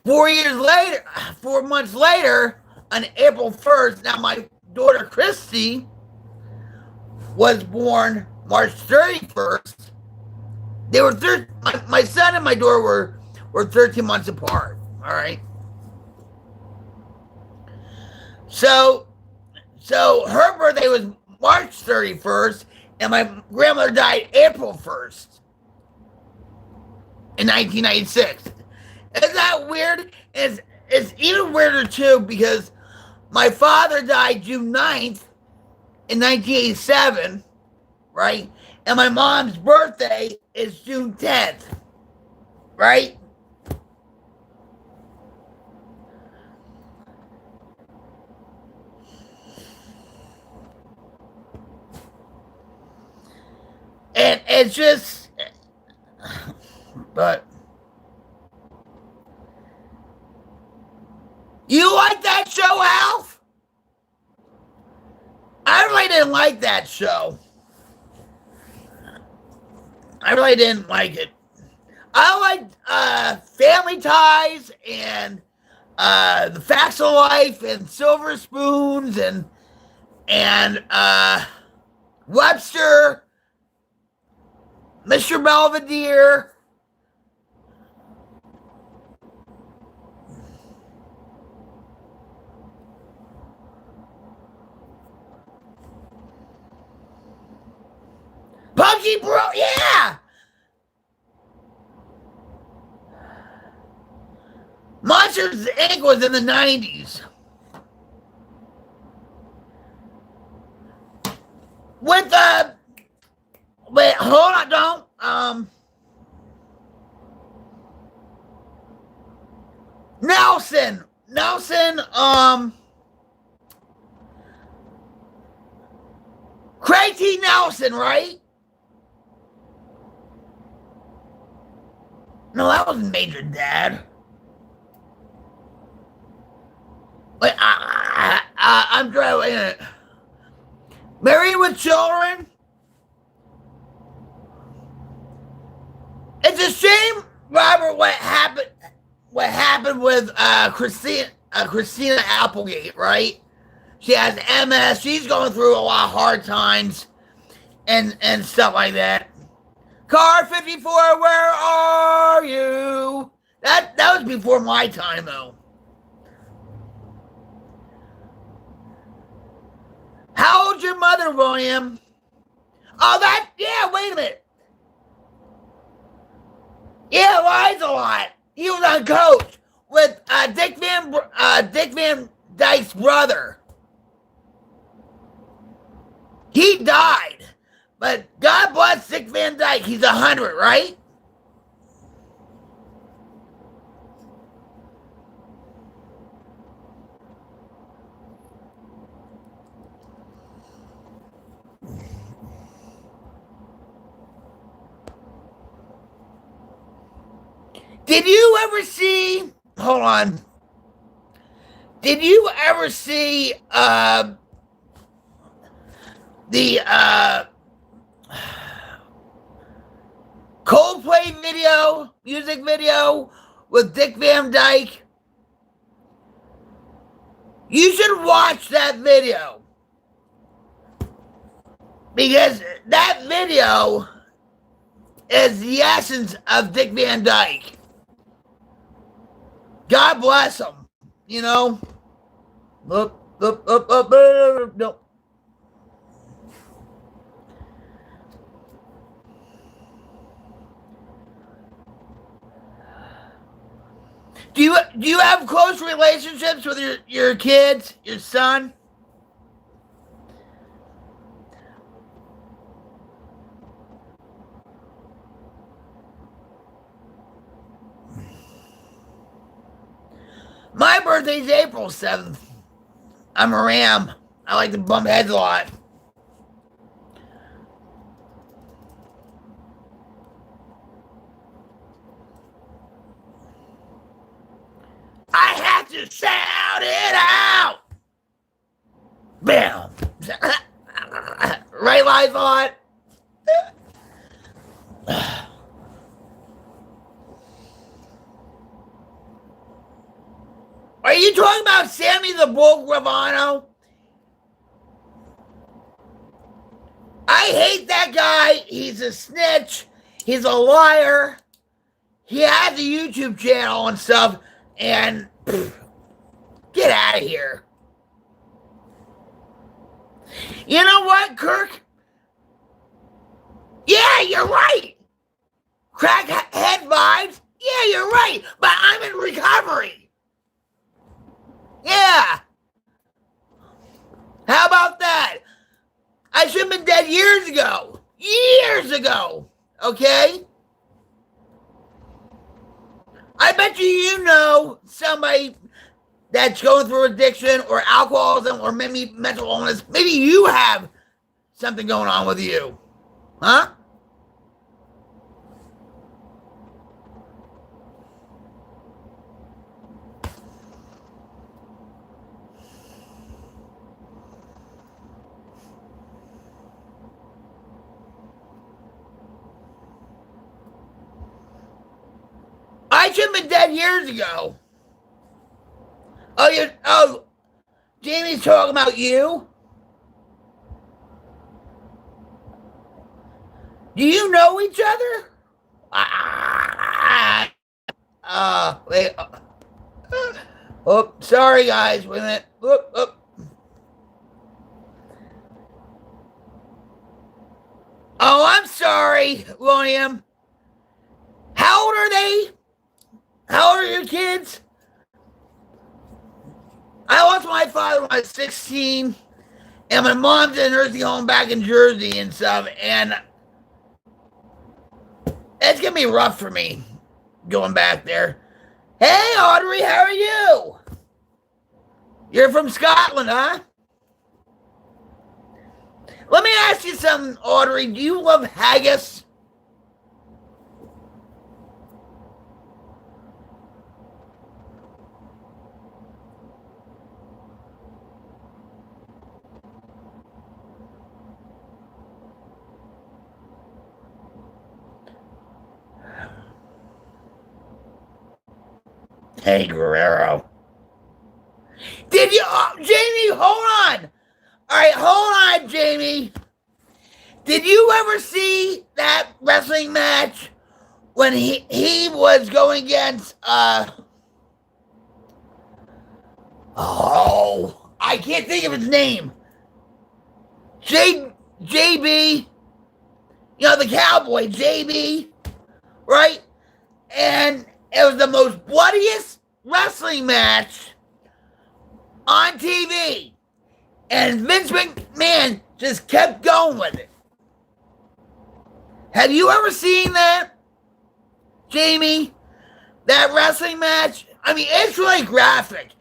4 months later, on April 1st, now my daughter Christy was born March 31st, They were my son and my daughter were 13 months apart. All right. So her birthday was March 31st, and my grandmother died April 1st in 1996. Isn't that weird? It's even weirder too because my father died June 9th in 1987, right? And my mom's birthday is June 10th, right? And it's just, but you like that show, Alf? I really didn't like that show. I really didn't like it. I liked Family Ties and The Facts of Life and Silver Spoons and Webster, Mr. Belvedere. Punky Bro, yeah! Monsters Inc. was in the 90s. With wait, hold on, don't. Nelson, Craig T. Nelson, right? No, that wasn't Major Dad. Wait, I'm trying. Married with Children. It's a shame, Robert, what happened with Christina Applegate, right? She has MS. She's going through a lot of hard times and stuff like that. Car 54, where are you? That was before my time, though. How old's your mother, William? Oh, yeah, wait a minute. Yeah, lies a lot. He was on Coach with Dick Van Dyke's brother. He died, but God bless Dick Van Dyke. He's 100, right? Did you ever see, hold on, did you ever see the Coldplay music video with Dick Van Dyke? You should watch that video because that video is the essence of Dick Van Dyke. God bless him, you know. Up, no. Do you have close relationships with your kids, your son? My birthday's April 7th. I'm a ram. I like to bump heads a lot. I have to shout it out. Bam. Right, live on. Are you talking about Sammy the Bull Gravano? I hate that guy. He's a snitch. He's a liar. He has a YouTube channel and stuff, and get out of here. You know what, Kirk? Yeah, you're right. Crackhead vibes? Yeah, you're right. But I'm in recovery. Yeah. How about that? I should have been dead years ago. Years ago. Okay? I bet you know somebody that's going through addiction or alcoholism or maybe mental illness. Maybe you have something going on with you. Huh? I should have been dead years ago. Oh, Jamie's talking about you? Do you know each other? Wait. Oh, sorry, guys. Wait a minute. Oh. Oh, I'm sorry, William. How old are they? How old are your kids? I lost my father when I was 16, and my mom's in a nursing home back in Jersey and stuff, and it's going to be rough for me going back there. Hey, Audrey, how are you? You're from Scotland, huh? Let me ask you something, Audrey. Do you love haggis? Hey, Guerrero. Did you... Jamie, hold on. All right, hold on, Jamie. Did you ever see that wrestling match when he was going against... Oh, I can't think of his name. JB. You know, the cowboy, JB. Right? And it was the most bloodiest wrestling match on TV. And Vince McMahon just kept going with it. Have you ever seen that, Jamie? That wrestling match? I mean, it's really graphic.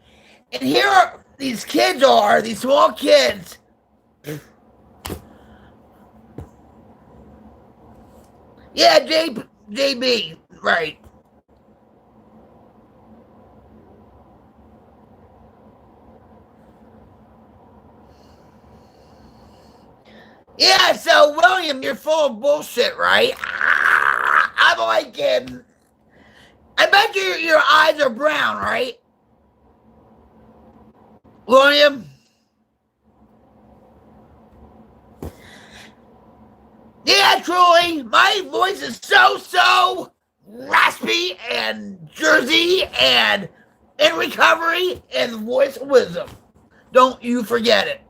And here are these these small kids. Yeah, JB, right. Yeah, so, William, you're full of bullshit, right? I'm like, I bet your eyes are brown, right? William? Yeah, truly, my voice is so raspy and Jersey and in recovery and the voice of wisdom. Don't you forget it.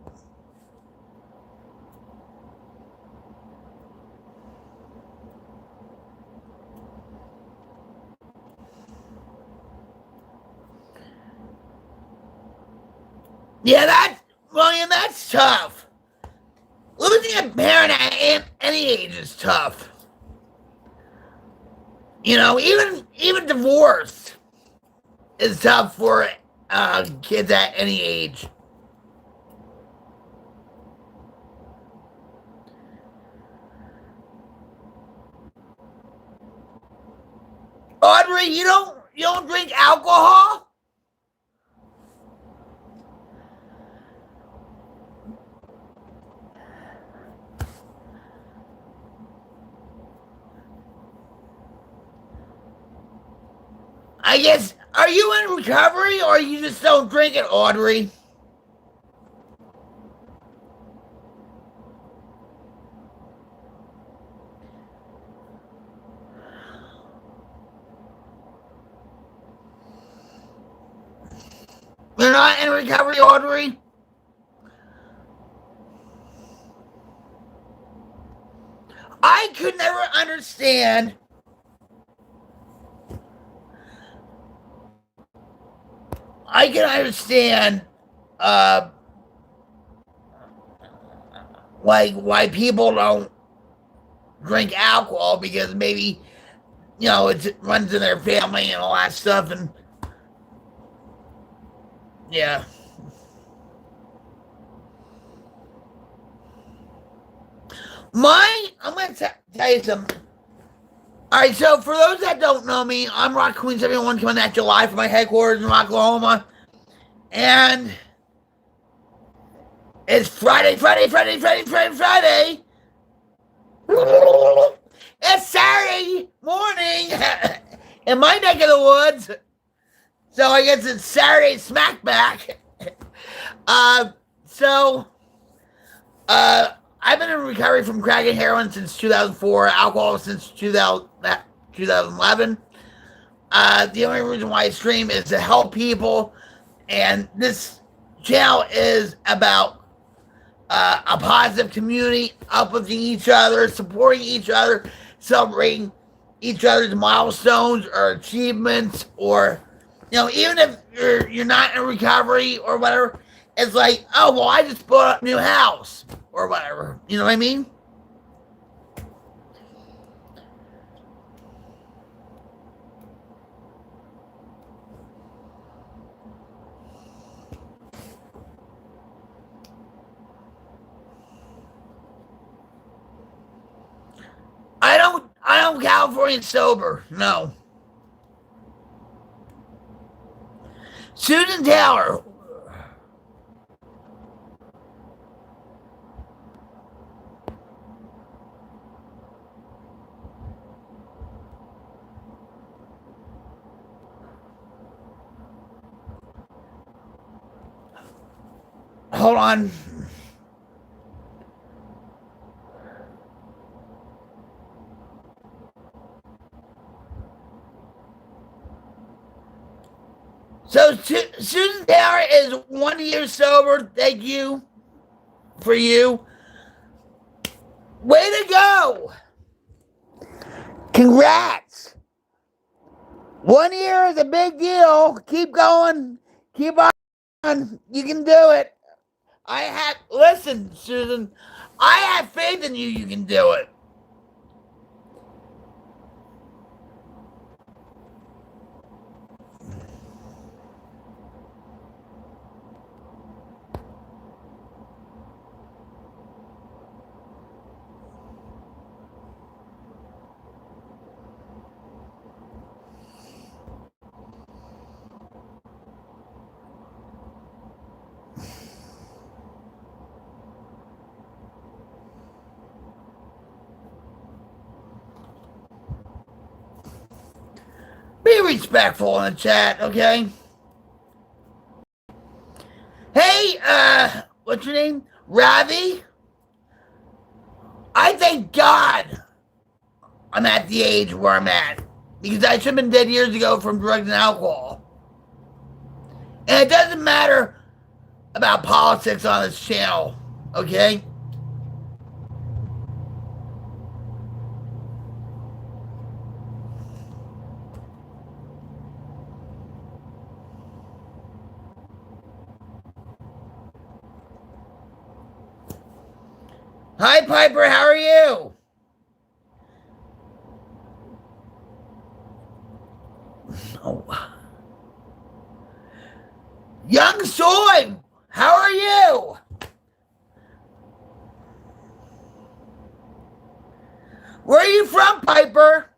Yeah, William, that's tough. Losing a parent at any age is tough. You know, even divorce is tough for kids at any age. Audrey, you don't drink alcohol? I guess, are you in recovery or you just don't drink it, Audrey? not in recovery, Audrey? I could never understand like why people don't drink alcohol, because maybe, you know, it runs in their family and all that stuff, and yeah. I'm going to tell you something. All right, so for those that don't know me, I'm Rock Queen 71 coming at you live from my headquarters in Oklahoma. And it's Friday. It's Saturday morning in my neck of the woods. So I guess it's Saturday SmackBACK. I've been in recovery from crack and heroin since 2004, alcohol since 2011. The only reason why I stream is to help people, and this channel is about a positive community, uplifting each other, supporting each other, celebrating each other's milestones or achievements, or, you know, even if you're not in recovery or whatever, it's like, oh, well, I just bought up a new house or whatever. You know what I mean? I don't California sober, no. Susan Taylor. Hold on. So Susan Taylor is 1 year sober. Thank you for you. Way to go. Congrats. 1 year is a big deal. Keep going. Keep on. You can do it. Listen, Susan, I have faith in you. You can do it. Be respectful in the chat, okay? Hey, what's your name? Ravi? I thank God I'm at the age where I'm at, because I should have been dead years ago from drugs and alcohol. And it doesn't matter about politics on this channel, okay? Hi, Piper, how are you? Oh. Young Soy, how are you? Where are you from, Piper?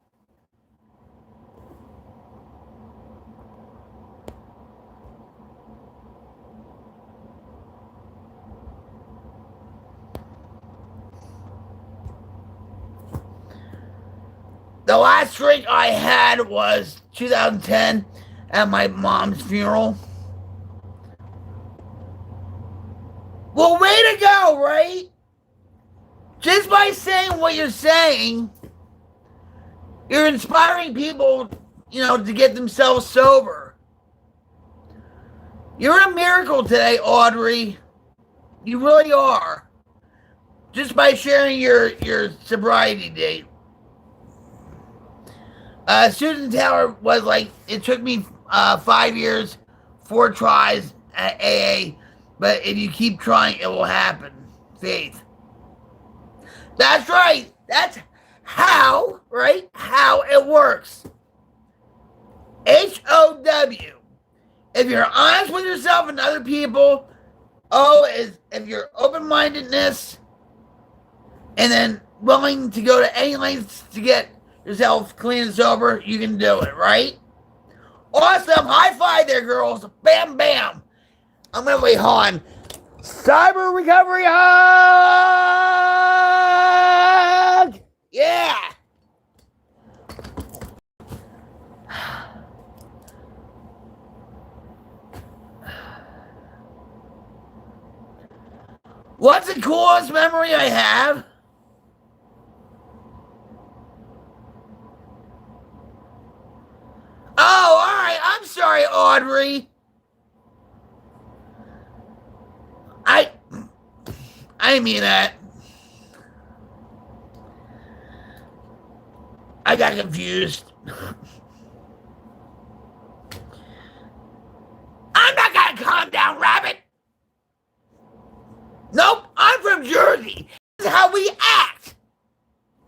The last drink I had was 2010 at my mom's funeral. Well, way to go, right? Just by saying what you're saying, you're inspiring people, you know, to get themselves sober. You're a miracle today, Audrey. You really are. Just by sharing your sobriety date. Susan Taylor was like, it took me 5 years, 4 tries at AA, but if you keep trying, it will happen. Faith. That's right. That's how, right? How it works. HOW. If you're honest with yourself and other people, O is if you're open-mindedness and then willing to go to any lengths to get yourself clean and sober, you can do it, right? Awesome. High five there, girls. Bam, bam. I'm going to wait on. Cyber recovery hug! Yeah! What's the coolest memory I have? Oh, all right. I'm sorry, Audrey. I didn't mean that. I got confused. I'm not gonna calm down, Rabbit. Nope, I'm from Jersey. This is how we act.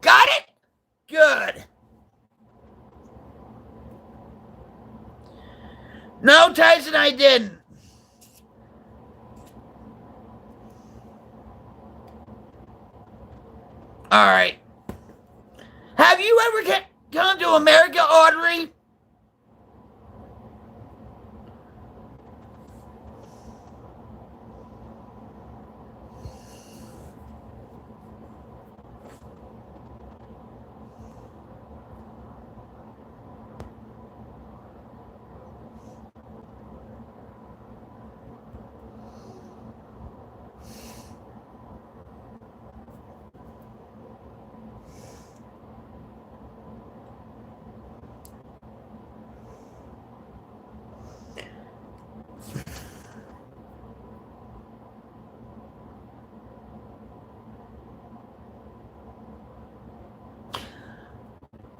Got it? Good. No, Tyson, I didn't. All right. Have you ever come to America, Audrey?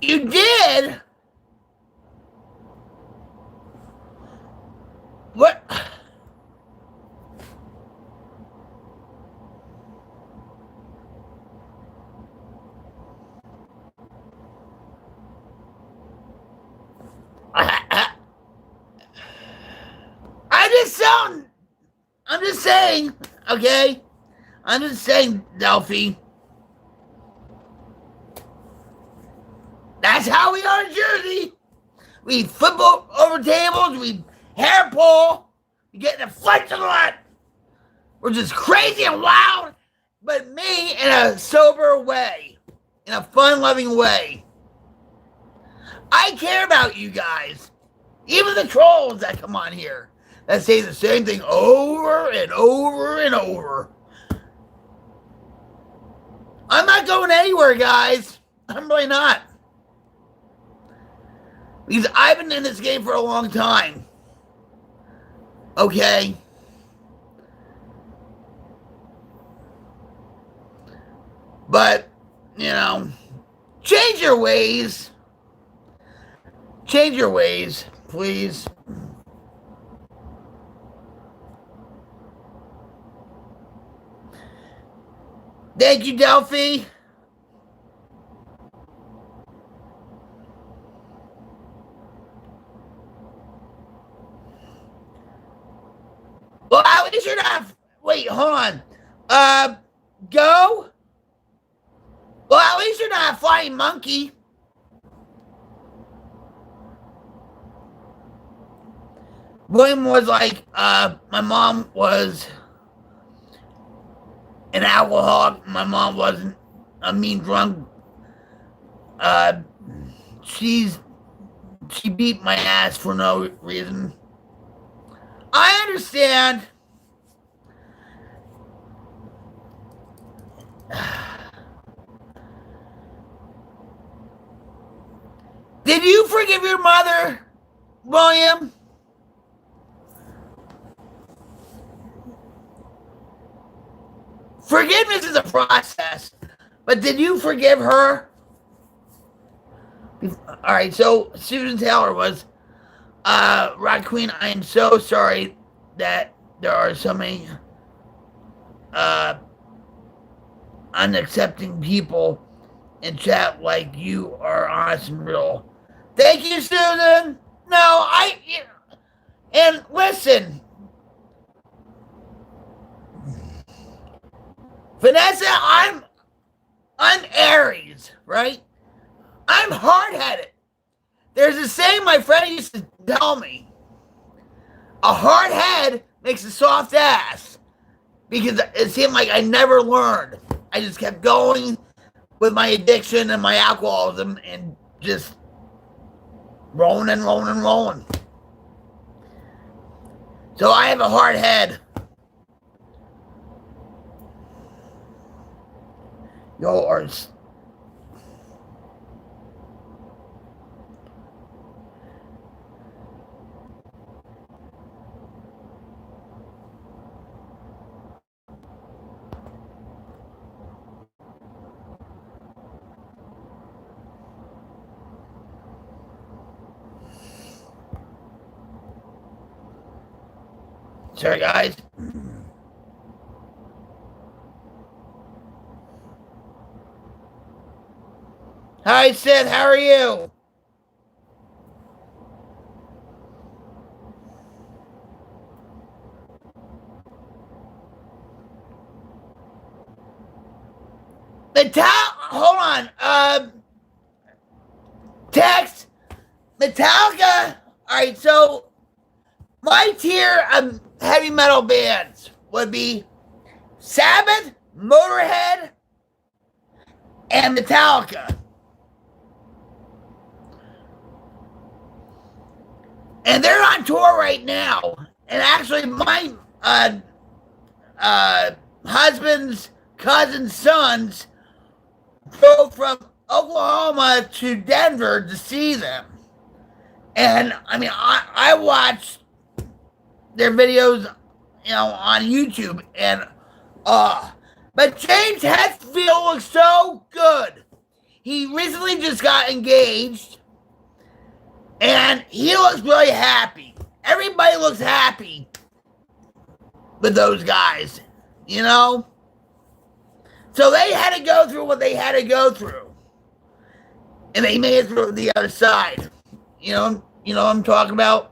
You did? What? I'm just saying, okay? I'm just saying, Delphi. That's how we are in Jersey. We flip over tables, we hair pull, we get in a fight a lot. We're just crazy and loud, but me in a sober way, in a fun-loving way. I care about you guys. Even the trolls that come on here that say the same thing over and over and over. I'm not going anywhere, guys. I'm really not. Because I've been in this game for a long time. Okay? But, you know, change your ways. Change your ways, please. Thank you, Delphi. Well, at least you're not. Wait, hold on. Go. Well, at least you're not a flying monkey. William was like, my mom was an alcoholic. My mom wasn't a mean drunk. She beat my ass for no reason. I understand. Did you forgive your mother, William? forgiveness is a process. But did you forgive her? All right, so Susan Taylor was, Rock Queen, I am so sorry that there are so many unaccepting people in chat like you are honest and real. Thank you, Susan. No, and listen, Vanessa, I'm Aries, right? I'm hard-headed. There's a saying my friend used to tell me. A hard head makes a soft ass. Because it seemed like I never learned. I just kept going with my addiction and my alcoholism and just rolling and rolling and rolling. So I have a hard head. Y'all are... Sorry, guys. Hi, Sid. How are you? Hold on. Text. Metallica. All right, so my tier of heavy metal bands would be Sabbath, Motorhead, and Metallica. And they're on tour right now. And actually, my husband's cousin's sons drove from Oklahoma to Denver to see them. And I mean, I watched their videos, on YouTube, and but James Hetfield looks so good. He recently just got engaged, and he looks really happy. Everybody looks happy with those guys, So they had to go through what they had to go through, and they made it through the other side. You know what I'm talking about?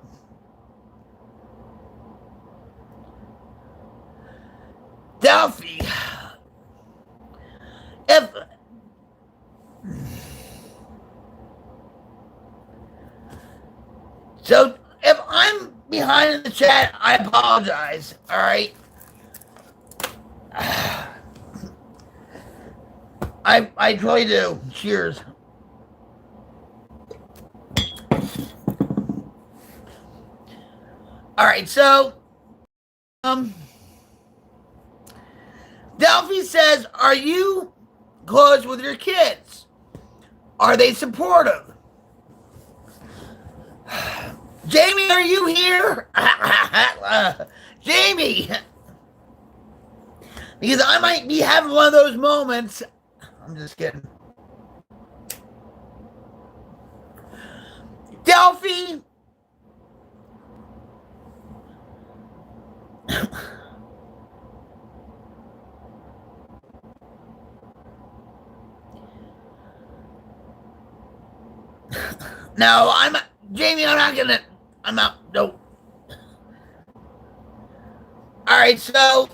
Delphi. If I'm behind in the chat, I apologize. All right. I truly do. Cheers. All right, so Delphi says, are you close with your kids? Are they supportive? Jamie, are you here? Jamie! Because I might be having one of those moments. I'm just kidding. Delphi! No, Jamie, I'm not, nope. All right, so,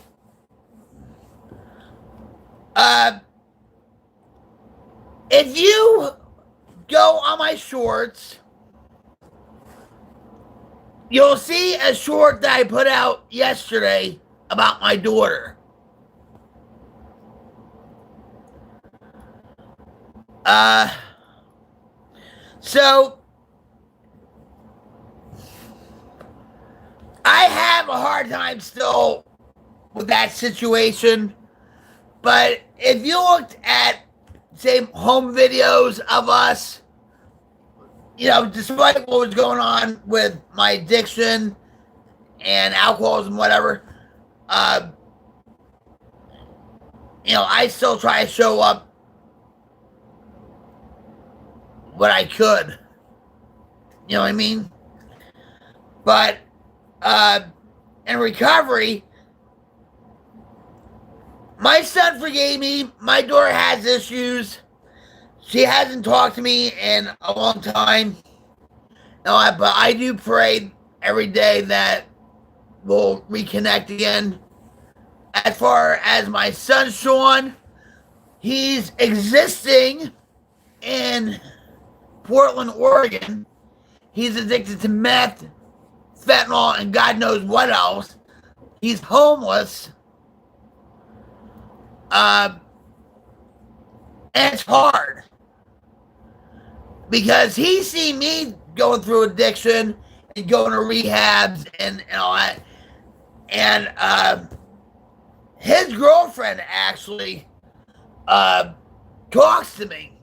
if you go on my shorts, you'll see a short that I put out yesterday about my daughter. So, I have a hard time still with that situation, but if you looked at, say, home videos of us, despite what was going on with my addiction and alcoholism, whatever, I still try to show up what I could. You know what I mean? But in recovery, my son forgave me. My daughter has issues. She hasn't talked to me in a long time. No, but I do pray every day that we'll reconnect again. As far as my son Sean, he's existing in Portland, Oregon. He's addicted to meth, fentanyl, and God knows what else. He's homeless. And it's hard because he's seen me going through addiction and going to rehabs and all that. And his girlfriend actually talks to me,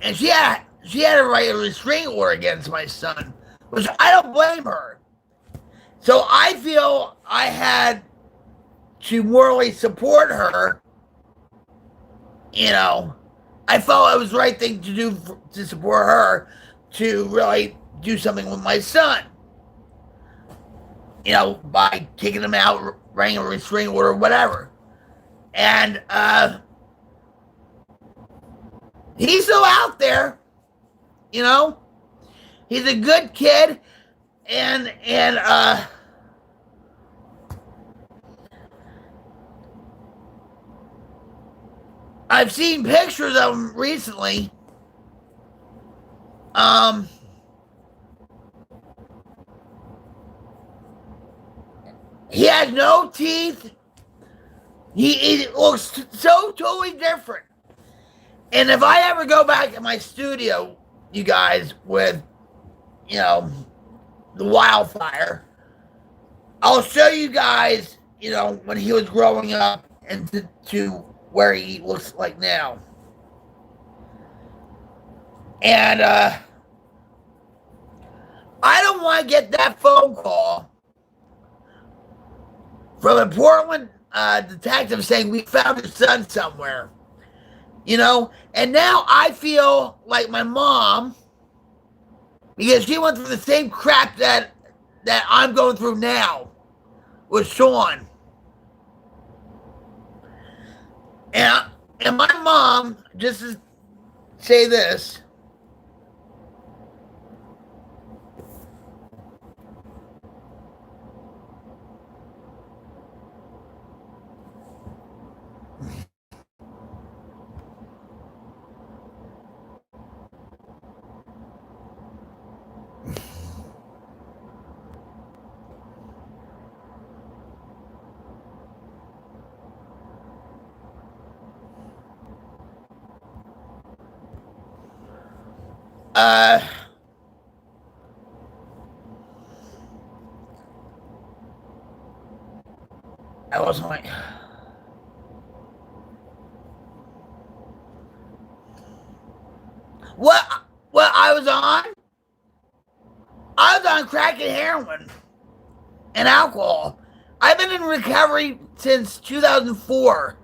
and she had to write a restraining order against my son, which I don't blame her. So I feel I had to morally support her. I felt it was the right thing to do to support her, to really do something with my son. By kicking him out, writing a restraining order, whatever. And he's still out there. He's a good kid, and I've seen pictures of him recently. He has no teeth. He looks so totally different. And if I ever go back to my studio, you guys, with, the wildfire, I'll show you guys, when he was growing up and to where he looks like now. And I don't want to get that phone call from a Portland detective saying we found his son somewhere. And now I feel like my mom, because she went through the same crap that I'm going through now with Sean. And my mom, just to say this, I was like, what I was on? I was on crack and heroin and alcohol. I've been in recovery since 2004.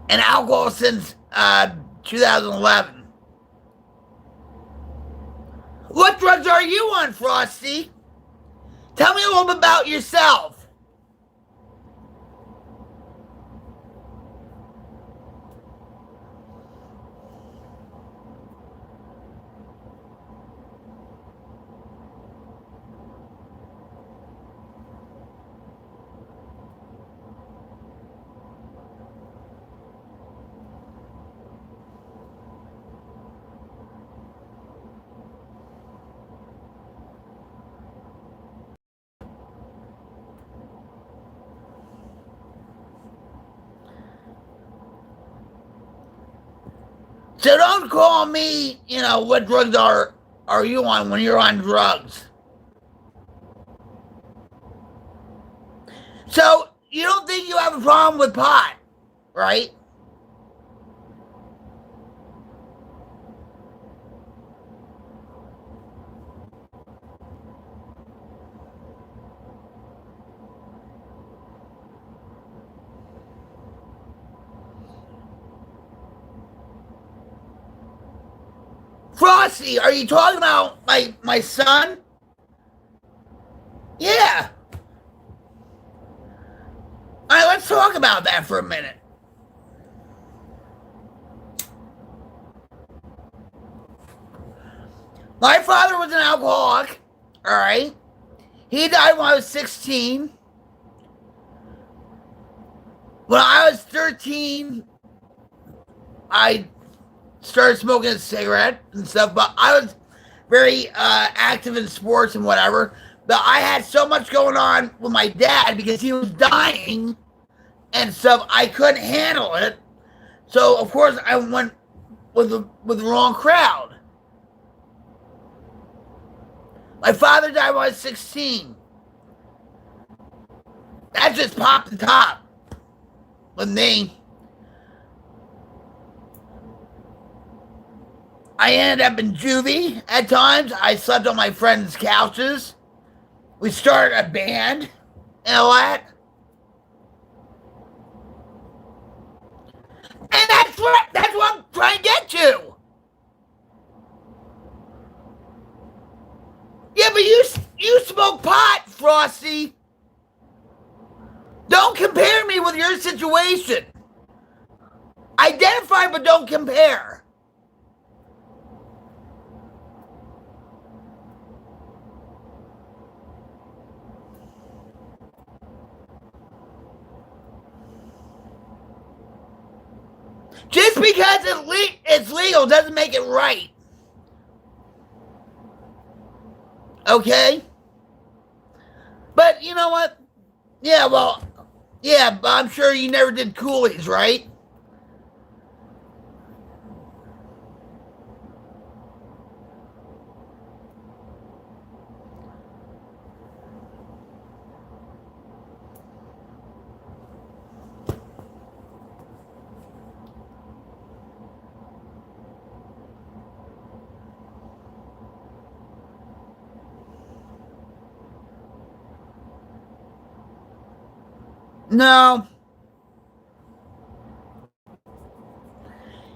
And alcohol since 2011. What drugs are you on, Frosty? Tell me a little bit about yourself. So don't call me, what drugs are you on when you're on drugs? So you don't think you have a problem with pot, right? Frosty, are you talking about my son? Yeah. All right, let's talk about that for a minute. My father was an alcoholic, all right? He died when I was 16. When I was 13, I started smoking a cigarette and stuff, but I was very active in sports and whatever. But I had so much going on with my dad because he was dying and stuff. I couldn't handle it. So, of course, I went with the wrong crowd. My father died when I was 16. That just popped the top with me. I ended up in juvie at times. I slept on my friends' couches. We started a band and all that. And that's what I'm trying to get to. Yeah, but you smoke pot, Frosty. Don't compare me with your situation. Identify, but don't compare. Just because it's legal doesn't make it right. Okay? But you know what? Yeah, well, yeah, but I'm sure you never did coolies, right? No.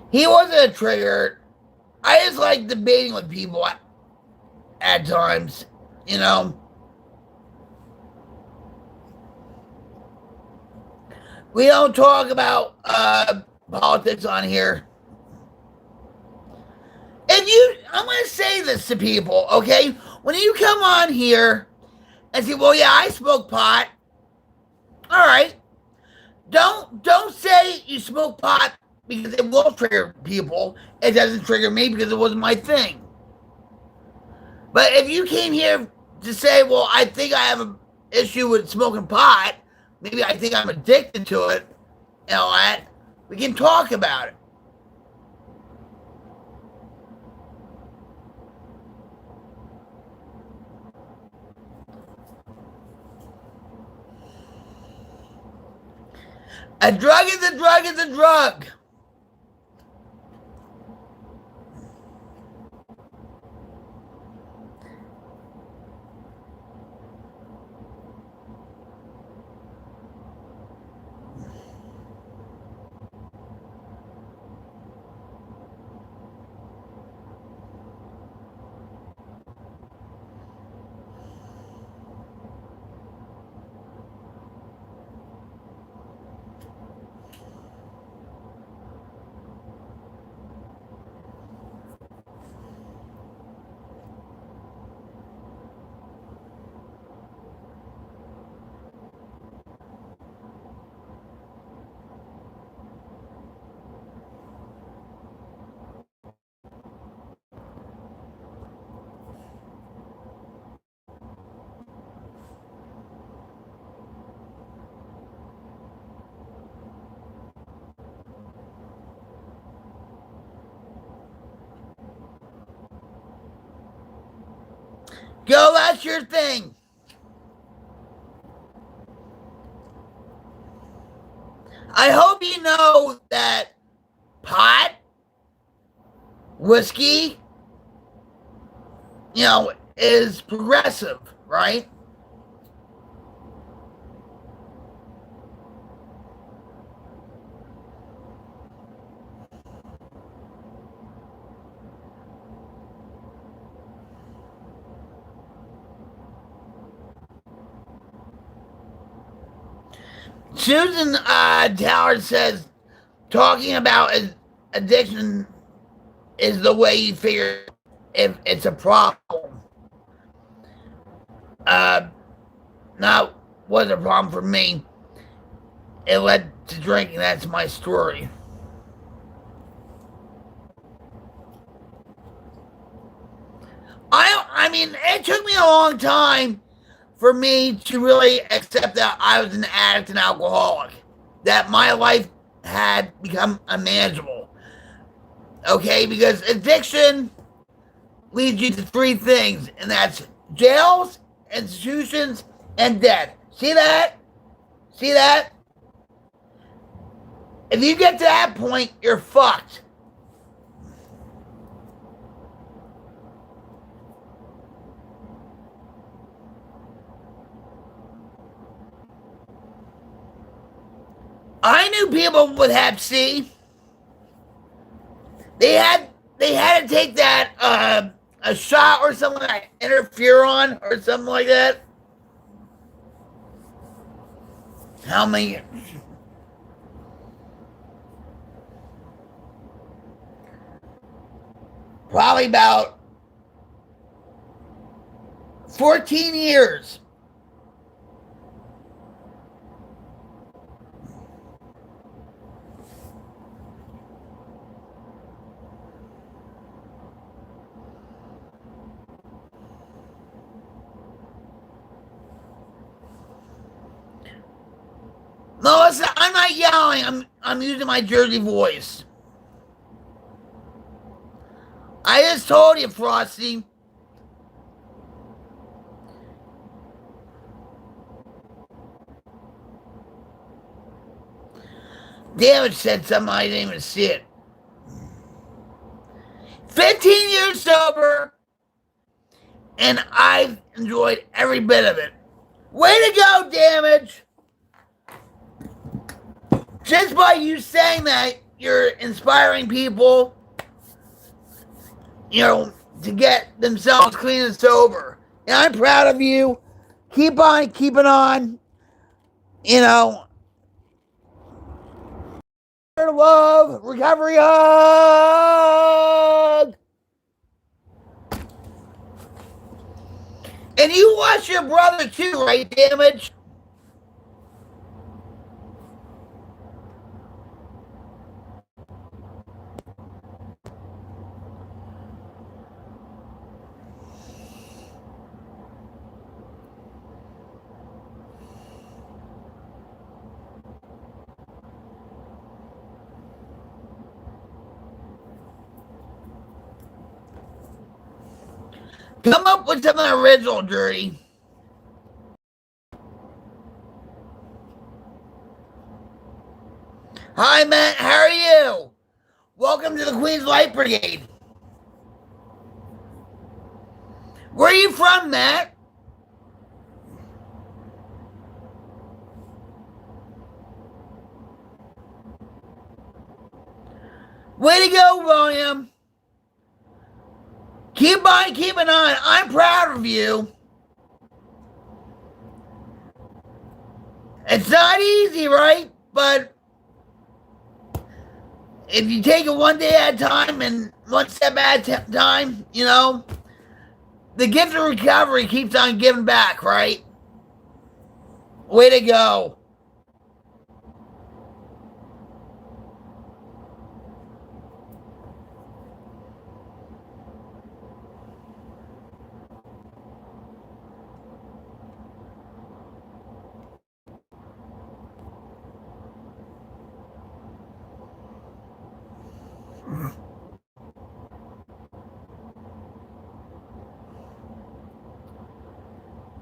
He wasn't a trigger. I just like debating with people at times, you know. We don't talk about politics on here. I'm going to say this to people, okay? When you come on here and say, well, yeah, I smoke pot. All right. Don't say you smoke pot because it will trigger people. It doesn't trigger me because it wasn't my thing. But if you came here to say, well, I think I have an issue with smoking pot, maybe I think I'm addicted to it, and all that, we can talk about it. A drug is a drug is a drug. Go, that's your thing. I hope you know that pot, whiskey, is progressive, right? Susan Tower says talking about addiction is the way you figure if it's a problem. Not was a problem for me. It led to drinking. That's my story. I mean, it took me a long time for me to really accept that I was an addict and alcoholic, that my life had become unmanageable. Okay, because addiction leads you to three things, and that's jails, institutions, and death. See that? See that? If you get to that point, you're fucked. I knew people with Hep C. They had to take that a shot or something like interferon or something like that. How many? Probably about 14 years. Melissa, I'm not yelling. I'm using my Jersey voice. I just told you, Frosty. Damage said something, I didn't even see it. 15 years sober, and I've enjoyed every bit of it. Way to go, Damage! Just by you saying that, you're inspiring people, you know, to get themselves clean and sober. And I'm proud of you. Keep on keeping on. You know, love, recovery hug. And you watch your brother too, right, Damage? Come up with something original, Dirty. Hi, Matt. How are you? Welcome to the Queen's Light Brigade. Where are you from, Matt? Way to go, William. Keep on keeping on. I'm proud of you. It's not easy, right? But if you take it one day at a time and one step at a time, you know, the gift of recovery keeps on giving back, right? Way to go.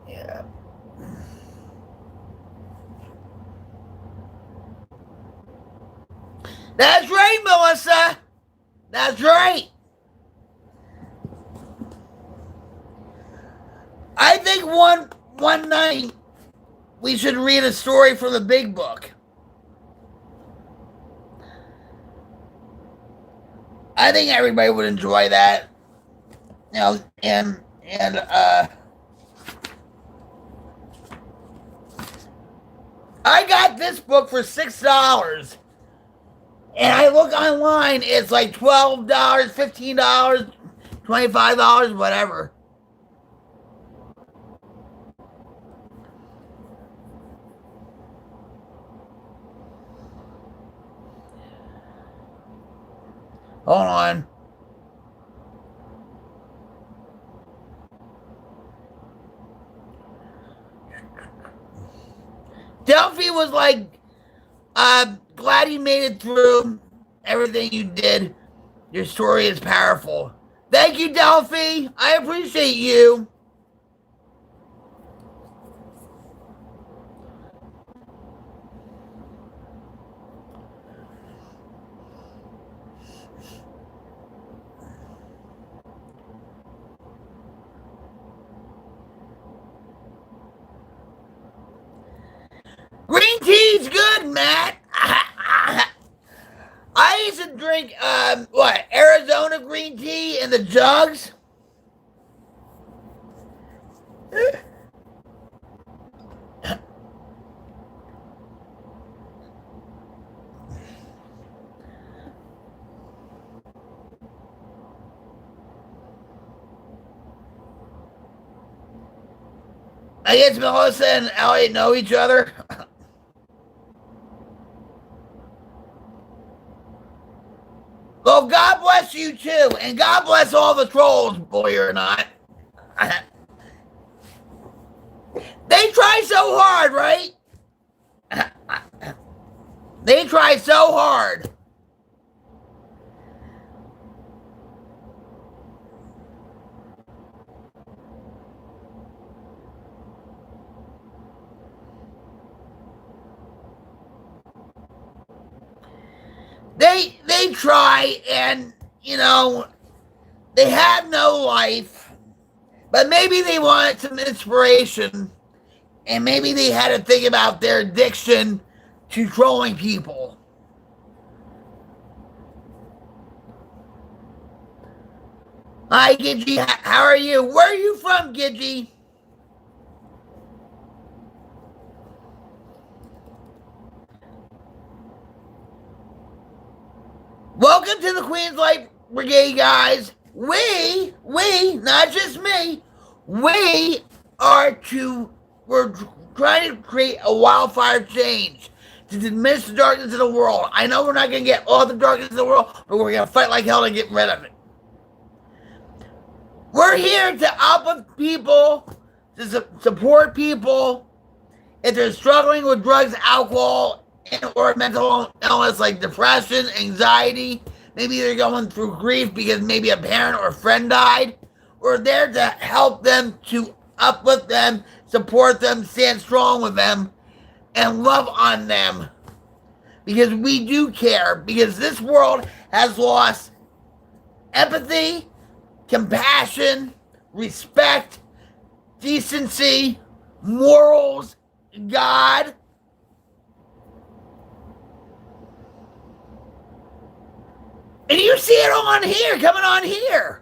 Yeah. That's right, Melissa. That's right. I think one night we should read a story from the Big Book. I think everybody would enjoy that. You know, and I got this book for $6. And I look online, it's like $12, $15, $25, whatever. Hold on. Delphi was like, glad you made it through everything you did. Your story is powerful. Thank you, Delphi. I appreciate you. Green tea's good, Matt. I used to drink, Arizona green tea in the jugs? I guess Melissa and Elliot know each other. Well, God bless you too, and God bless all the trolls, boy or not. They try so hard, right? They try so hard. They try, and you know, they have no life, but maybe they wanted some inspiration, and maybe they had to think about their addiction to trolling people. Hi, Gidgy. How are you? Where are you from, Gidgy? Welcome to the Queen's Light Brigade, guys. We, not just me, we're trying to create a wildfire change to diminish the darkness of the world. I know we're not going to get all the darkness of the world, but we're going to fight like hell to get rid of it. We're here to uplift people, to support people if they're struggling with drugs, alcohol, or mental illness like depression, anxiety. Maybe they're going through grief because maybe a parent or a friend died. We're there to help them, to uplift them, support them, stand strong with them, and love on them. Because we do care. Because this world has lost empathy, compassion, respect, decency, morals, God. And you see it on here, coming on here.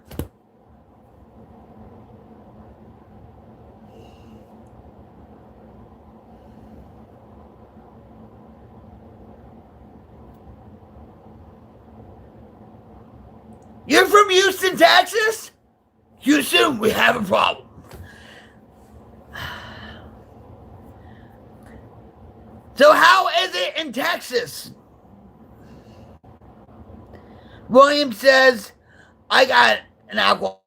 You're from Houston, Texas? Houston, we have a problem. So how is it in Texas? William says, I got an alcoholic.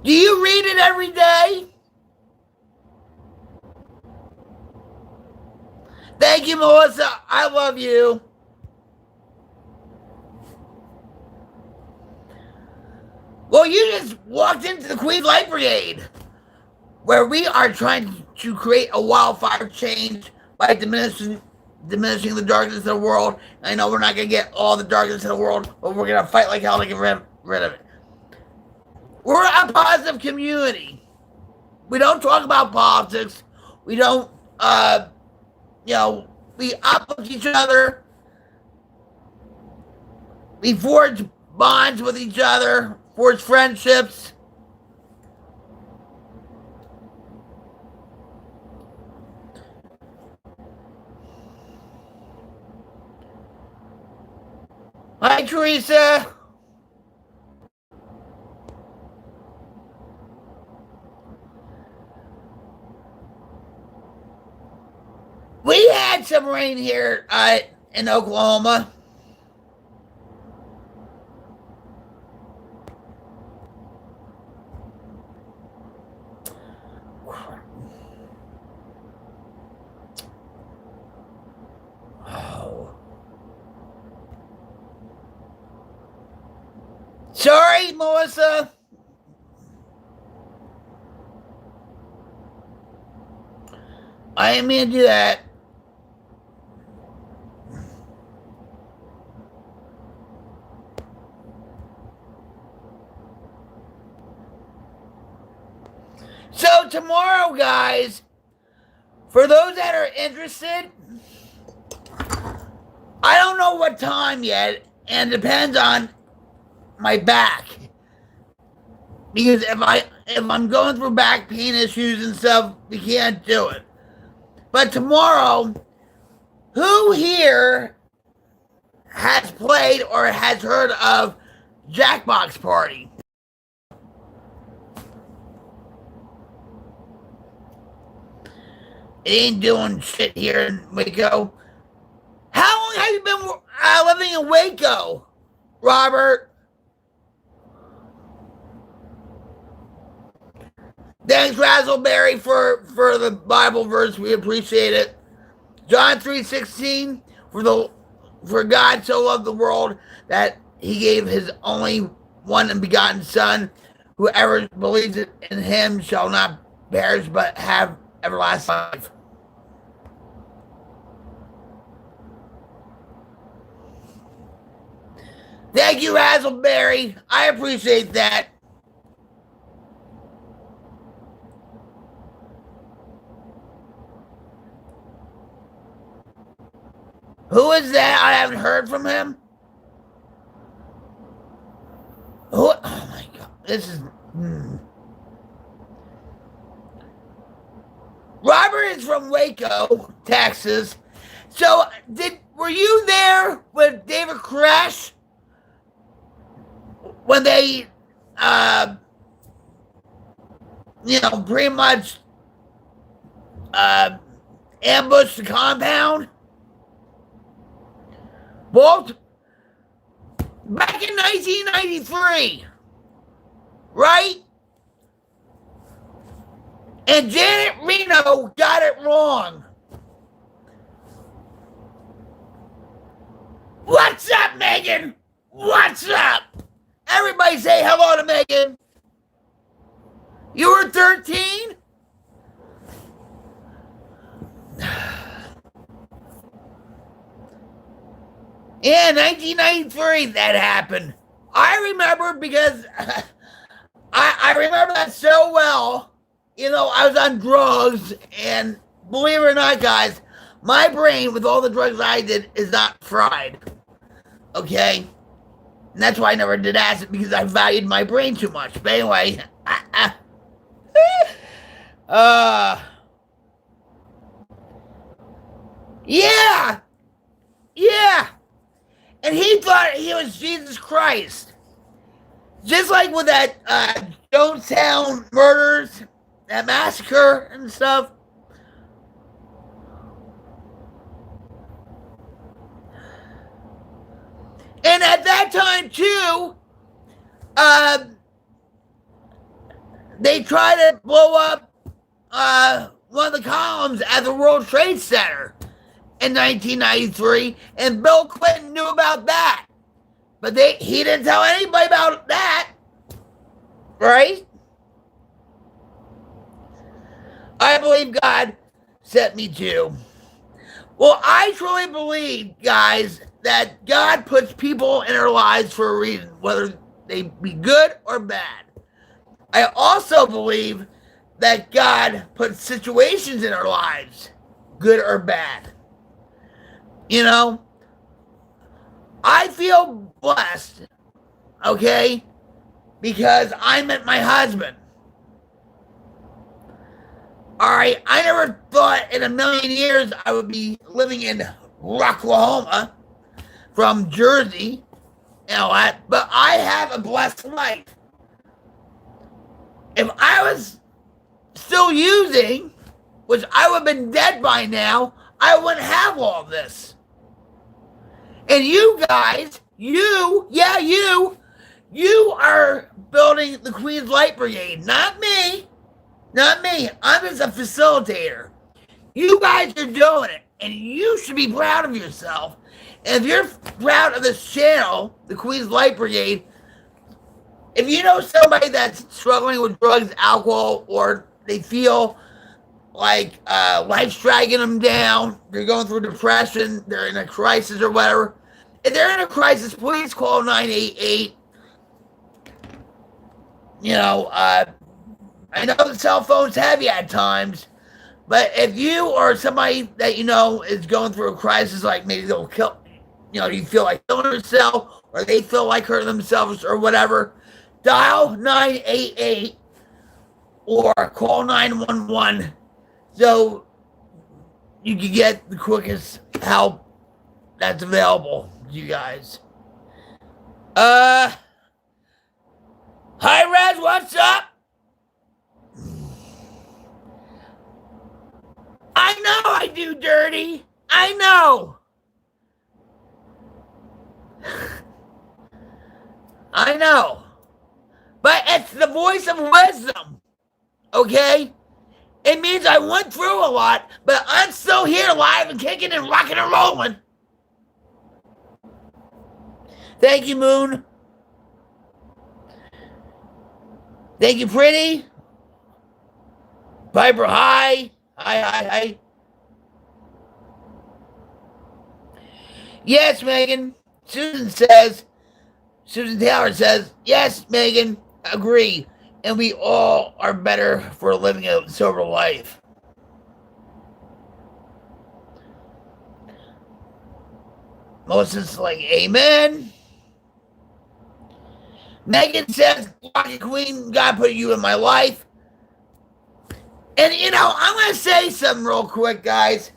Do you read it every day? Thank you, Melissa. I love you. Well, you just walked into the Queen Light Brigade, where we are trying to create a wildfire change by diminishing the darkness of the world. I know we're not going to get all the darkness in the world, but we're going to fight like hell to get rid of it. We're a positive community. We don't talk about politics. We don't, we uplift each other. We forge bonds with each other, forge friendships. Teresa. We had some rain here in Oklahoma. Oh. Sorry, Melissa. I didn't mean to do that. So tomorrow, guys, for those that are interested, I don't know what time yet, and depends on my back. Because if I'm going through back pain issues and stuff, we can't do it. But tomorrow, who here has played or has heard of Jackbox Party? It ain't doing shit here in Waco. How long have you been living in Waco, Robert? Thanks, Razzleberry, for the Bible verse. We appreciate it. John 3:16, for God so loved the world that he gave his only one and begotten Son. Whoever believes in him shall not perish but have everlasting life. Thank you, Razzleberry. I appreciate that. Who is that? I haven't heard from him. Who? Oh my God! This is. Robert is from Waco, Texas. So, were you there with David Koresh when they, pretty much ambushed the compound? Well, back in 1993, right? And Janet Reno got it wrong. What's up, Megan? What's up? Everybody say hello to Megan. You were 13? Yeah, 1993 that happened. I remember because I remember that so well. You know, I was on drugs, and believe it or not, guys, my brain, with all the drugs I did, is not fried. Okay? And that's why I never did acid, because I valued my brain too much. But anyway, yeah. And he thought he was Jesus Christ. Just like with that Jonestown murders, that massacre and stuff. And at that time, too, they tried to blow up one of the columns at the World Trade Center in 1993, and Bill Clinton knew about that. But he didn't tell anybody about that, right? I believe God sent me to. Well, I truly believe, guys, that God puts people in our lives for a reason, whether they be good or bad. I also believe that God puts situations in our lives, good or bad. You know, I feel blessed, okay, because I met my husband. All right, I never thought in a million years I would be living in Rocklahoma from Jersey, You know what? But I have a blessed life. If I was still using, which I would have been dead by now, I wouldn't have all this. And you guys, you are building the Queen's Light Brigade, not me. Not me. I'm just a facilitator. You guys are doing it, and you should be proud of yourself. And if you're proud of this channel, the Queen's Light Brigade, if you know somebody that's struggling with drugs, alcohol, or they feel like life's dragging them down, they're going through depression, they're in a crisis or whatever, if they're in a crisis, please call 988. You know, I know the cell phone's heavy at times, but if you or somebody that you know is going through a crisis, like maybe they'll kill, you know, you feel like killing yourself, or they feel like hurting themselves or whatever, dial 988 or call 911 so you can get the quickest help that's available to you guys. Hi Rez, what's up? I know I do dirty. I know. I know. But it's the voice of wisdom. Okay? It means I went through a lot, but I'm still here live and kicking and rocking and rolling. Thank you, Moon. Thank you, Pretty. Piper, hi. Hi. Yes, Megan. Susan Taylor says, yes, Megan, agree. And we all are better for living a sober life. Melissa's like, amen. Megan says, Rocket Queen, God put you in my life. And, you know, I'm going to say something real quick, guys.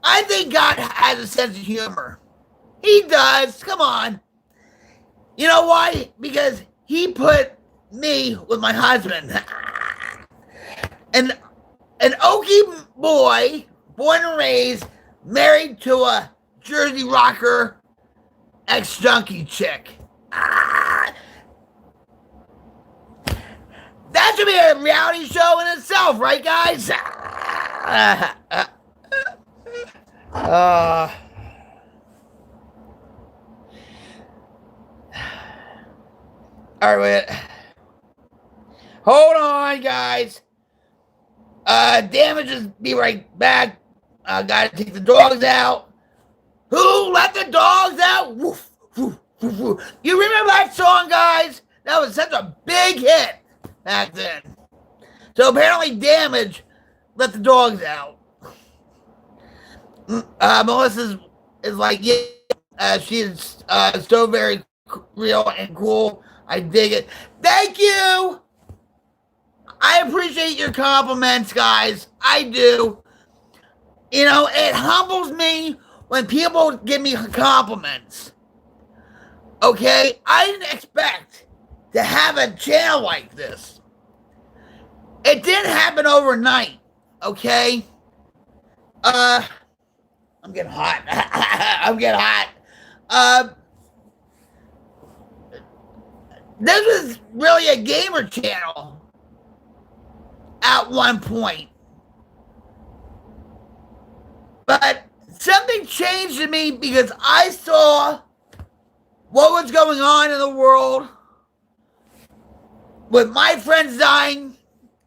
I think God has a sense of humor. He does. Come on. You know why? Because he put me with my husband. An Okie boy, born and raised, married to a Jersey rocker, ex-junkie chick. That should be a reality show in itself, right, guys? All right, wait. Hold on, guys. Damages, be right back. Gotta take the dogs out. Who let the dogs out? Woof, woof, woof, woof. You remember that song, guys? That was such a big hit back then. So apparently Damage let the dogs out. Melissa is like, yeah, she's so very real and cool. I dig it. Thank you. I appreciate your compliments, guys. I do. You know, it humbles me when people give me compliments. Okay? I didn't expect to have a channel like this. It didn't happen overnight. Okay? I'm getting hot. I'm getting hot. This was really a gamer channel at one point. But something changed in me because I saw what was going on in the world with my friends dying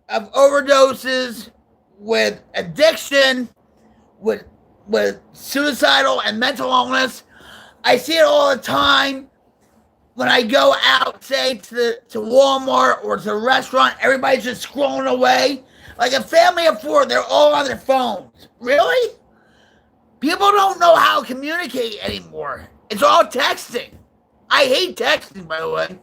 of overdoses, with addiction, with suicidal and mental illness. I see it all the time. When I go out, say, to Walmart or to a restaurant, everybody's just scrolling away. Like a family of four, they're all on their phones. Really? People don't know how to communicate anymore. It's all texting. I hate texting, by the way.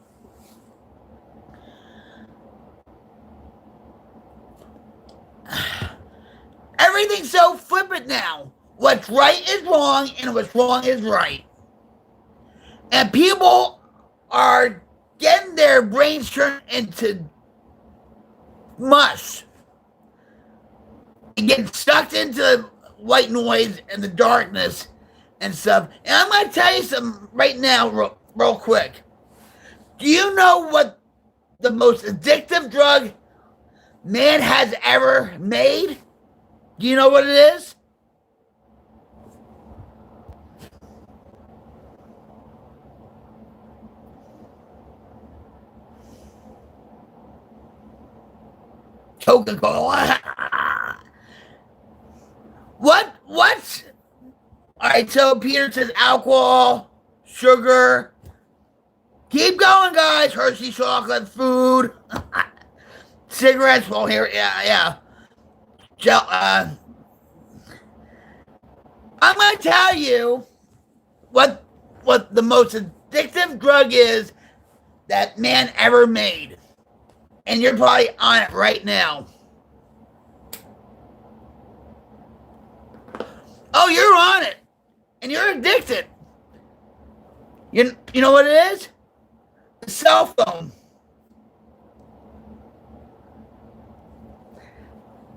Everything's so flippant now. What's right is wrong, and what's wrong is right. And people are getting their brains turned into mush and getting sucked into white noise and the darkness and stuff. And I'm going to tell you something right now, real quick. Do you know what the most addictive drug man has ever made? Do you know what it is? Coca-Cola. What's all right? So Peter says alcohol, sugar. Keep going, guys. Hershey chocolate, food, cigarettes. Well, here, yeah. I'm gonna tell you what the most addictive drug is that man ever made, and you're probably on it right now. Oh, you're on it, and you're addicted. You know what it is? The cell phone.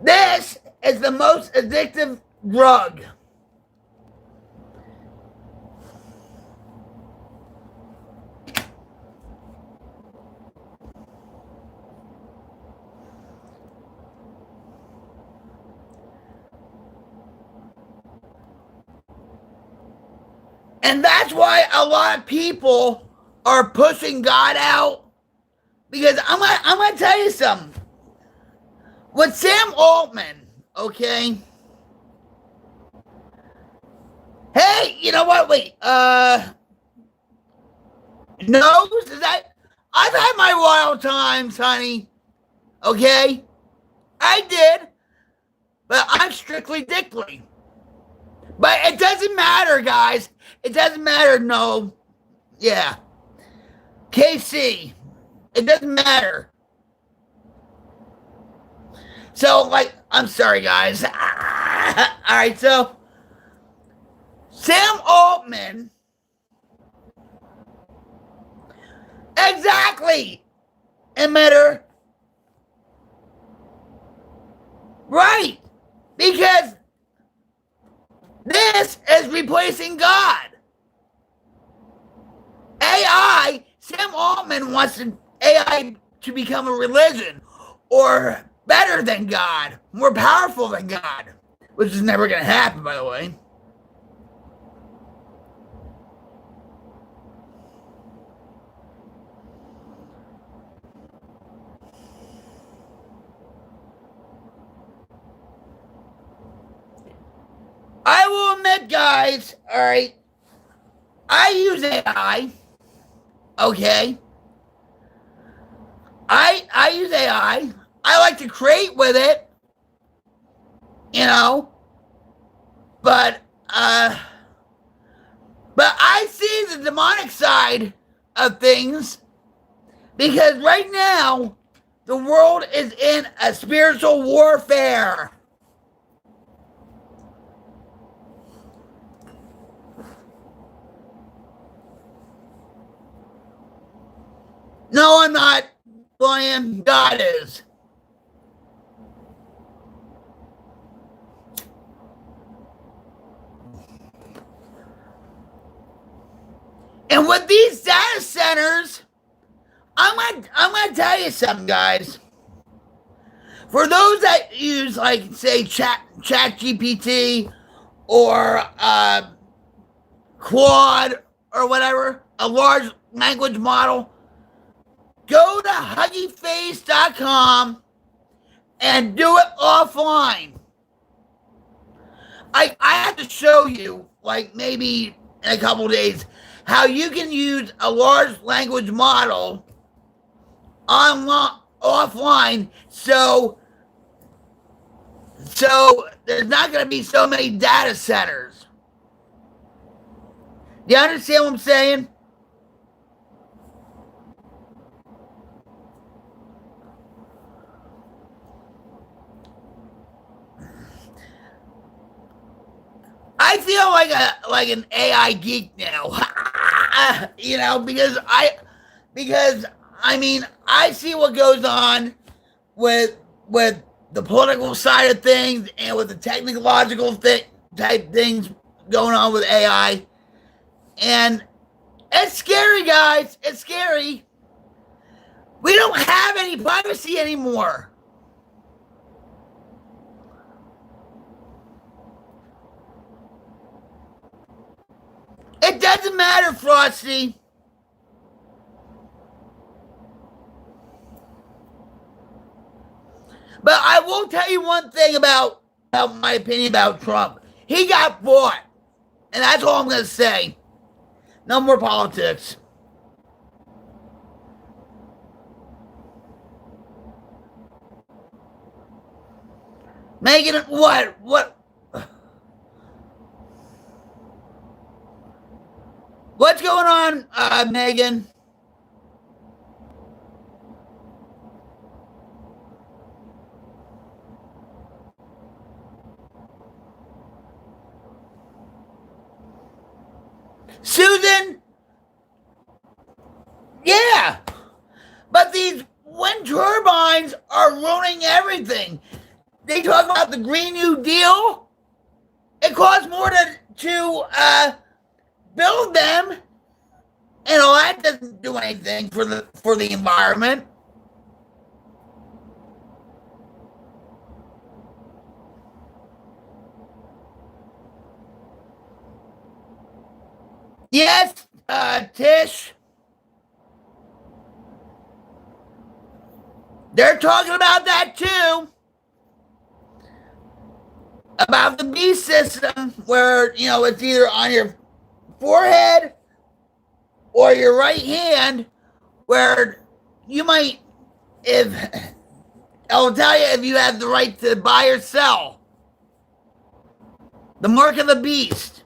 This is the most addictive drug. And that's why a lot of people are pushing God out. Because I'm gonna tell you something. With Sam Altman, okay? Hey, you know what? Wait, nose? Is that? I've had my wild times, honey. Okay? I did. But I'm strictly dickly. But it doesn't matter, guys. It doesn't matter, no. Yeah. KC. It doesn't matter. So, like, I'm sorry, guys. Alright, so Sam Altman. Exactly. Emitter. Right. Because this is replacing God. AI, Sam Altman wants AI to become a religion or better than God, more powerful than God, which is never going to happen, by the way. I will admit, guys, all right, I use AI, okay? I use AI. I like to create with it, you know, but I see the demonic side of things because right now the world is in a spiritual warfare. No, I'm not playing. God is. And with these data centers, I'm gonna tell you something, guys. For those that use, like, say, ChatGPT or Claude or whatever, a large language model, go to huggyface.com and do it offline. I have to show you, like, maybe in a couple days, how you can use a large language model offline so there's not going to be so many data centers. Do you understand what I'm saying? I feel like an AI geek now, you know, because because I mean I see what goes on with the political side of things and with the technological type things going on with AI, and it's scary, guys. It's scary. We don't have any privacy anymore. It doesn't matter, Frosty. But I will tell you one thing about my opinion about Trump. He got bought. And that's all I'm going to say. No more politics. Making it what? What's going on, Megan? Susan? Yeah. But these wind turbines are ruining everything. They talk about the Green New Deal. It costs more to build them, and all that doesn't do anything for the environment. Yes, Tish. They're talking about that too. About the B system, where it's either on your forehead or your right hand, where you might, if I'll tell you, if you have the right to buy or sell, the mark of the beast.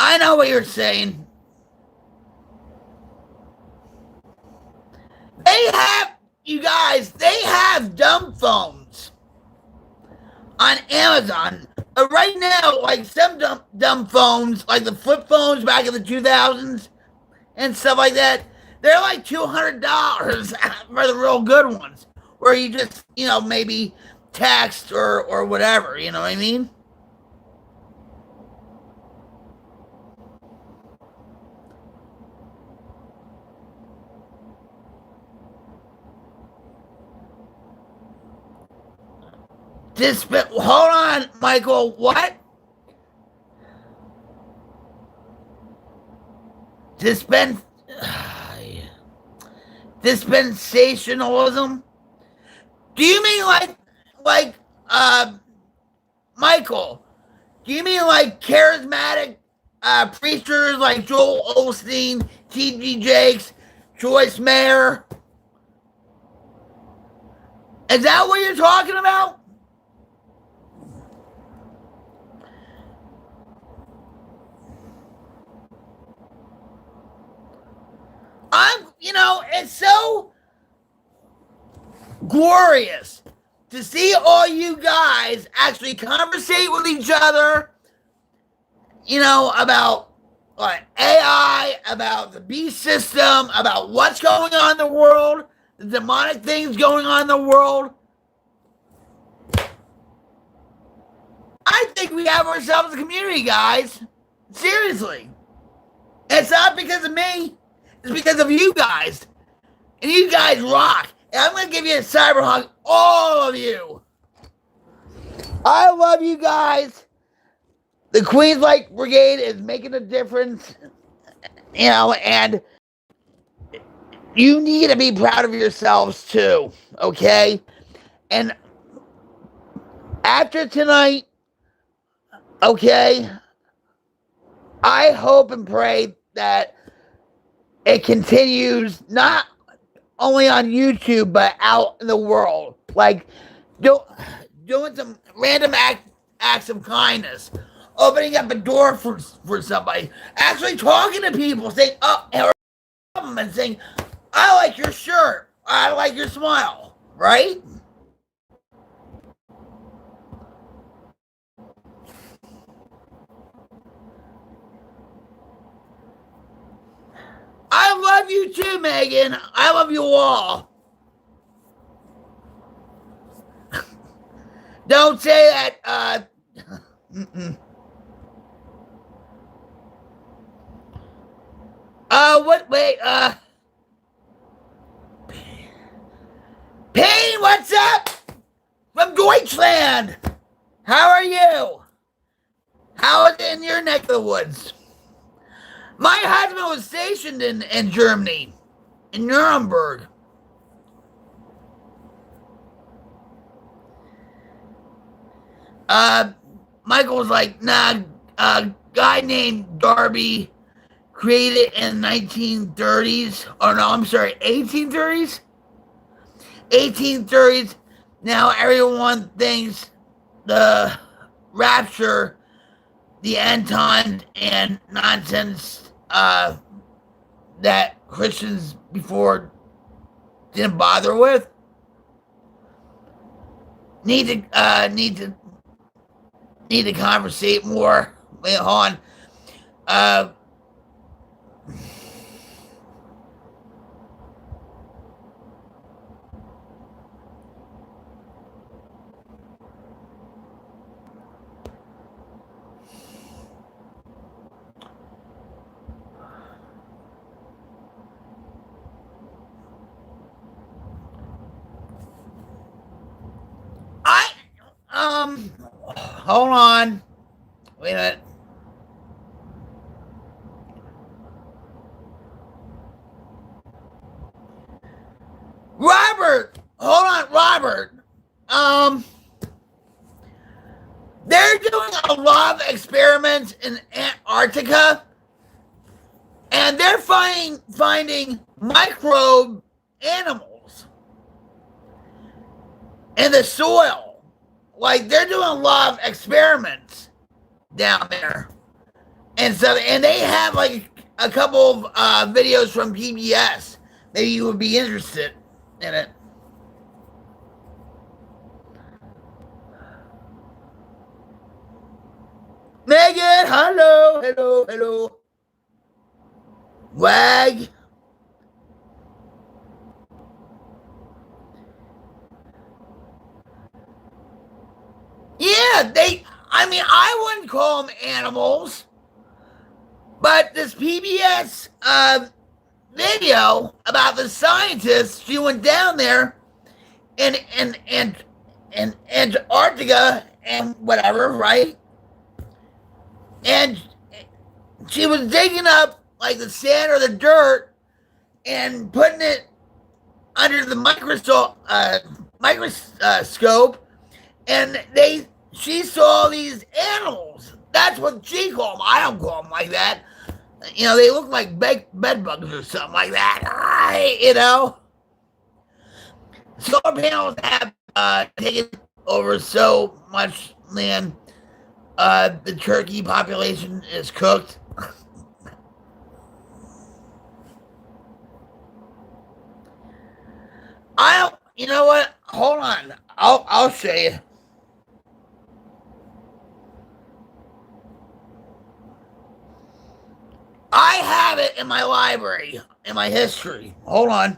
I know what you're saying. They have dumb phones on Amazon. Right now, like some dumb phones, like the flip phones back in the 2000s and stuff like that, they're like $200 for the real good ones, where you just, maybe text or whatever, you know what I mean? Hold on, Michael. What? Dispensationalism? Do you mean like Michael? Do you mean like charismatic preachers like Joel Osteen, T.D. Jakes, Joyce Meyer? Is that what you're talking about? It's so glorious to see all you guys actually conversate with each other, about AI, about the beast system, about what's going on in the world, the demonic things going on in the world. I think we have ourselves a community, guys. Seriously. It's not because of me. It's because of you guys. And you guys rock. And I'm going to give you a cyber hug. All of you. I love you guys. The Queens Light Brigade is making a difference. And you need to be proud of yourselves too. Okay? And after tonight, okay, I hope and pray that it continues not only on YouTube but out in the world. Like, do doing some random acts of kindness, opening up a door for somebody, actually talking to people, saying, and saying, I like your shirt, I like your smile, right? I love you too, Megan. I love you all. Don't say that, Payne, what's up? From Deutschland. How are you? How is it in your neck of the woods? My husband was stationed in Germany, in Nuremberg. Michael was like, nah, a guy named Darby created in 1930s. Oh no, I'm sorry, 1830s? 1830s. Now everyone thinks the rapture, the end times, and nonsense that Christians before didn't bother with. Need to conversate more. Wait, hold on. Hold on. Wait a minute. Robert! Hold on, Robert. They're doing a lot of experiments in Antarctica, and they're finding microbe animals in the soil. Like, they're doing a lot of experiments down there. And so, and they have like a couple of videos from PBS. Maybe you would be interested in it. Megan, hello. Wag. Yeah, I wouldn't call them animals, but this PBS video about the scientist, she went down there in Antarctica and whatever, right? And she was digging up like the sand or the dirt and putting it under the microscope, and she saw these animals. That's what she called them. I don't call them like that. You know, they look like bed bugs or something like that. You know, solar panels have taken over so much land. The turkey population is cooked. You know what? Hold on. I'll show you. I have it in my library, in my history. Hold on.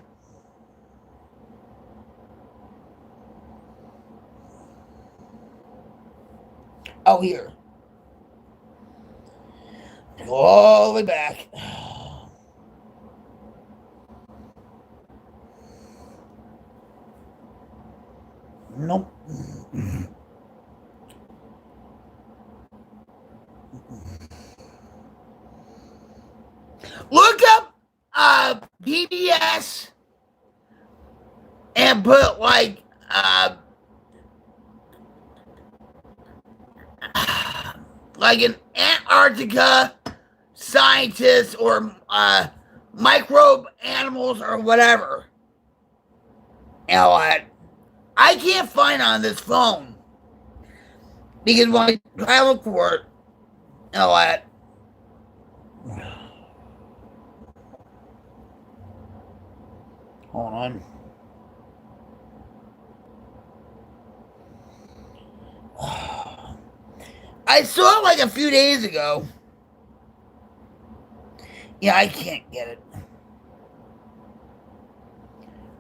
Oh, here. Go all the way back. Nope. Look up PBS and put like an Antarctica scientist or microbe animals or whatever. And what? I can't find on this phone. Because when I travel court and all that, hold on. I saw it like a few days ago. Yeah, I can't get it.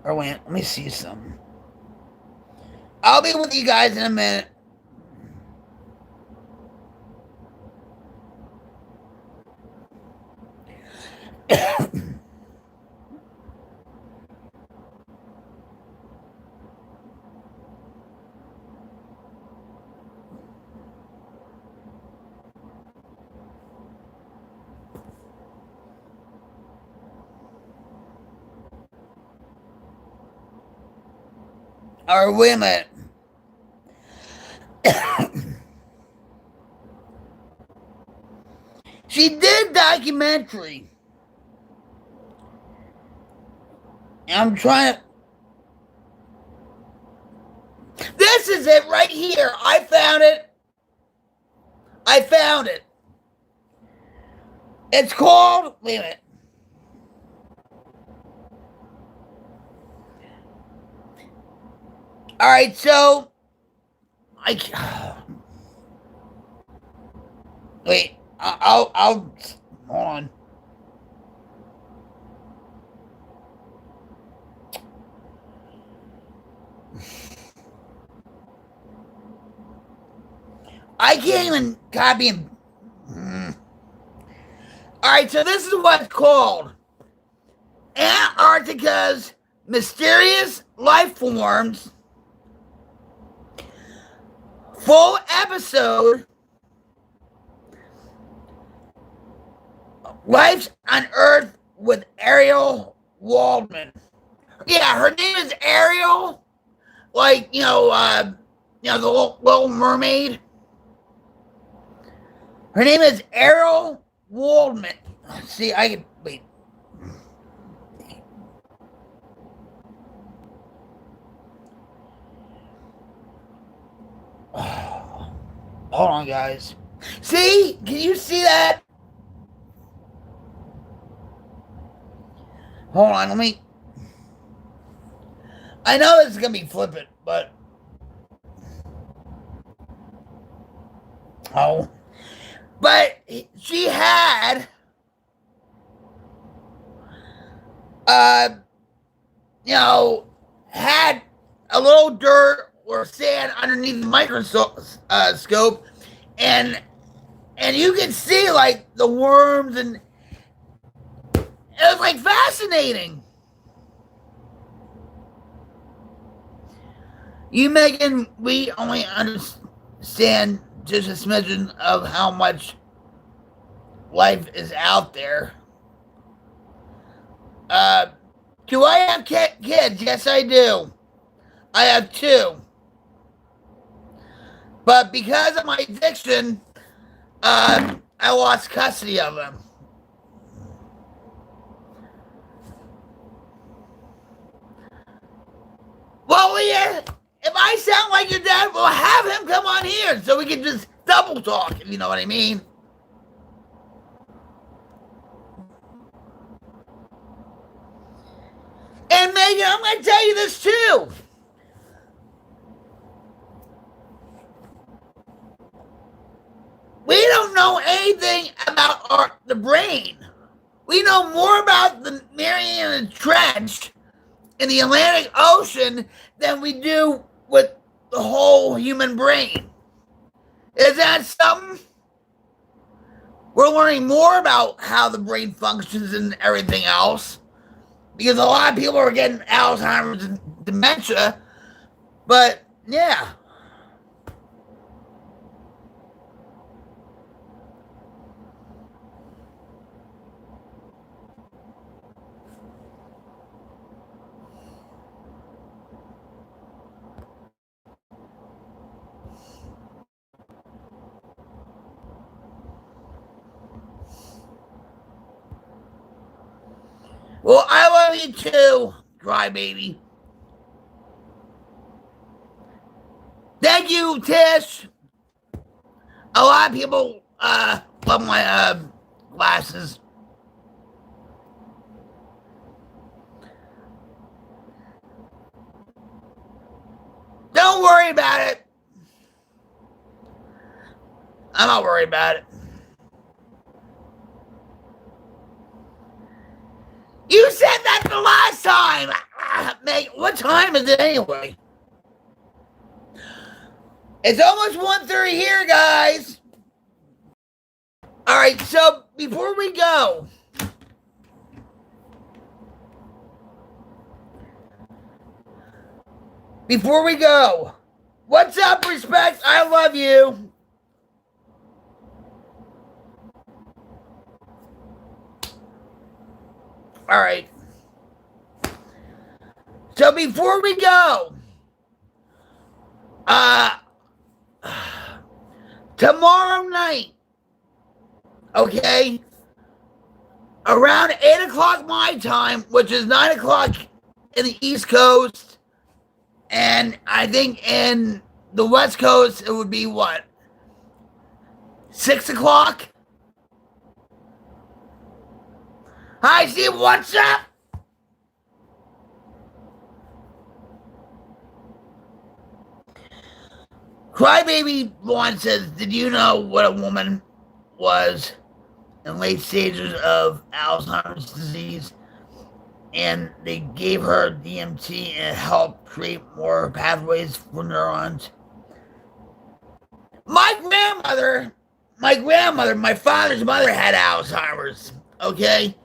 Or wait, let me see something. I'll be with you guys in a minute. Or wait a minute. She did documentary. I'm trying to. This is it right here. I found it. It's called. Wait a minute. All right, so wait. I'll hold on. I can't even copy him. All right, so this is what it's called: Antarctica's Mysterious Life Forms. Full episode. Life on Earth with Ariel Waldman. Yeah, her name is Ariel. Like, the Little Mermaid. Her name is Ariel Waldman. See, I can wait. Hold on, guys. See? Can you see that? Hold on, let me. I know this is gonna be flippant, but but she had had a little dirt or sand underneath the microscope, and you can see like the worms, and it was like fascinating. You, Megan, we only understand just a smidgen of how much life is out there. Do I have kids? Yes, I do. I have 2. But because of my addiction, I lost custody of them. Well, Leah, if I sound like your dad, we'll have him come on here so we can just double talk, if you know what I mean. And Megan, I'm going to tell you this too. We don't know anything about the brain. We know more about the Mariana Trench in the Atlantic Ocean than we do with the whole human brain. Is that something? We're learning more about how the brain functions and everything else, because a lot of people are getting Alzheimer's and dementia. But yeah. Well, I love you too, Cry Baby. Thank you, Tish. a lot of people love my glasses. Don't worry about it. I'm not worried about it. You said that the last time. Mate, what time is it anyway? It's almost 1:30 here, guys. All right, so before we go, what's up, respect? I love you. All right. So before we go, tomorrow night, okay, around 8 o'clock my time, which is 9 o'clock in the East Coast, and I think in the West Coast it would be what, 6 o'clock? Hi, Steve, what's up? Crybaby Vaughn says, did you know what a woman was in late stages of Alzheimer's disease? And they gave her DMT and it helped create more pathways for neurons. My father's mother had Alzheimer's, okay?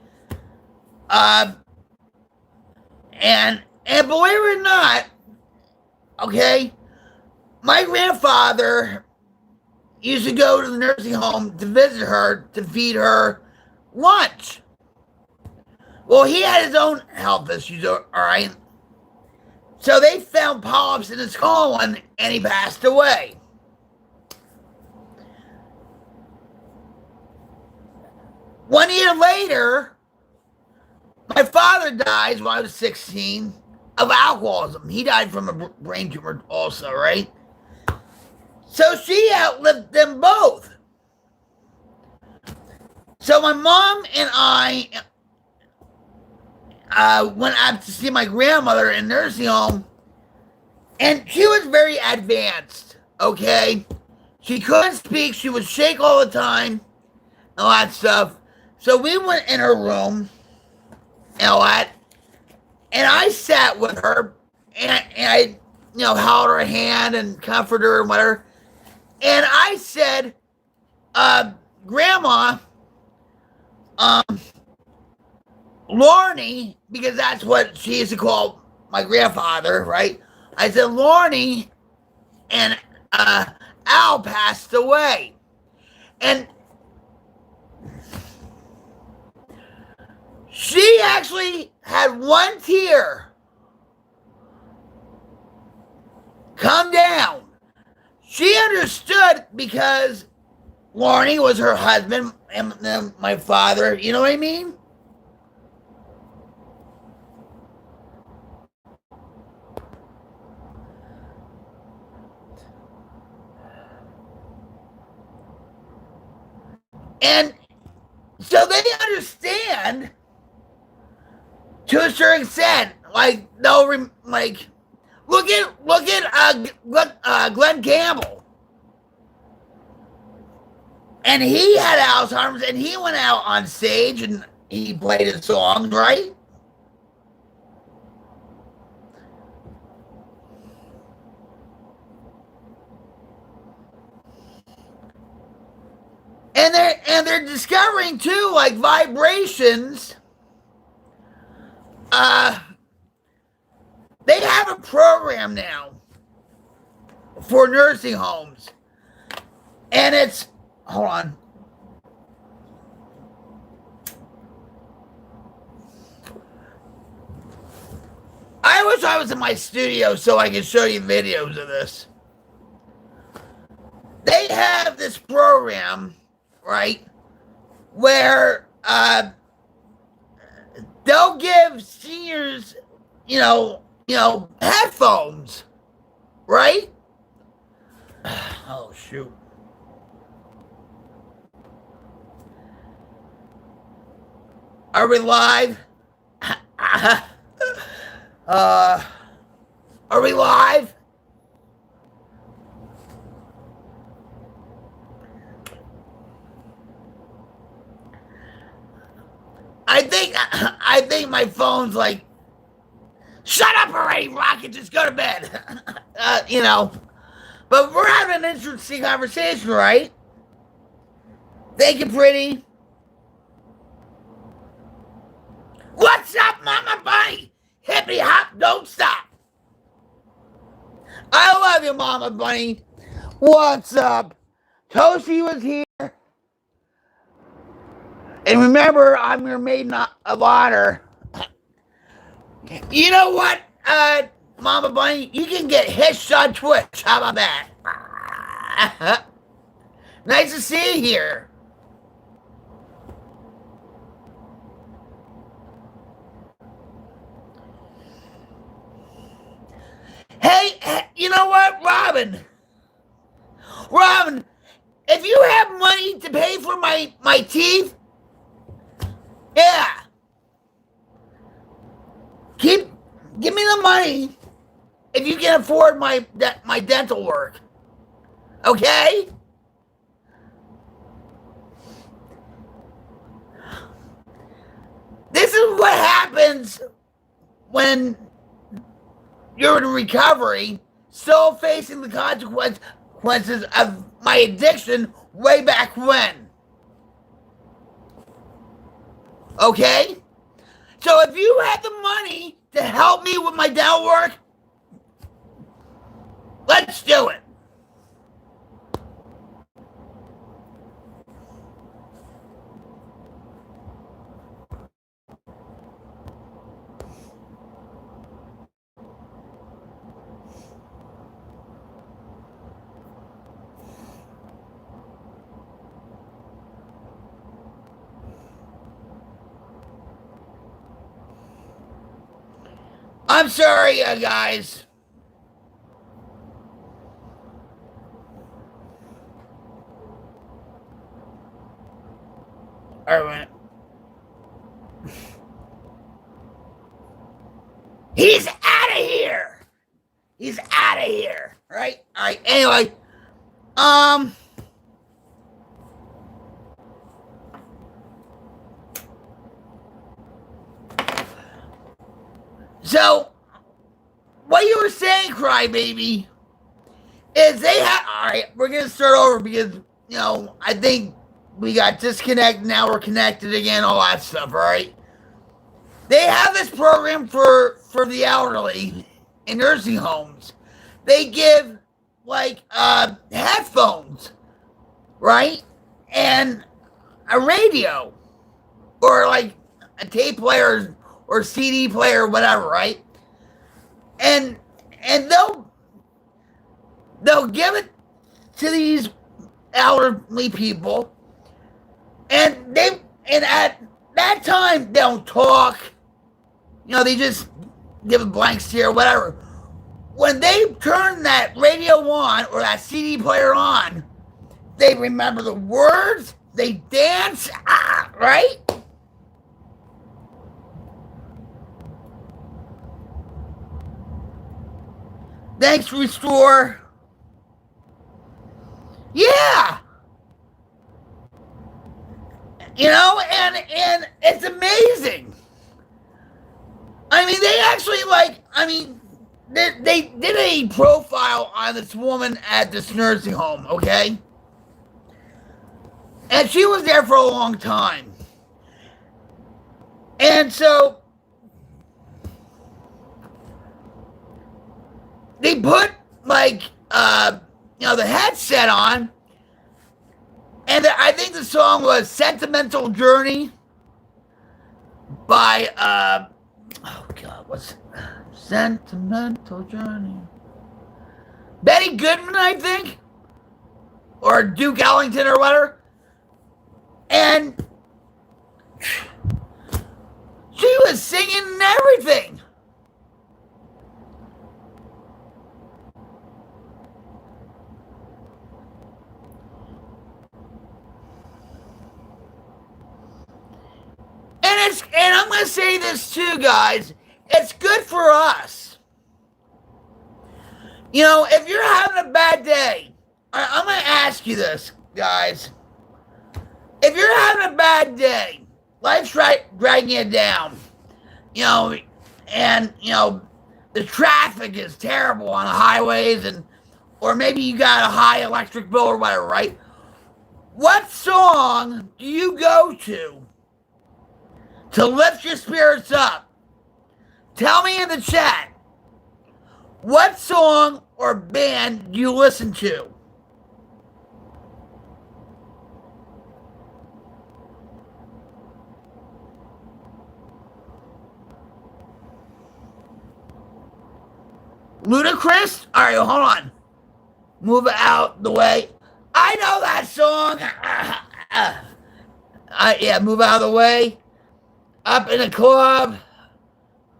And believe it or not, okay, my grandfather used to go to the nursing home to visit her, to feed her lunch. Well, he had his own health issues, all right? So they found polyps in his colon, and he passed away. One year later, my father dies when I was 16 of alcoholism. He died from a brain tumor also, right? So she outlived them both. So my mom and I went out to see my grandmother in nursing home, and she was very advanced, okay? She couldn't speak. She would shake all the time and all that stuff. So we went in her room and all that, and I sat with her, and I, held her hand and comforted her and whatever. And I said, Grandma, Lorney, because that's what she used to call my grandfather, right? I said, Lorney and Al passed away. And she actually had one tear come down. She understood because Lorney was her husband and then my father, you know what I mean? And so they understand to a certain extent. Like they'll look at Glenn Campbell, and he had Alzheimer's, and he went out on stage and he played his songs, right? And they're discovering too, like vibrations. They have a program now for nursing homes, and it's, hold on. I wish I was in my studio so I could show you videos of this. They have this program, right, where they'll give seniors, headphones, right? Oh, shoot. Are we live? Are we live? I think my phone's like, shut up already, Rocket, just go to bed. You know. But we're having an interesting conversation, right? Thank you, pretty. What's up, Mama Bunny? Hippie hop, don't stop. I love you, Mama Bunny. What's up? Toshi was here. And remember, I'm your maiden of honor. You know what, Mama Bunny? You can get hissed on Twitch. How about that? Nice to see you here. Hey, you know what, Robin? Robin, if you have money to pay for my teeth, yeah. Give me the money if you can afford my dental work. Okay? This is what happens when you're in recovery, still facing the consequences of my addiction way back when. Okay? So if you had the money to help me with my dental work, let's do it. I'm sorry, guys. All right. He's out of here. He's out of here. Right? All right. Anyway, so what you were saying, Crybaby, is they have. All right, we're gonna start over because I think we got disconnected. Now we're connected again. All that stuff. All right. They have this program for the elderly in nursing homes. They give like headphones, right, and a radio, or like a tape player or CD player or whatever, right? And they'll give it to these elderly people, and at that time they don't talk. They just give a blank stare, whatever. When they turn that radio on or that CD player on, they remember the words, they dance, right? Thanks, Restore. Yeah. And it's amazing. I mean, they actually they did a profile on this woman at this nursing home, okay? And she was there for a long time. And so they put the headset on, and I think the song was Sentimental Journey by oh God, what's Sentimental Journey? Betty Goodman, I think, or Duke Ellington or whatever. And she was singing and everything. to say this too, guys. It's good for us. You know, if you're having a bad day, I'm going to ask you this, guys. If you're having a bad day, life's dragging you down, you know, and, you know, the traffic is terrible on the highways, or maybe you got a high electric bill or whatever, right? What song do you go to lift your spirits up? Tell me in the chat. What song or band do you listen to? Ludacris? All right, hold on. Move it out the way. I know that song. Yeah, move out of the way. Up in the club.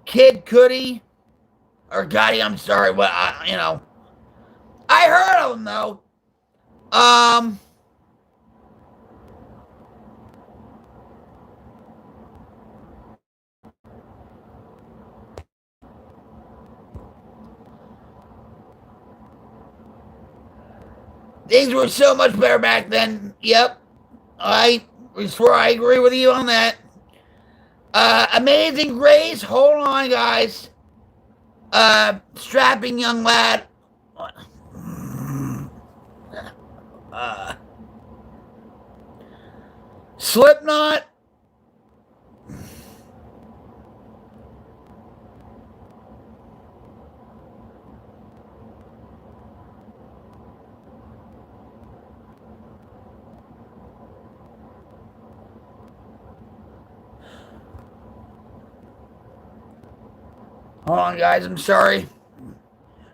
Kid Cudi. Or Gotti, I'm sorry. What, you know. I heard of them, though. Things were so much better back then. Yep. I swear I agree with you on that. Amazing Grace. Hold on, guys. Strapping young lad. Slipknot. Hold on, guys. I'm sorry.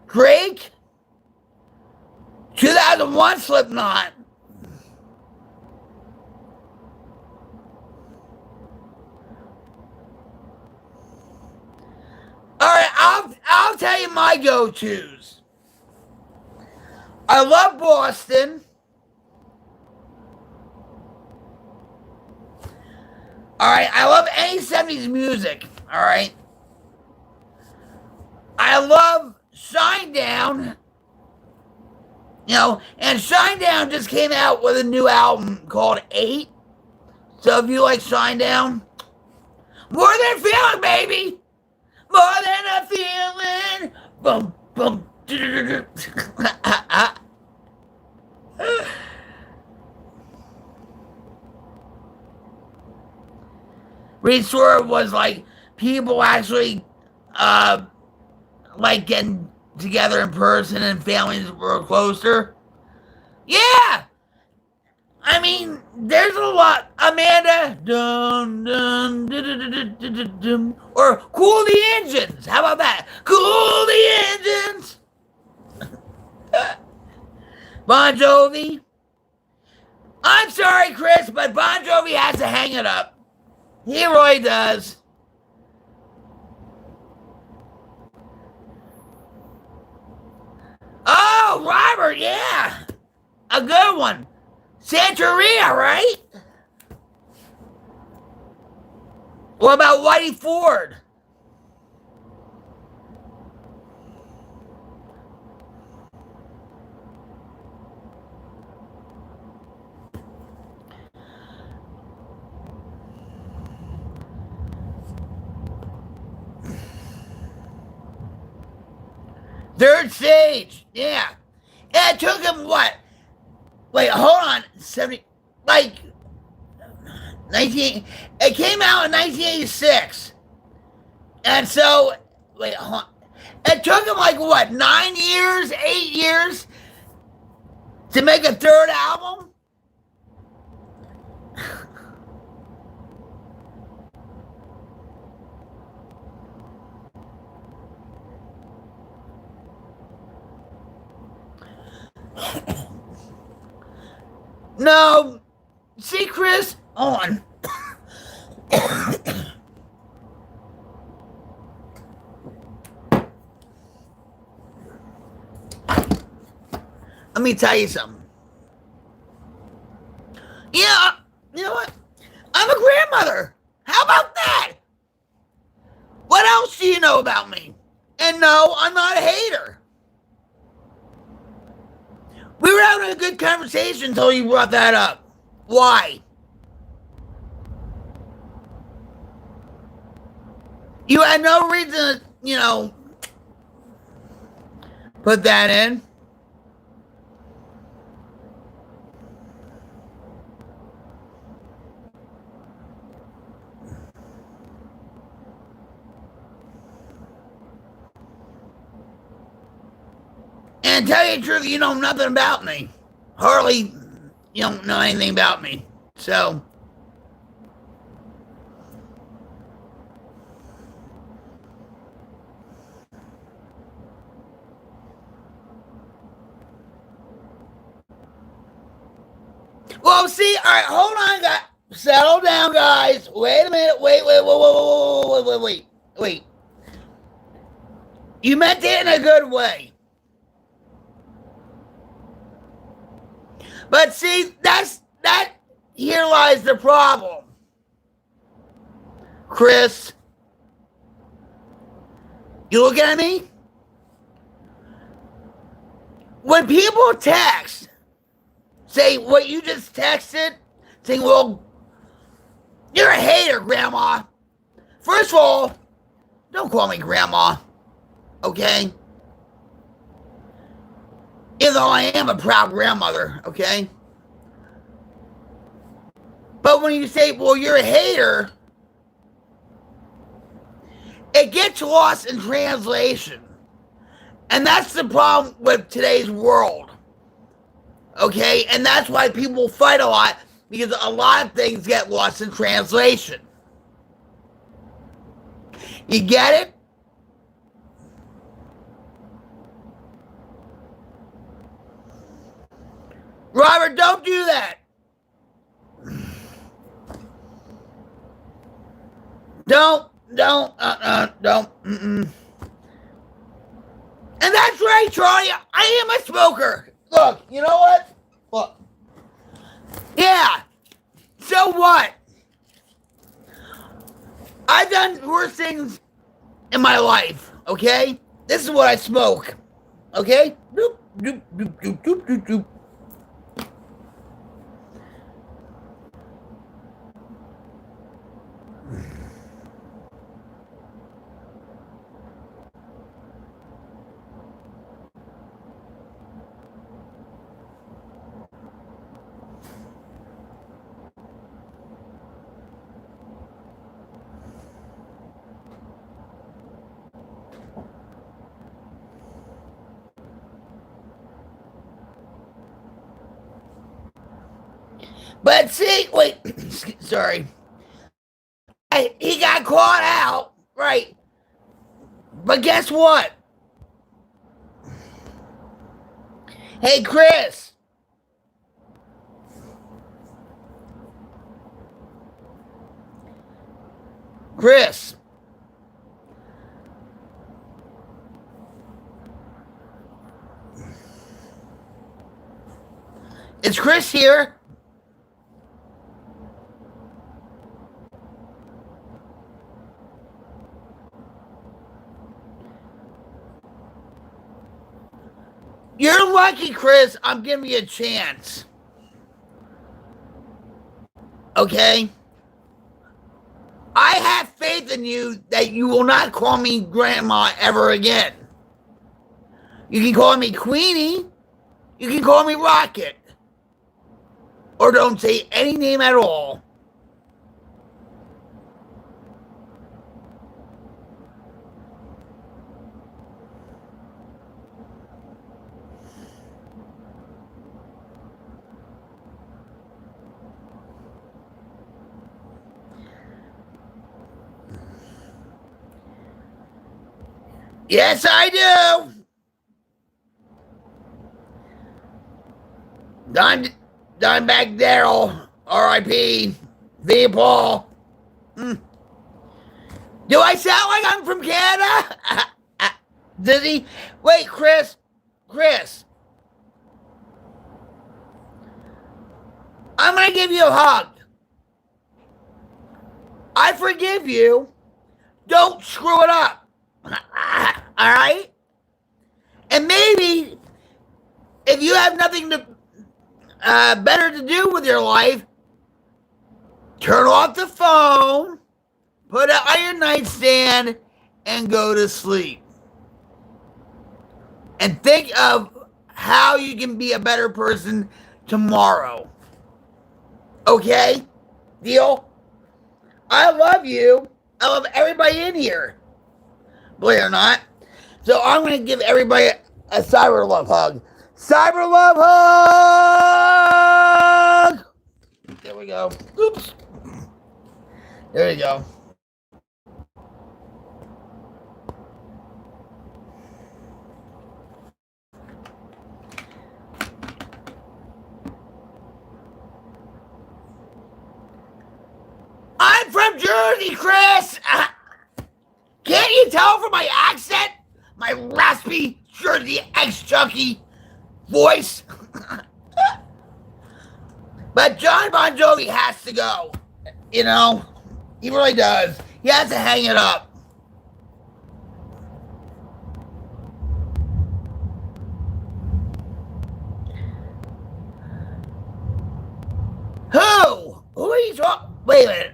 Drake. 2001 Slipknot. All right, I'll tell you my go-tos. I love Boston. All right, I love any 70s music. All right. I love Shinedown. You know, and Shinedown just came out with a new album called 8. So if you like Shinedown, more than a feeling, baby. More than a feeling. Boom, boom. Resort was like people actually like getting together in person and families were closer. Yeah. I mean, there's a lot. Amanda. Dun, dun, dun, dun, dun, dun, dun, dun. Or Cool the Engines. How about that? Cool the Engines. Bon Jovi. I'm sorry, Chris, but Bon Jovi has to hang it up. He really does. Oh, Robert, yeah. A good one. Santeria, right? What about Whitey Ford? Third Stage, yeah. And it took him what? Wait, hold on. 70, like 19. It came out in 1986, and so wait, hold on. It took him like what? 9 years, 8 years to make a third album. No, see, Chris, on. Let me tell you something. Yeah, you know what? I'm a grandmother. How about that? else do you know about me? And no, I'm not a hater. We were having a good conversation until you brought that up. Why? You had no reason to, you know, put that in. And to tell you the truth, you know nothing about me. Hardly, you don't know anything about me. So, well, see, all right, hold on, guys. Settle down, guys. Wait a minute. Wait. You meant it in a good way. But see, here lies the problem. Chris, you looking at me? When people text, say what you just texted, saying, well, you're a hater, Grandma. First of all, don't call me Grandma, okay? Even though I am a proud grandmother, okay? But when you say, well, you're a hater, it gets lost in translation. And that's the problem with today's world. Okay? And that's why people fight a lot, because a lot of things get lost in translation. You get it? Robert, don't do that. Don't. And that's right, Charlie. I am a smoker. Look, you know what? Look. Yeah. So what? I've done worse things in my life, okay? This is what I smoke. Okay? Doop, doop, doop, doop, doop, doop, doop. But see, wait, sorry. He got caught out, right? But guess what? Hey, Chris. Chris. Is Chris here? You're lucky, Chris. I'm giving you a chance. Okay? I have faith in you that you will not call me Grandma ever again. You can call me Queenie. You can call me Rocket. Or don't say any name at all. Yes, I do. Dimeback Daryl, R.I.P. V. Paul. Do I sound like I'm from Canada? Does he? Wait, Chris. I'm going to give you a hug. I forgive you. don't screw it up. All right? And maybe if you have nothing to better to do with your life, turn off the phone, put it on your nightstand, and go to sleep. And think of how you can be a better person tomorrow. Okay? Deal? I love you. I love everybody in here. Believe it or not. So I'm going to give everybody a cyber love hug. Cyber love hug! There we go. Oops. There we go. I'm from Jersey, Chris! Can't you tell from my accent? My raspy Jersey ex-junkie voice? But John Bon Jovi has to go. You know? He really does. He has to hang it up. Who? Who are you talking? Wait a minute.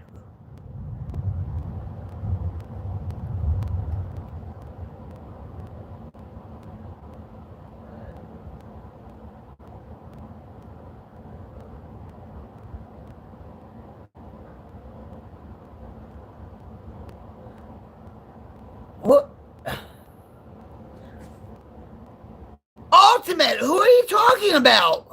What? Ultimate, who are you talking about?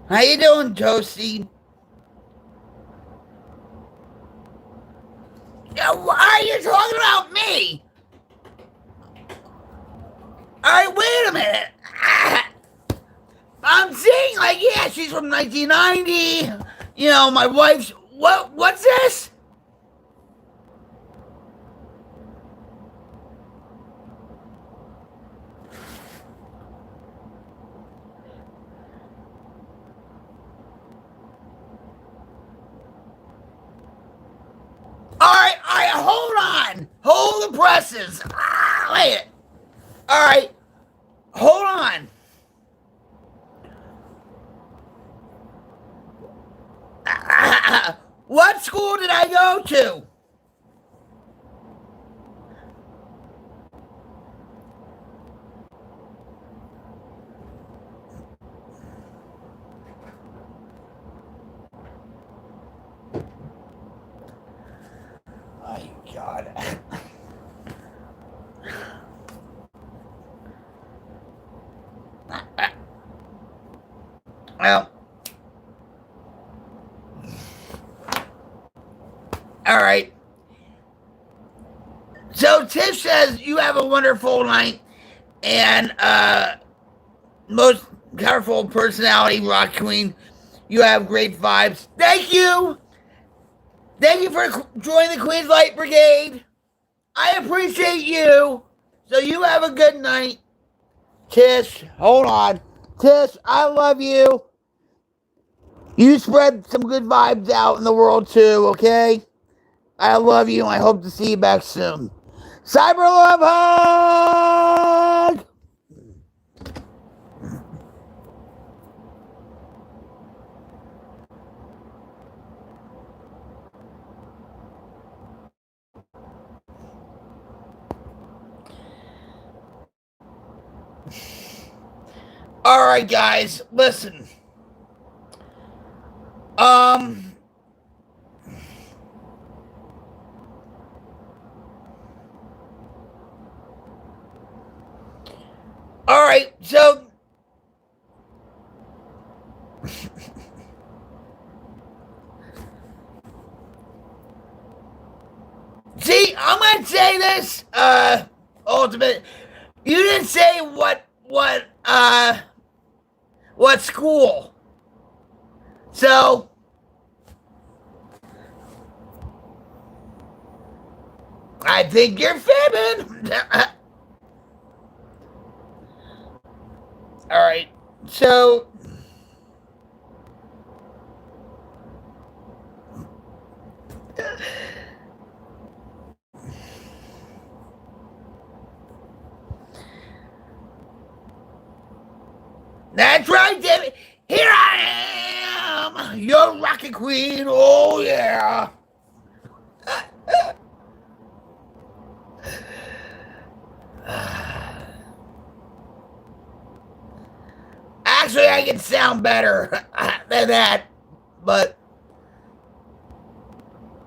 How you doing, Toasty? Why are you talking about me? Alright, wait a minute. I'm saying, like, yeah, she's from 1990. You know, my wife's... What's this? Alright, hold on. Hold the presses. Wait. Alright, hold on. What school did I go to? My God. Well. All right. So Tiff says you have a wonderful night and most powerful personality, rock queen. You have great vibes. Thank you. Thank you for joining the Queen's Light Brigade. I appreciate you. So you have a good night. Tish, hold on. Tish, I love you. You spread some good vibes out in the world too, okay? I love you and I hope to see you back soon. Cyber Love Hug! All right, guys, listen. All right, so see, I'm gonna say this, Ultimate. You didn't say what What school? So, I think you're fibbing. All right. So, that's right, David. Here I am, your rocket queen. Oh, yeah. Actually, I can sound better than that, but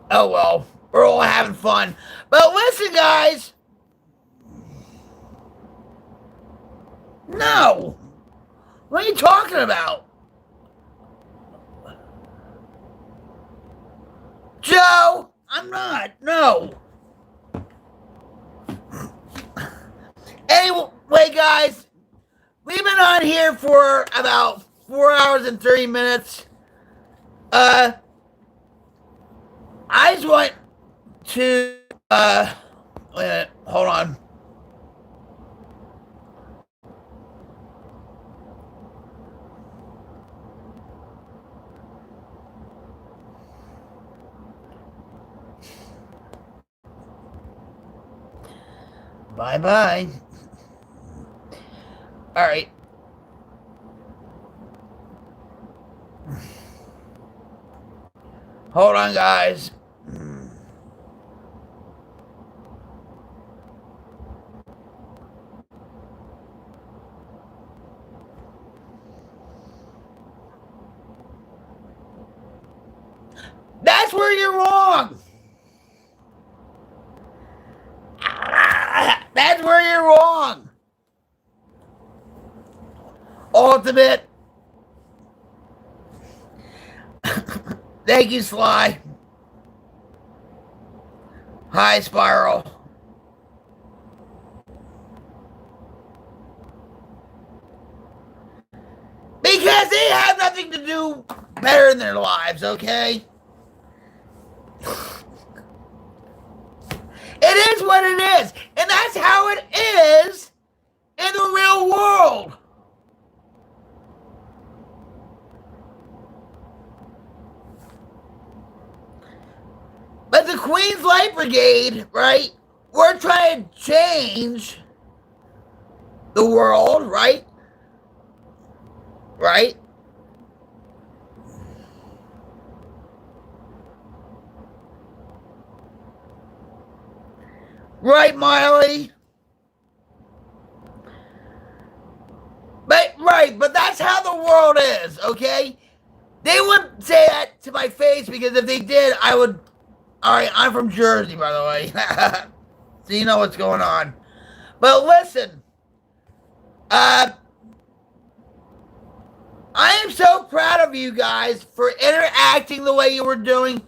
oh well, we're all having fun. But listen, guys. No. What are you talking about? Joe, I'm not. No. Anyway, guys, we've been on here for about 4 hours and 30 minutes. I just want to, wait a minute, hold on. Bye-bye. All right. Hold on, guys. That's where you're wrong. That's where you're wrong. Ultimate. Thank you, Sly. Hi, Spiral. Because they have nothing to do better in their lives, okay? It is what it is. And that's how it is in the real world. But the Queen's Light Brigade, right? We're trying to change the world, right? Right? Right, Miley? But that's how the world is, okay? They wouldn't say that to my face because if they did, I would. Alright, I'm from Jersey, by the way. So you know what's going on. But listen. I am so proud of you guys for interacting the way you were doing.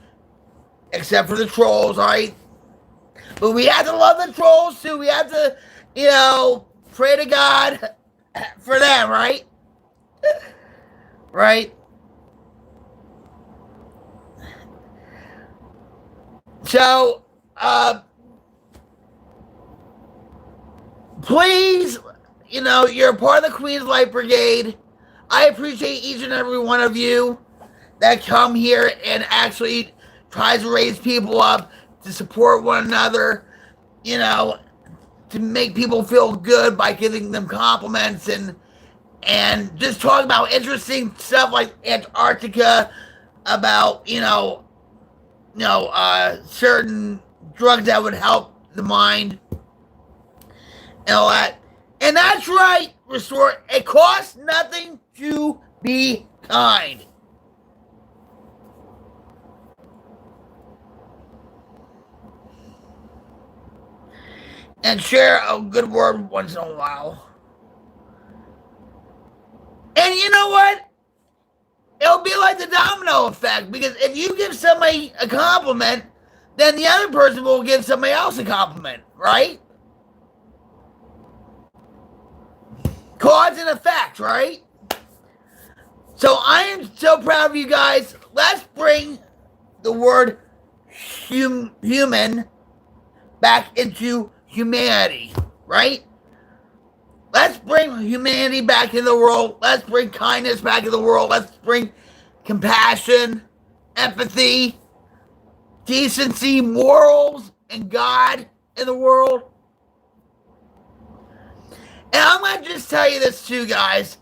Except for the trolls, alright? But we have to love the trolls too. We have to, pray to God for them, right? Right? So, please, you're a part of the Queen's Light Brigade. I appreciate each and every one of you that come here and actually tries to raise people up, to support one another, to make people feel good by giving them compliments and just talk about interesting stuff like Antarctica, about, certain drugs that would help the mind and all that. And that's right, Restore. It costs nothing to be kind. And share a good word once in a while. And you know what? It'll be like the domino effect, because if you give somebody a compliment, then the other person will give somebody else a compliment, right? Cause and effect, right? So I am so proud of you guys. Let's bring the word human back into humanity, right? Let's bring humanity back in the world. Let's bring kindness back in the world. Let's bring compassion, empathy, decency, morals, and God in the world. And I'm going to just tell you this too, guys.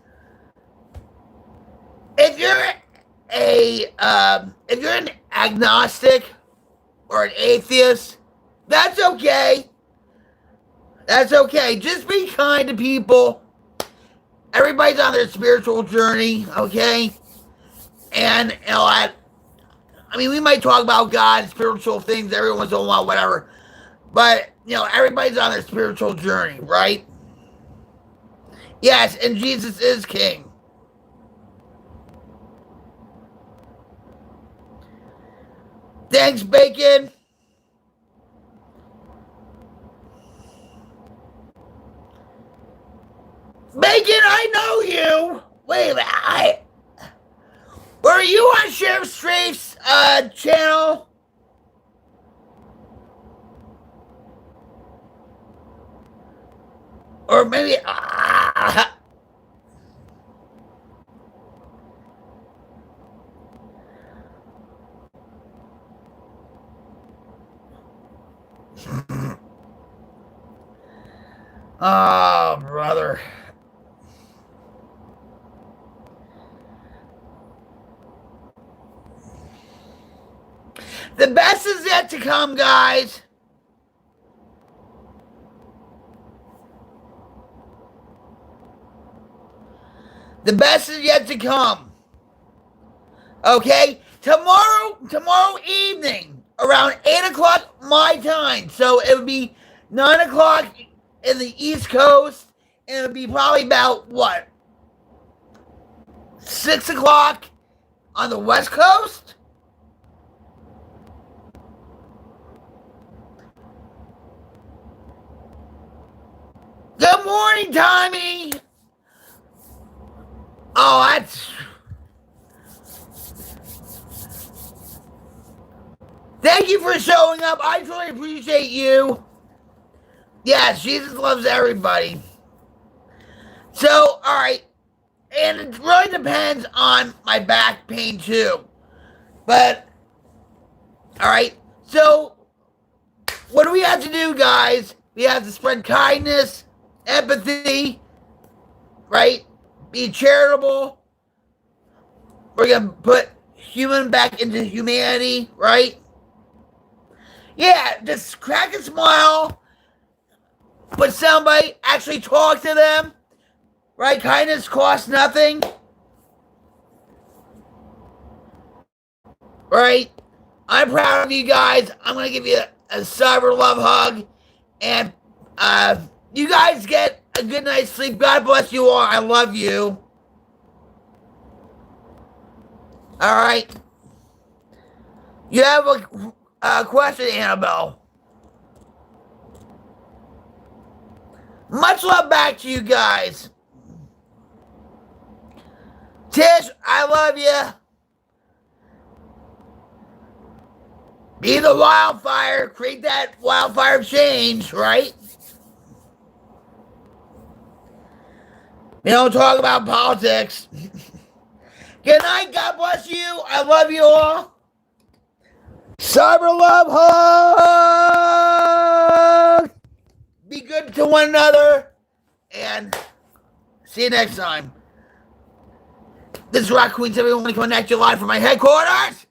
If you're an agnostic or an atheist, that's okay. That's okay. Just be kind to people. Everybody's on their spiritual journey, okay? And, you know, I mean, we might talk about God, spiritual things every once in a while, whatever. But, you know, everybody's on their spiritual journey, right? Yes, and Jesus is King. Thanks, Bacon. Bacon, I know you. Wait a minute. Were you on Sheriff Strafe's channel? Or maybe... Oh, brother. The best is yet to come, guys. The best is yet to come. Okay? Tomorrow evening, around 8 o'clock my time. So it would be 9 o'clock in the East Coast. And it would be probably about, what? 6 o'clock on the West Coast? Good morning, Tommy. Oh, that's... Thank you for showing up. I truly appreciate you. Yes, Jesus loves everybody. So, all right. And it really depends on my back pain, too. But, all right. So, what do we have to do, guys? We have to spread kindness, empathy, right? Be charitable. We're going to put human back into humanity, right? Yeah, just crack a smile. Put somebody, actually talk to them. Right? Kindness costs nothing. Right? I'm proud of you guys. I'm going to give you a cyber love hug. And you guys get a good night's sleep. God bless you all. I love you. All right. You have a question, Annabelle. Much love back to you guys. Tish, I love you. Be the wildfire. Create that wildfire change, right? We don't talk about politics. Good night. God bless you. I love you all. Cyber love hug. Be good to one another. And see you next time. This is Rock Queen 71 coming at you live from my headquarters.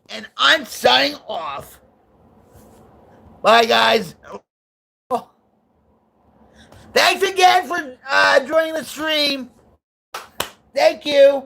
And I'm signing off. Bye, guys. Thanks again for joining the stream. Thank you.